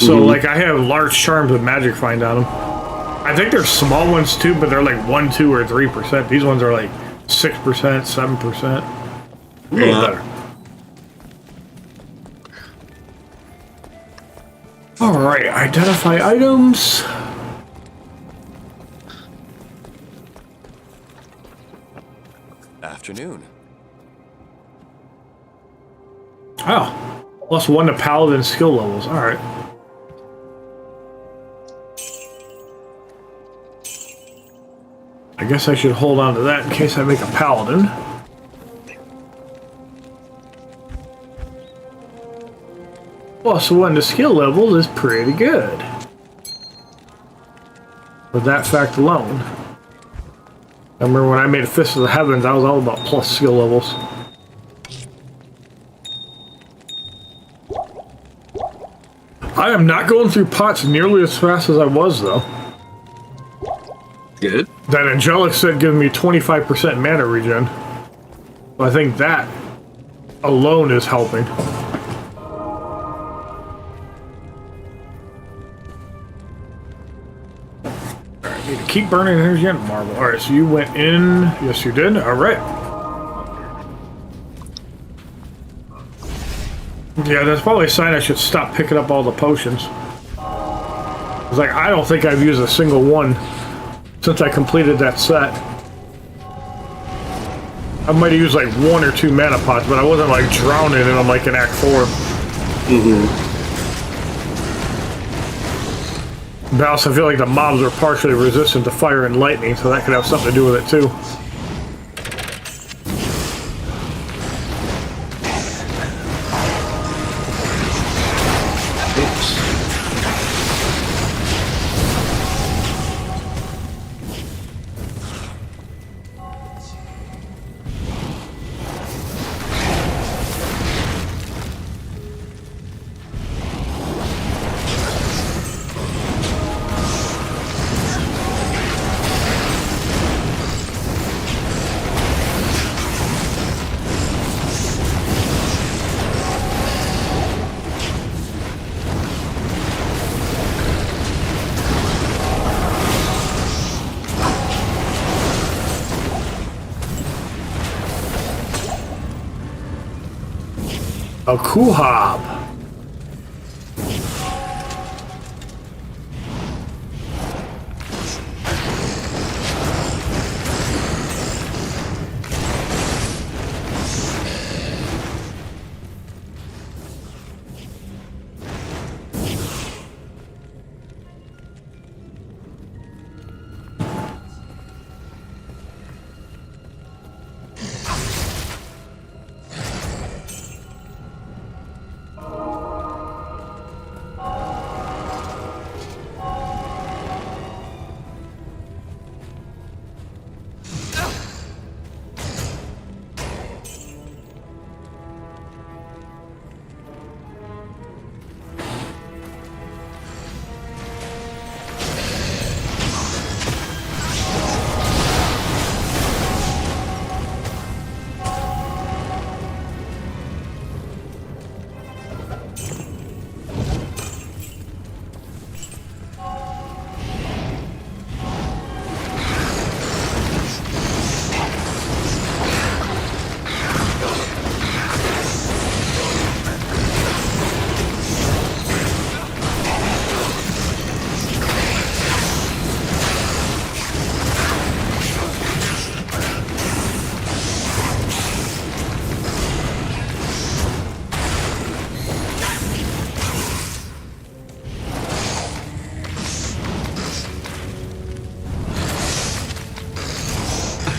So, like, I have large charms with magic find on them. I think there's small ones too, but they're like 1, 2, or 3%. These ones are like 6%, 7%. A little better. Alright, identify items. Afternoon. Oh, +1 to Paladin skill levels. Alright. I guess I should hold on to that in case I make a paladin. Plus one to skill levels is pretty good. For that fact alone. I remember when I made a Fist of the Heavens, I was all about plus skill levels. I am not going through pots nearly as fast as I was, though. Good. That Angelic said giving me 25% mana regen. I think that alone is helping. Alright, need to keep burning energy and marble. Alright, so you went in. Yes, you did. Alright. Yeah, that's probably a sign I should stop picking up all the potions. It's like, I don't think I've used a single one since I completed that set. I might have used like 1 or 2 mana pots, but I wasn't like drowning in them like in Act 4. But also, I feel like the mobs are partially resistant to fire and lightning, so that could have something to do with it too. A Kuhab.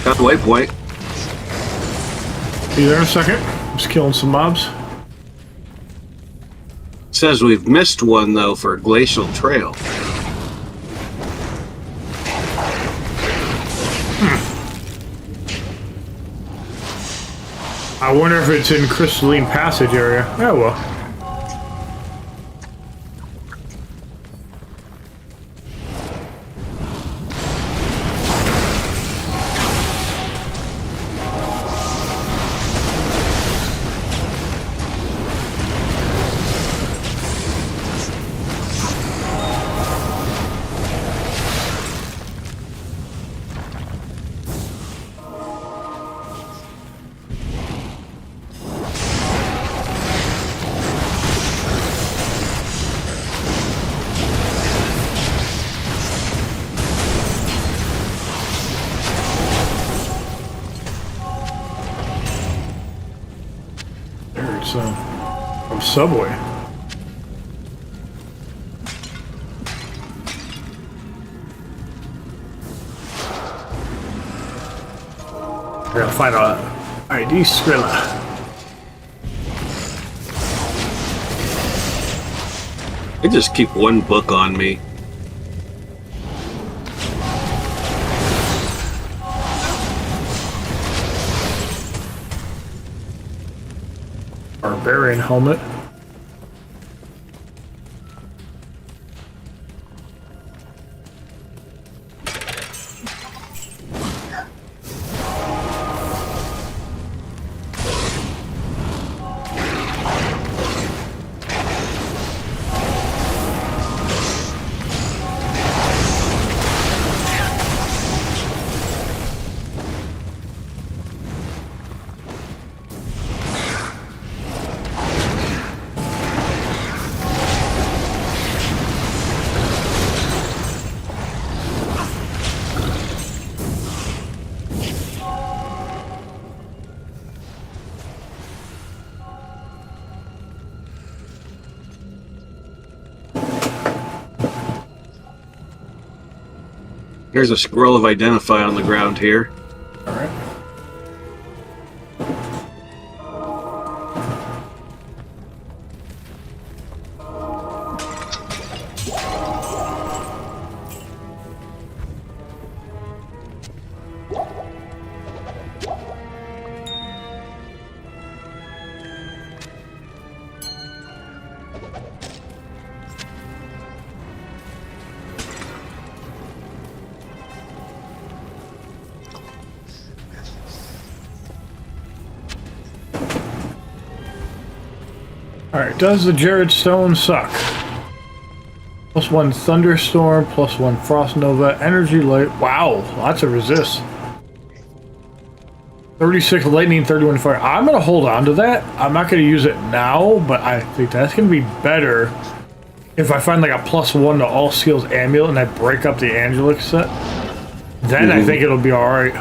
Got the waypoint. Be there in a second. Just killing some mobs. Says we've missed one though for Glacial Trail. I wonder if it's in Crystalline Passage area. Oh well. From Subway. We're gonna find a ID Skrilla. I just keep one book on me. Barbarian helmet. There's a scroll of identify on the ground here. All right. Alright, does the Jared Stone suck? +1 Thunderstorm, +1 Frost Nova, Energy Light. Wow, lots of resist. 36 Lightning, 31 Fire. I'm going to hold on to that. I'm not going to use it now, but I think that's going to be better if I find like a +1 to all skills amulet and I break up the Angelic set. Then I think it'll be alright.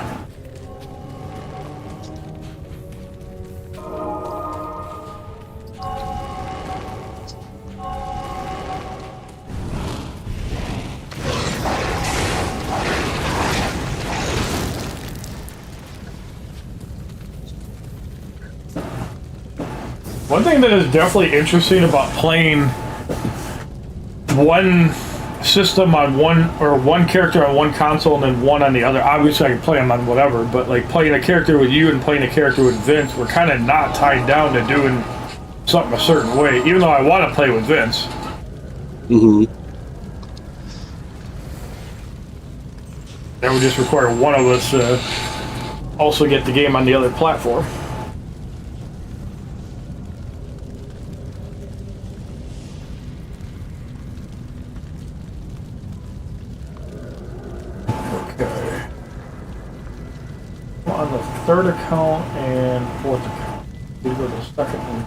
One thing that is definitely interesting about playing one system on one character on one console and then one on the other. Obviously I can play them on whatever, but like playing a character with you and playing a character with Vince, we're kind of not tied down to doing something a certain way, even though I want to play with Vince. That would just require one of us to also get the game on the other platform. On the third account and fourth account. These are the second one.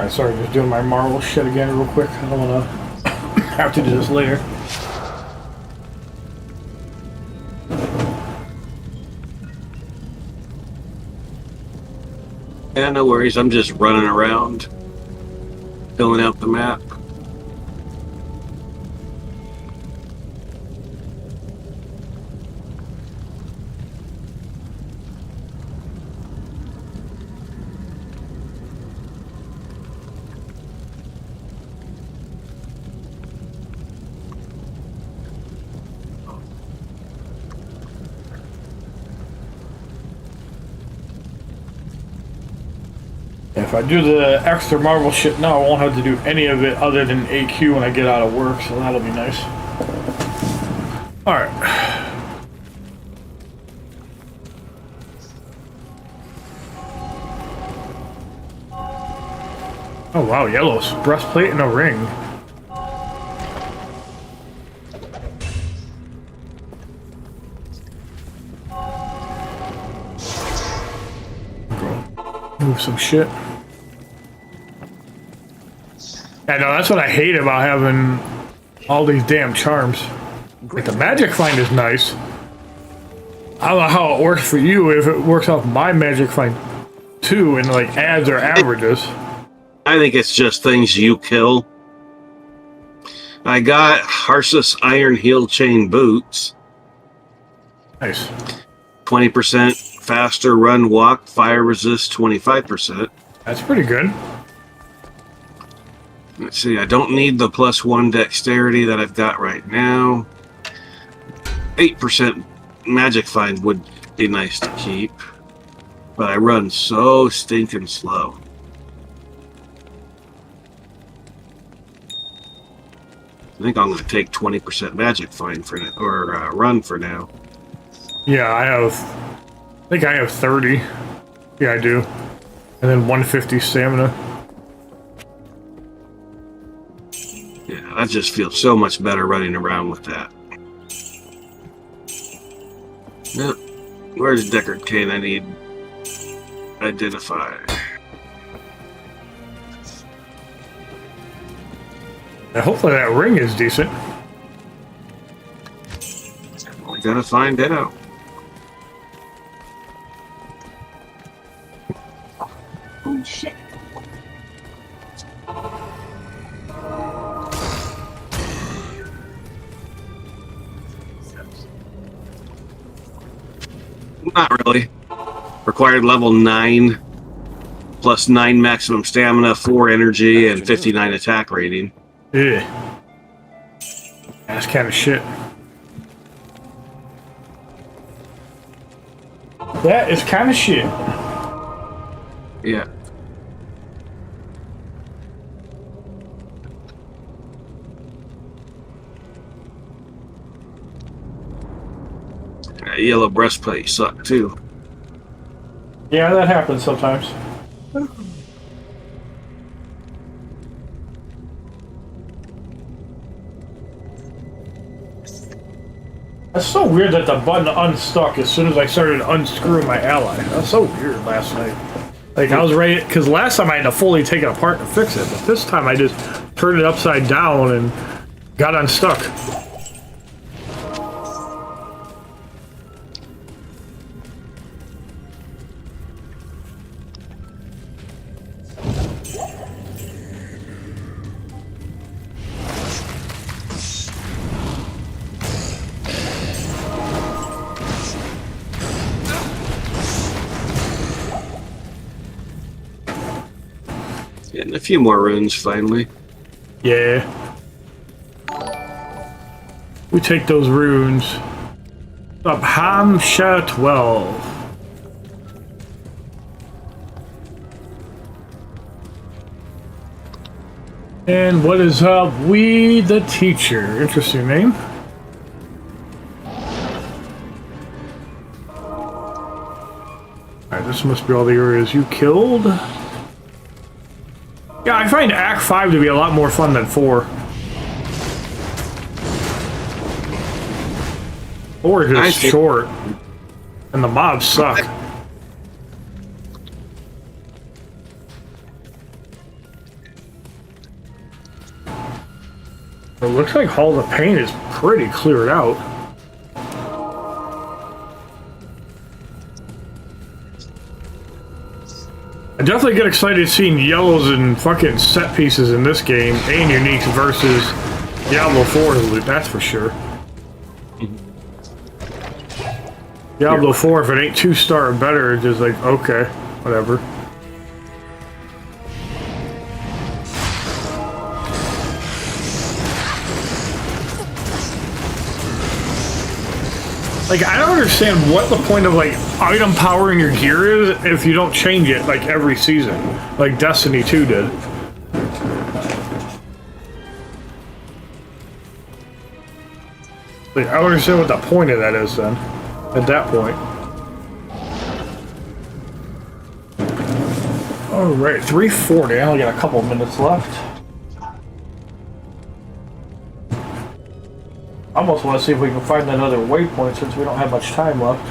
Alright, sorry, just doing my Marvel shit again real quick. I don't want to have to do this later. Yeah, no worries. I'm just running around, filling out the map. If I do the extra Marvel shit now, I won't have to do any of it other than AQ when I get out of work, so that'll be nice. Alright. Oh wow, yellows. Breastplate and a ring. Move some shit. I know, that's what I hate about having all these damn charms. Like, the magic find is nice. I don't know how it works for you, if it works off my magic find too, and like adds or averages. I think it's just things you kill. I got Harsus Iron Heel Chain Boots. Nice. 20% faster run, walk, fire resist 25%. That's pretty good. Let's see, I don't need the +1 dexterity that I've got right now. 8% magic find would be nice to keep, but I run so stinking slow. I think I'm going to take 20% magic find for now, or run for now. Yeah, I think I have 30. Yeah, I do. And then 150 stamina. Yeah, I just feel so much better running around with that. Yep. Where's Deckard Cain? I need identify. Hopefully that ring is decent. We gotta find out. Oh shit. Not really. Required level 9, plus 9 maximum stamina, 4 energy, and 59 attack rating. Yeah. That's kind of shit. That is kind of shit. Yeah. That yellow breastplate sucked too. Yeah, that happens sometimes. That's so weird that the button unstuck as soon as I started unscrewing my ally. That's so weird last night. Like, I was ready, because last time I had to fully take it apart to fix it, but this time I just turned it upside down and got unstuck. Getting a few more runes finally. Yeah. We take those runes. Up Hamsha 12. And what is up? We the Teacher. Interesting name. Alright, this must be all the areas you killed. Yeah, I find Act 5 to be a lot more fun than 4. 4 is just short. And the mobs suck. It looks like all the paint is pretty cleared out. I definitely get excited seeing yellows and fucking set pieces in this game, and uniques versus Diablo 4's loot, that's for sure. Diablo 4, if it ain't 2-star or better, it's just like, okay, whatever. Like, I don't understand what the point of, like, item power in your gear is if you don't change it, like, every season. Like Destiny 2 did. Like, I don't understand what the point of that is, then. At that point. Alright, 340. I only got a couple minutes left. I almost want to see if we can find that other waypoint since we don't have much time left.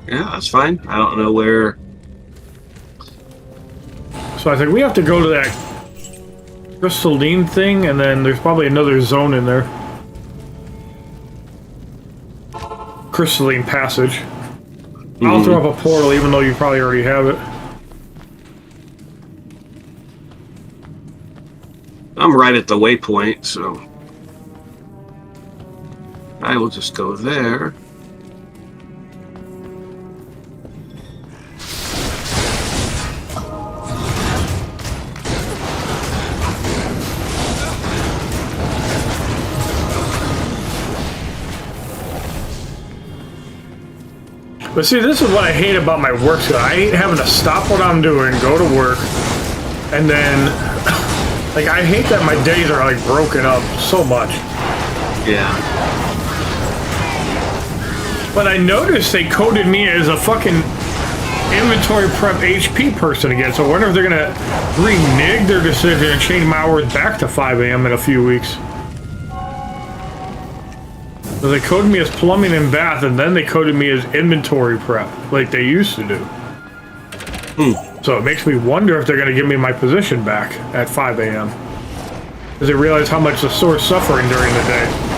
Yeah, that's fine. I don't know where. So I think we have to go to that crystalline thing, and then there's probably another zone in there. Crystalline passage. I'll throw up a portal even though you probably already have it. I'm right at the waypoint, so I will just go there. But see, this is what I hate about my work schedule. I hate having to stop what I'm doing, go to work, and then, like, I hate that my days are, like, broken up so much. Yeah. But I noticed they coded me as a fucking inventory prep HP person again, so I wonder if they're gonna renege their decision and change my hours back to 5 a.m. in a few weeks. So they coded me as plumbing and bath, and then they coded me as inventory prep, like they used to do. So it makes me wonder if they're going to give me my position back at 5 a.m. Because they realize how much the store's suffering during the day.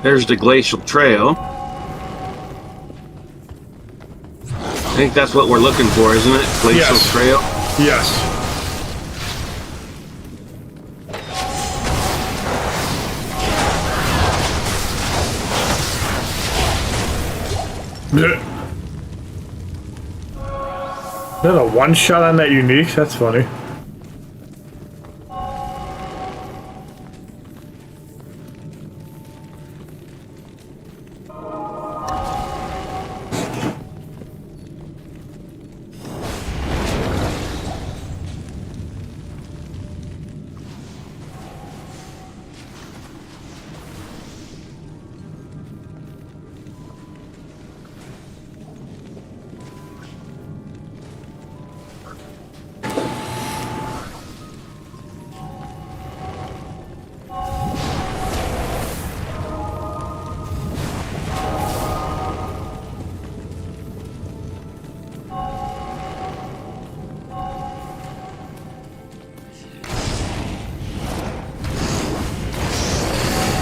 There's the glacial trail. I think that's what we're looking for, isn't it? Glacial trail? Yes. Is that a one-shot on that unique? That's funny.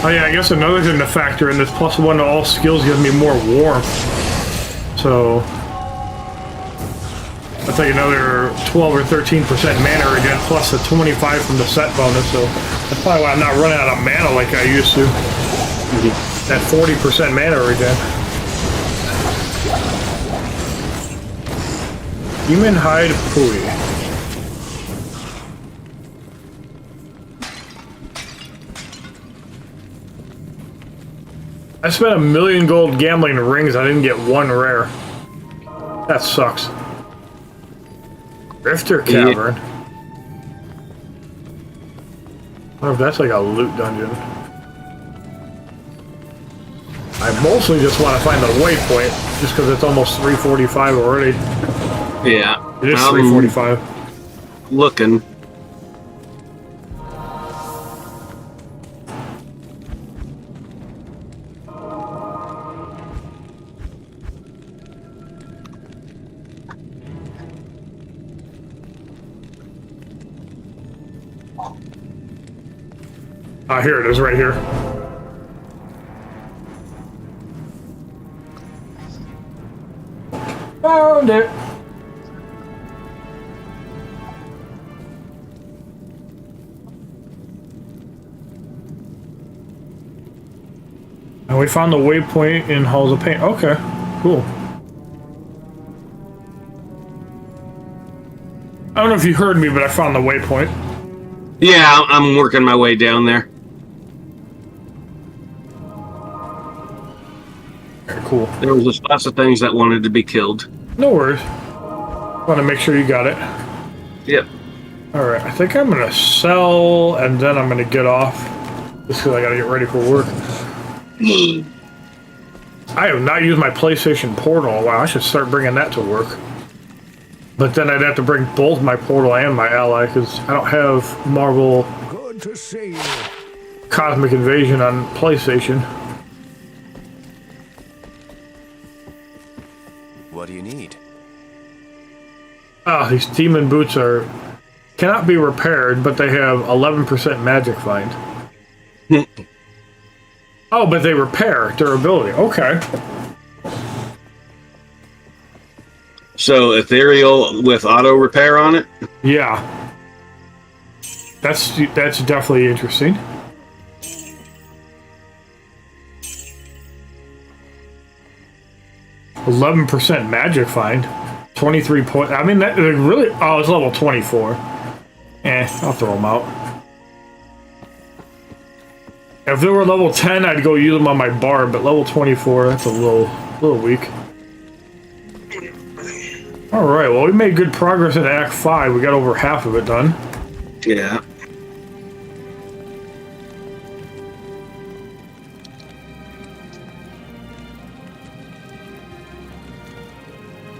Oh yeah, I guess another thing to factor in this +1 to all skills gives me more warmth. So that's like another 12 or 13% mana regen plus the 25 from the set bonus. So that's probably why I'm not running out of mana like I used to. That 40% mana regen. Human hide Pui. I spent 1 million gold gambling rings. I didn't get one rare. That sucks. Rifter Cavern. I wonder if that's like a loot dungeon. I mostly just want to find the waypoint, just because it's almost 3:45 already. Yeah. It is 3:45. Looking. Ah, here it is, right here. Found it. And we found the waypoint in Halls of Pain. Okay, cool. I don't know if you heard me, but I found the waypoint. Yeah, I'm working my way down there. Very cool. There was just lots of things that wanted to be killed. No worries. Want to make sure you got it. Yep. Alright, I think I'm going to sell, and then I'm going to get off. Just because I got to get ready for work. I have not used my PlayStation Portal in a while. I should start bringing that to work. But then I'd have to bring both my Portal and my Ally, because I don't have Marvel Good to see you. Cosmic Invasion on PlayStation. What do you need? Ah, these demon boots cannot be repaired, but they have 11% magic find. Oh, but they repair durability. Okay. So ethereal with auto repair on it? Yeah. That's definitely interesting. %magic find. 23 point. I mean, that really. Oh, it's level 24. I'll throw them out. If they were level 10, I'd go use them on my bar, but level 24, that's a little weak. Alright, well, we made good progress in Act 5. We got over half of it done. Yeah.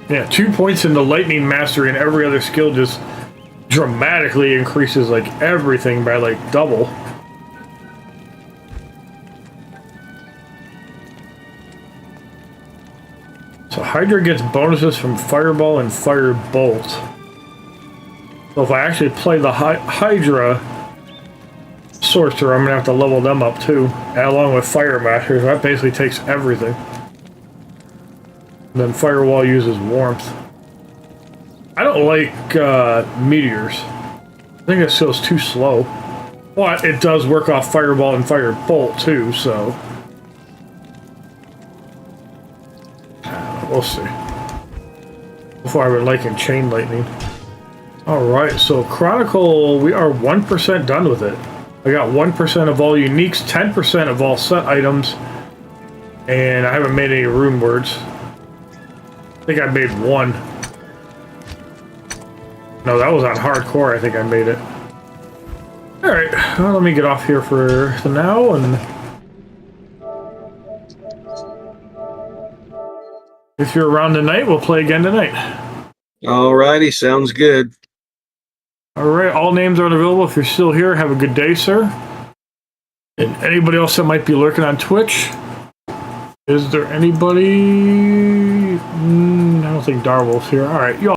Yeah, 2 points in the lightning mastery, and every other skill just dramatically increases, like, everything by, like, double. So Hydra gets bonuses from Fireball and Firebolt. So if I actually play the Hydra Sorcerer, I'm going to have to level them up too, along with Fire Masters. That basically takes everything. And then Firewall uses Warmth. I don't like Meteors. I think it feels too slow. But it does work off Fireball and Firebolt too, so... We'll see. Before I would liking Chain Lightning. Alright, so Chronicle, we are 1% done with it. I got 1% of all uniques, 10% of all set items, and I haven't made any rune words. I think I made one. No, that was on hardcore, I think I made it. Alright, well, let me get off here for now, and... if you're around tonight, we'll play again tonight. Alrighty, sounds good. Alright, all names are available. If you're still here, have a good day, sir. And anybody else that might be lurking on Twitch? Is there anybody? I don't think Darwolf's here. Alright, y'all.